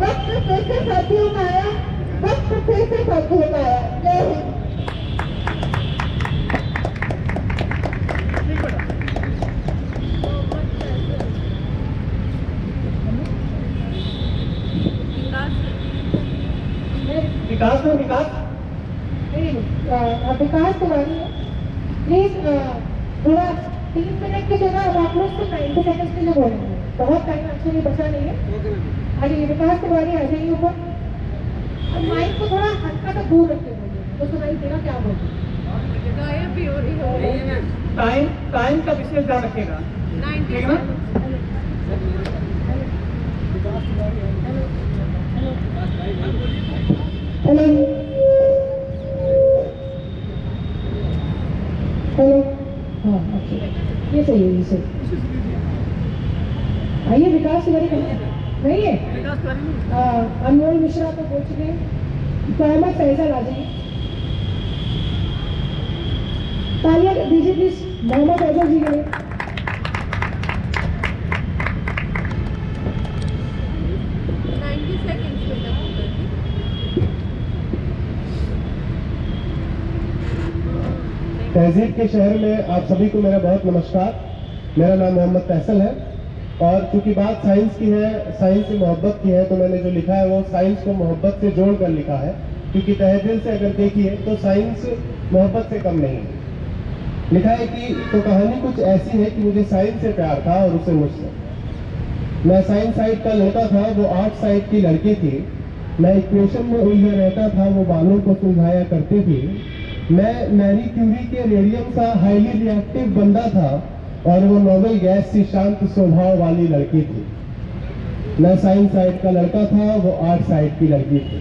वक्त फिर से सदगुरु आया, वक्त फिर से सदगुरु आया। जय हिंद। विकास तिवारी है, प्लीज थोड़ा 3 मिनट की जगह आप लोग को 90 सेकंड के लिए बोलेंगे, बहुत टाइम एक्चुअली बचा नहीं है। अरे विकास तिवारी आ जाइए ऊपर, और माइक को थोड़ा हल्का सा दूर रखते बोलिए तो सुनाई देगा क्या बोलते। टाइम का विशेष ध्यान रखिएगा, ठीक है ना। हेलो हेलो, हाँ अच्छा, ये सही है, ये सही। आइए विकास तिवारी नहीं है, अनमोल मिश्रा तो बोल चुके हैं, मोहम्मद फैजल आ जाइए, तालियां दीजिए प्लीज मोहम्मद फैजल जी के लिए। तहजीब के शहर में आप सभी को मेरा बहुत नमस्कार। मेरा नाम मोहम्मद फैसल है, और चूंकि बात साइंस की है, साइंस से मोहब्बत की है, तो मैंने जो लिखा है वो साइंस को मोहब्बत से जोड़कर लिखा है, क्योंकि तहे दिल से अगर देखिए तो साइंस मोहब्बत से कम नहीं है। लिखा है कि तो कहानी कुछ ऐसी है कि मुझे साइंस से प्यार था और उसे मुझसे। मैं साइंस साइड का लड़का था, वो आर्ट साइड की लड़की थी। मैं इक्वेशन में उलझा रहता था, वो बालों को सुलझाया करती थी। मैं मैरी क्यूरी के रेडियम सा हाईली रिएक्टिव बंदा था, और वो नोबेल गैस सी शांत स्वभाव वाली लड़की थी। मैं साइंस साइड का लड़का था, वो आर्ट साइड की लड़की थी।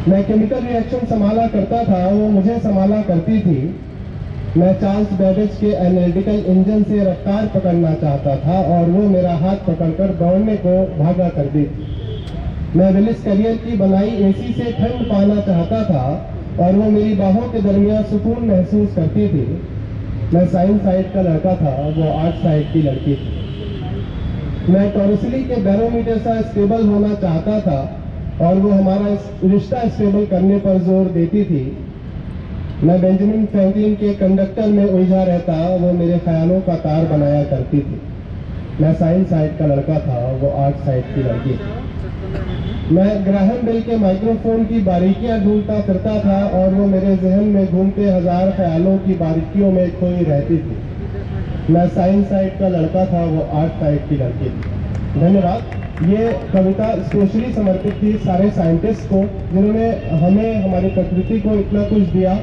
मैं केमिकल रिएक्शन संभाला करता था, वो मुझे संभाला करती थी। मैं चार्ल्स बेबेज के एनालिटिकल इंजन से रफ्तार पकड़ना चाहता था, और वो मेरा हाथ पकड़कर दौड़ने को भागा करती थी। मैं विलिस करियर की बनाई एसी से ठंड पाना चाहता था, और वो मेरी बाहों के दरमियान सुकून महसूस करती थी। मैं साइंस साइड का लड़का था, वो आर्ट साइड की लड़की थी। मैं टॉरसली के बैरोमीटर सा स्टेबल होना चाहता था, और वो हमारा रिश्ता स्टेबल करने पर जोर देती थी। मैं बेंजामिन फ्रैंकलिन के कंडक्टर में उलझा रहता, वो मेरे ख्यालों का तार बनाया करती थी। मैं साइंस साइड का लड़का था, वो आर्ट साइड की लड़की थी। मैं ग्राहम बेल के माइक्रोफोन की बारीकियां ढूंढता फिरता था, और वो मेरे जहन में घूमते हजार ख्यालों की बारीकियों में खोई रहती थी। मैं साइंस साइड का लड़का था, वो आर्ट साइड की लड़की थी। धन्यवाद। ये कविता स्पेशली समर्पित थी सारे साइंटिस्ट को, जिन्होंने हमें हमारी प्रकृति को इतना कुछ दिया।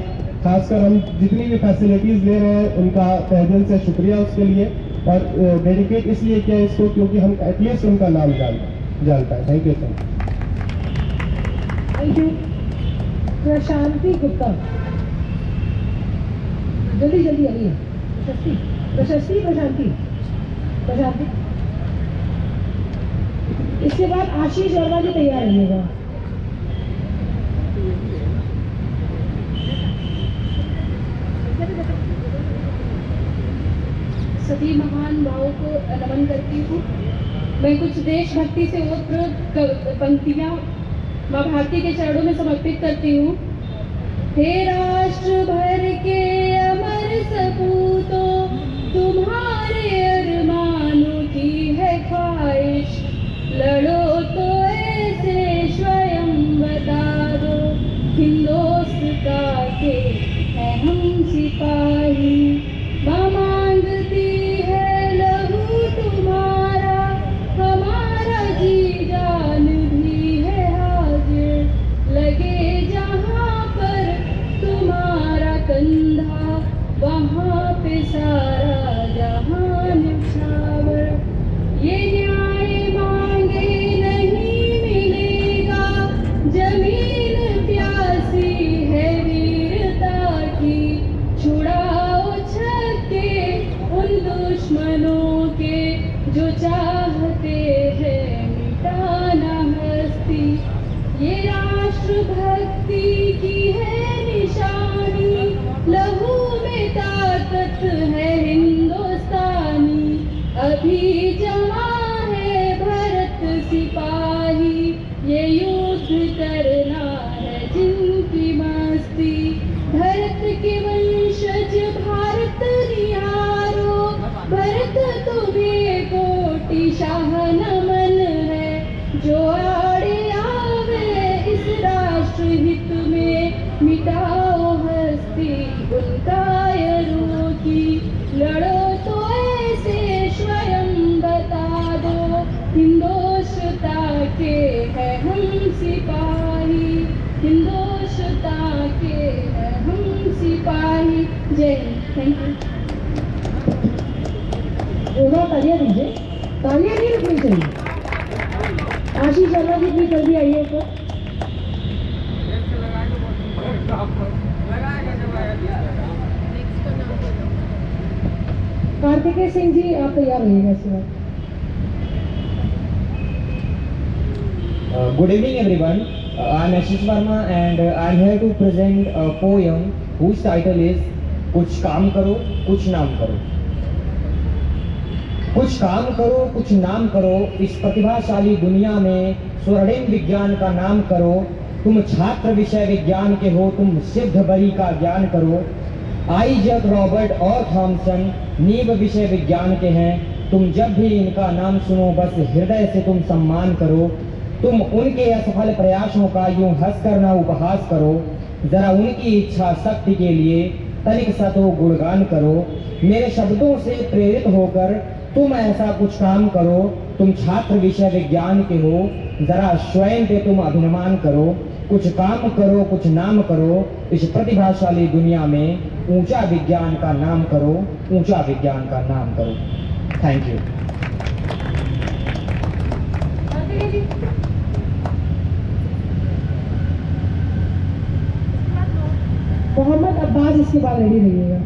खासकर हम जितनी भी फैसिलिटीज़ ले रहे हैं, उनका तहे दिल से शुक्रिया उसके लिए, और डेडिकेट इसलिए किया इसको क्योंकि हम एटलीस्ट उनका नाम जानता है। Thank you sir. Thank you. Prashanti Gupta, जल्दी जल्दी आइए। प्रशस्ति प्रशांति। इसके बाद आशीष वर्मा जी तैयार रहिएगा। सभी महान भावों को नमन करती हूँ। मैं कुछ देशभक्ति से ओतप्रोत पंक्तियाँ माँ भारती के चरणों में समर्पित करती हूँ। हे राष्ट्र भर के अमर सपूतों, तुम्हारे अरमानों की है ख्वाहिश, लड़ो तो ऐसे स्वयं बता दो, हिंदुस्तान के हैं हम सिपाही। माँ मांगती है लहू तुम्हारा, हमारा जी जान भी है हाजिर, लगे जहाँ पर तुम्हारा कंधा, वहाँ पे सारा जहान न्यौछावर। ये न्याय मांगे नहीं मिलेगा, जमीन प्यासी है वीरता की, छुड़ाओ छक्के उन दुश्मनों के जो चाहते हैं मिटाना हस्ती। ये राष्ट्र भक्ति की है निशानी, लहू में ताकत है हिंदुस्तानी, अभी जमा है भरत सिपाही, ये युद्ध करना है जिनकी मस्ती। भरत के वंशज भारत निहारो, भरत तुम्हें कोटि शाह नमन है, जो आड़े आवे इस राष्ट्र हित में, मिटाओ हस्ती उन कायरों की, लड़ो तो ऐसे स्वयं बता दो, हिंदुस्तान के हैं हम सिपाही, हिंदुस्तान के हैं हम सिपाही। जय हिंद। Thank you. तालियां दीजिए, तालियां नहीं रुकनी चाहिए। आशीष शर्मा जी भी जल्दी आइए ऊपर। कार्तिकेय सिंह जी आप तैयार रहिएगा इस वक्त। Good evening everyone. I am Ashish Verma and I am here to present a poem whose title is कुछ काम करो कुछ नाम करो। कुछ काम करो कुछ नाम करो, इस प्रतिभाशाली दुनिया में स्वर्णिम विज्ञान का नाम करो। तुम छात्र विषय विज्ञान के हो, तुम सिद्ध बरी का ज्ञान करो। आइजैक, रॉबर्ट और थॉमसन नीव विषय विज्ञान के हैं। तुम जब भी इनका नाम सुनो बस हृदय से तुम सम्मान करो। तुम उनके असफल प्रयासों का यूं हंसकर ना उपहास करो, जरा उनकी इच्छा शक्ति के लिए तनिक सा तो गुणगान करो। मेरे शब्दों से प्रेरित होकर तुम ऐसा कुछ काम करो। तुम छात्र विषय विज्ञान के हो, जरा स्वयं पे तुम अभिमान करो। कुछ काम करो कुछ नाम करो, इस प्रतिभाशाली दुनिया में ऊंचा विज्ञान का नाम करो, ऊंचा विज्ञान का नाम करो। Thank you. मोहम्मद अब्बास इसके बाद रेडी रहिएगा।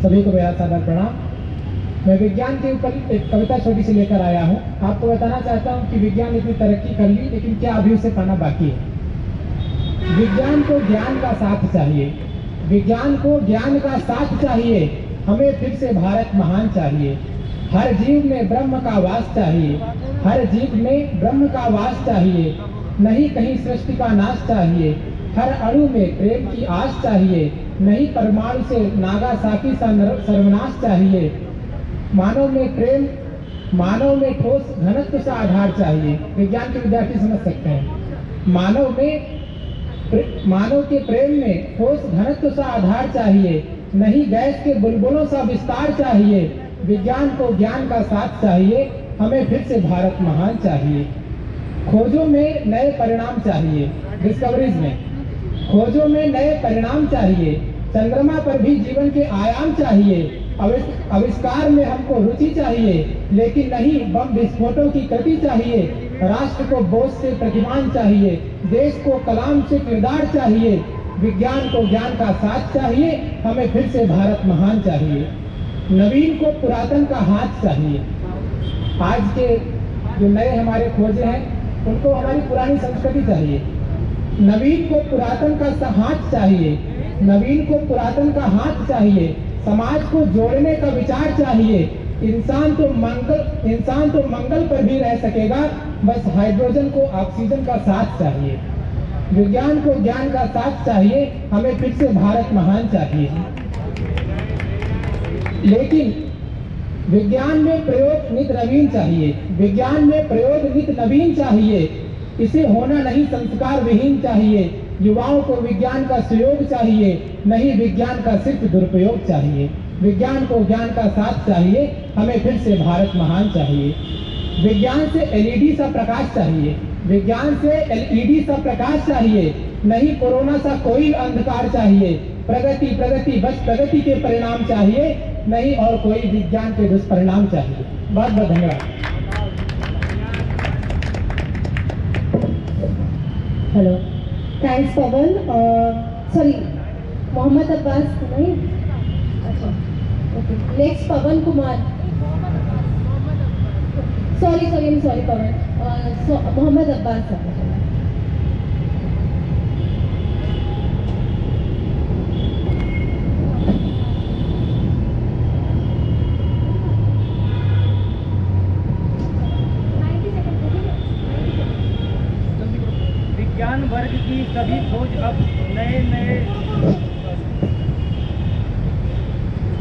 सभी को मेरा सादर प्रणाम। मैं विज्ञान के ऊपर एक कविता छोटी सी लेकर आया हूँ। आपको बताना चाहता हूँ कि विज्ञान इतनी तरक्की कर ली, लेकिन क्या अभी उसे पाना बाकी है। विज्ञान को ज्ञान का साथ चाहिए, विज्ञान को ज्ञान का साथ चाहिए। हमें फिर से भारत महान चाहिए। हर जीव में ब्रह्म का वास चाहिए, हर जीव में ब्रह्म का वास चाहिए। नहीं कहीं सृष्टि का नाश चाहिए, हर अणु में प्रेम की आस चाहिए। नहीं परमाणु से नागासाकी सा सर्वनाश चाहिए। मानव में प्रेम, मानव में ठोस घनत्व सा आधार चाहिए। विज्ञान के विद्यार्थी समझ सकते हैं। मानव के प्रेम में ठोस घनत्व सा आधार चाहिए। नहीं गैस के बुलबुलों सा विस्तार चाहिए। विज्ञान को ज्ञान का साथ चाहिए। हमें फिर से भारत महान चाहिए। खोजों में नए परिणाम चाहिए, डिस्कवरीज में खोजों में नए परिणाम चाहिए। चंद्रमा पर भी जीवन के आयाम चाहिए। आविष्कार में हमको रुचि चाहिए, लेकिन नहीं बम विस्फोटों की गति चाहिए। राष्ट्र को बोझ से प्रतिमान चाहिए, देश को कलाम से किरदार चाहिए। विज्ञान को ज्ञान का साथ चाहिए। हमें फिर से भारत महान चाहिए। नवीन को पुरातन का हाथ चाहिए। आज के जो नए हमारे खोजे हैं, उनको हमारी पुरानी संस्कृति चाहिए। नवीन को पुरातन का हाथ चाहिए, नवीन को पुरातन का हाथ चाहिए, समाज को जोड़ने का विचार चाहिए। इंसान तो मंगल पर भी रह सकेगा, बस हाइड्रोजन को ऑक्सीजन का साथ चाहिए। विज्ञान को ज्ञान का साथ चाहिए, हमें फिर से भारत महान चाहिए। लेकिन विज्ञान में प्रयोग नित नवीन चाहिए, विज्ञान में प्रयोग नित नवीन चाहिए। इसे होना नहीं संस्कार विहीन चाहिए। युवाओं को विज्ञान का सहयोग चाहिए, नहीं विज्ञान का सिर्फ दुरुपयोग चाहिए। विज्ञान को ज्ञान का साथ चाहिए, हमें फिर से भारत महान चाहिए। विज्ञान से एलईडी सा प्रकाश चाहिए, विज्ञान से एलईडी सा प्रकाश चाहिए, नहीं कोरोना सा कोई अंधकार चाहिए। प्रगति प्रगति बस प्रगति के परिणाम चाहिए, नहीं और कोई विज्ञान के दुष्परिणाम चाहिए। बहुत बहुत धन्यवाद। हेलो, थैंक्स पवन। सॉरी, मोहम्मद अब्बास नहीं, अच्छा ओके। नेक्स्ट पवन कुमार। सॉरी पवन, मोहम्मद अब्बास। विज्ञान वर्ग की सभी खोज अब नए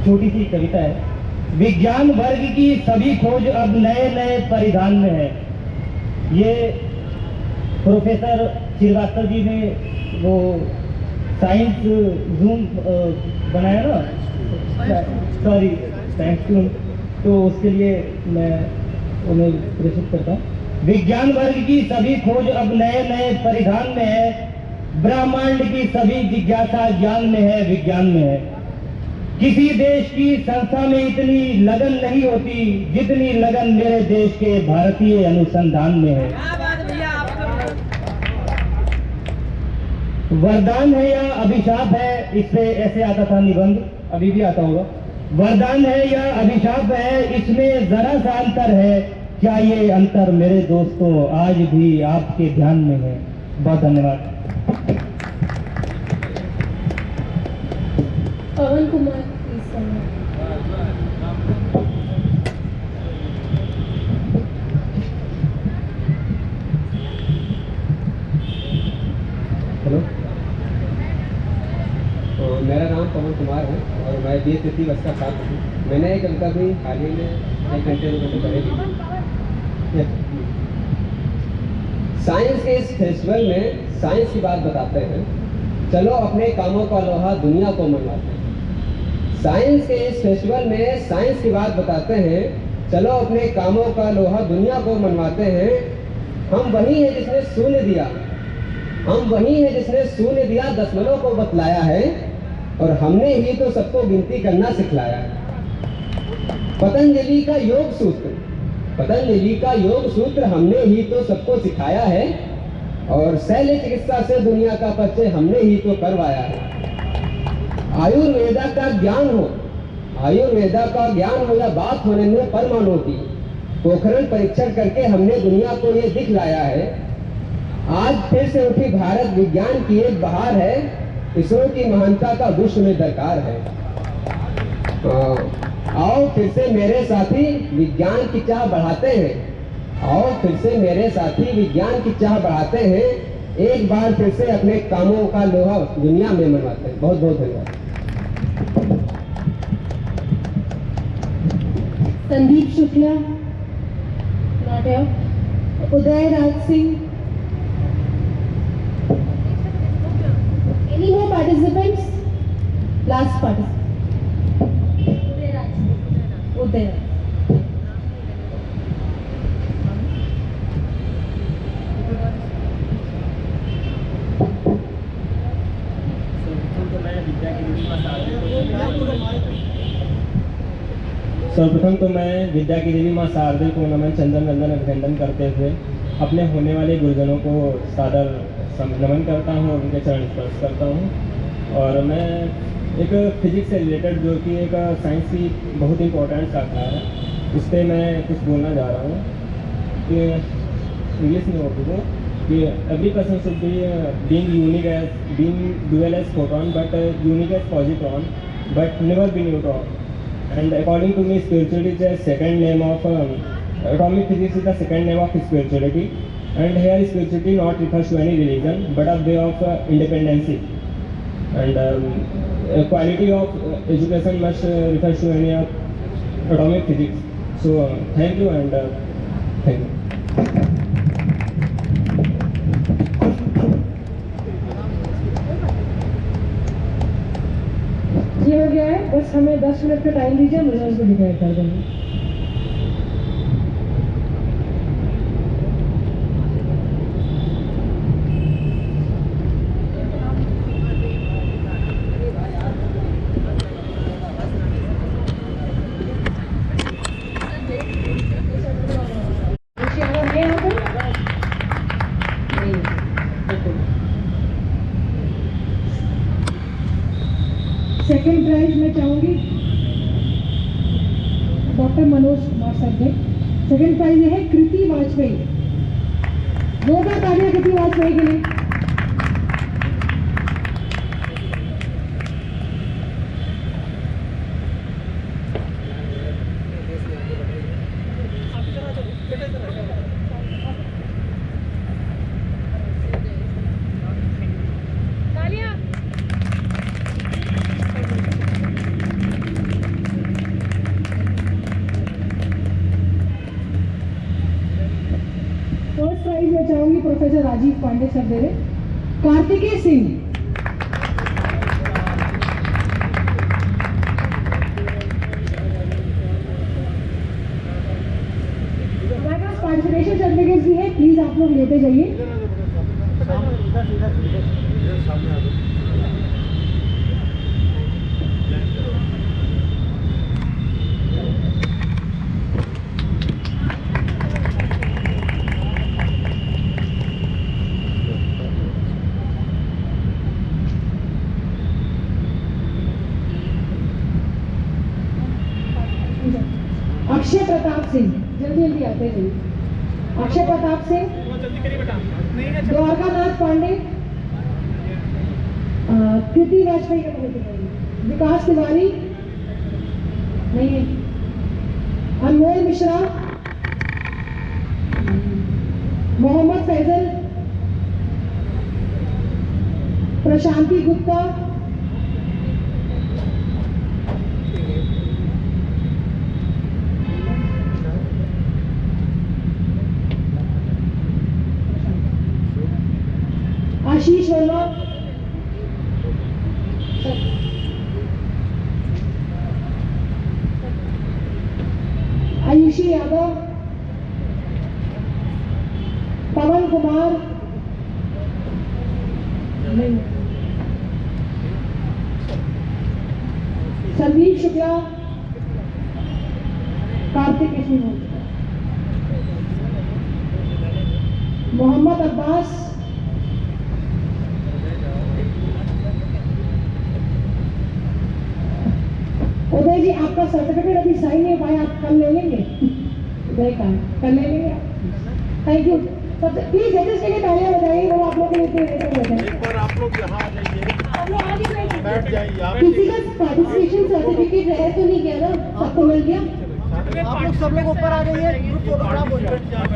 छोटी सी कविता है। विज्ञान वर्ग की सभी खोज अब नए नए परिधान में है। ये प्रोफेसर श्रीवास्तव जी ने वो साइंस जूम बनाया ना, सॉरी थैंक्स टू, तो उसके लिए मैं उन्हें प्रेषित करता हूँ। विज्ञान वर्ग की सभी खोज अब नए नए परिधान में है, ब्रह्मांड की सभी जिज्ञासा ज्ञान में है, विज्ञान में है। किसी देश की संस्था में इतनी लगन नहीं होती जितनी लगन मेरे देश के भारतीय अनुसंधान में है। वरदान है या अभिशाप है, इस पे ऐसे आता था निबंध, अभी भी आता होगा। वरदान है या अभिशाप है, इसमें जरा सा अंतर है। क्या ये अंतर मेरे दोस्तों आज भी आपके ध्यान में है? बहुत धन्यवाद। पवन कुमार। हेलो, तो मेरा नाम पवन कुमार है और मैं BA तृतीय वर्ष का छात्र हूँ। मैंने एक कविता भी हाल ही में 1 घंटे 2 घंटे पढ़ी। साइंस के इस फेस्टिवल में साइंस की बात बताते हैं, चलो अपने कामों का लोहा दुनिया को मनवाते हैं। साइंस के इस फेस्टिवल में साइंस की बात बताते हैं, चलो अपने कामों का लोहा दुनिया को मनवाते हैं। हम वही हैं जिसने शून्य दिया, हम वही हैं जिसने शून्य दिया, दशमलव को बतलाया है, और हमने ही तो सबको गिनती करना सिखलाया है। पतंजलि का योग सूत्र, पतंजलि का योग सूत्र हमने ही तो सबको सिखाया है, और शैल्य चिकित्सा से दुनिया का परिचय हमने ही तो करवाया है। आयुर्वेदा का ज्ञान हो, आयुर्वेदा का ज्ञान हो या बात होने में परमाणु की, पोखरण परीक्षण करके हमने दुनिया को ये दिखलाया है। आज फिर से उठी भारत, विज्ञान की एक बहार है, इसरो की महानता का विश्व में दरकार है। आओ फिर से मेरे साथी विज्ञान की चाह बढ़ाते हैं, आओ फिर से मेरे साथी विज्ञान की चाह बढ़ाते हैं। एक बार फिर से अपने कामों का लोहा दुनिया में मनवाते हैं। बहुत बहुत धन्यवाद। Sandeep Shukla, not here. Uday Raj Singh. Any more participants? Last participant. Uday. सर्वप्रथम तो मैं विद्या की देवी माँ शारदे को नमन चंदन वंदन अभिनंदन करते हुए अपने होने वाले गुरुजनों को सादर नमन करता हूँ और उनके चरण स्पर्श करता हूँ। और मैं एक फिजिक्स से रिलेटेड, जो कि एक साइंस की बहुत इंपॉर्टेंट शाखा है, उस पर मैं कुछ बोलना जा रहा हूँ कि इंग्लिश में होती है। कि every person should be being unique as being dual as photon, but unique as positron, but never be neutron. And according to me, spirituality is the second name of atomic physics is the second name of spirituality. And here spirituality not refers to any religion, but a way of independency. And quality of education must refers to any atomic physics. So thank you and thank you. ये हो गया है, बस हमें 10 minute का time दीजिए, हम result को डिक्लेयर कर देंगे। सेकेंड प्राइज मैं चाहूँगी डॉक्टर मनोज कुमार सर दे। सेकेंड प्राइज ये है कृति वाजपेयी। जोरदार तालियां कृति वाजपेयी के लिए। फर्स्ट प्राइज मैं चाहूंगी प्रोफेसर राजीव पांडे सर दे रहे। कार्तिकेय सिंह। हमारे पास पार्टिसिपेशन सर्टिफिकेट भी है, प्लीज आप लोग लेते जाइए। अक्षय प्रताप सिंह, जल्दी जल्दी आते जाइए। अक्षय प्रताप सिंह, द्वारकानाथ पांडे, कृति वाजपेयी का पता, विकास तिवारी नहीं है, अनमोल मिश्रा, मोहम्मद फैजल, प्रशांति गुप्ता, आशीष वर्मा, आयुषी यादव, पवन कुमार नहीं, संदीप शुक्ला, कार्तिक सिंह, मोहम्मद अब्बास, उदय जी आपका सर्टिफिकेट अभी साइन नहीं हुआ है, आप कल ले लेंगे। उदय का कल ले लेंगे आप। Thank you. प्लीज जजेस के लिए तालियां बजाइए, वो आप लोग के लिए एक बार आप लोग यहाँ आ जाइए, बैठ जाइए आप। किसी का पार्टिसिपेशन सर्टिफिकेट रह तो नहीं गया ना, सबको मिल गया। आप लोग सब लोग ऊपर आ जाइए, ग्रुप फोटोग्राफ हो जाए।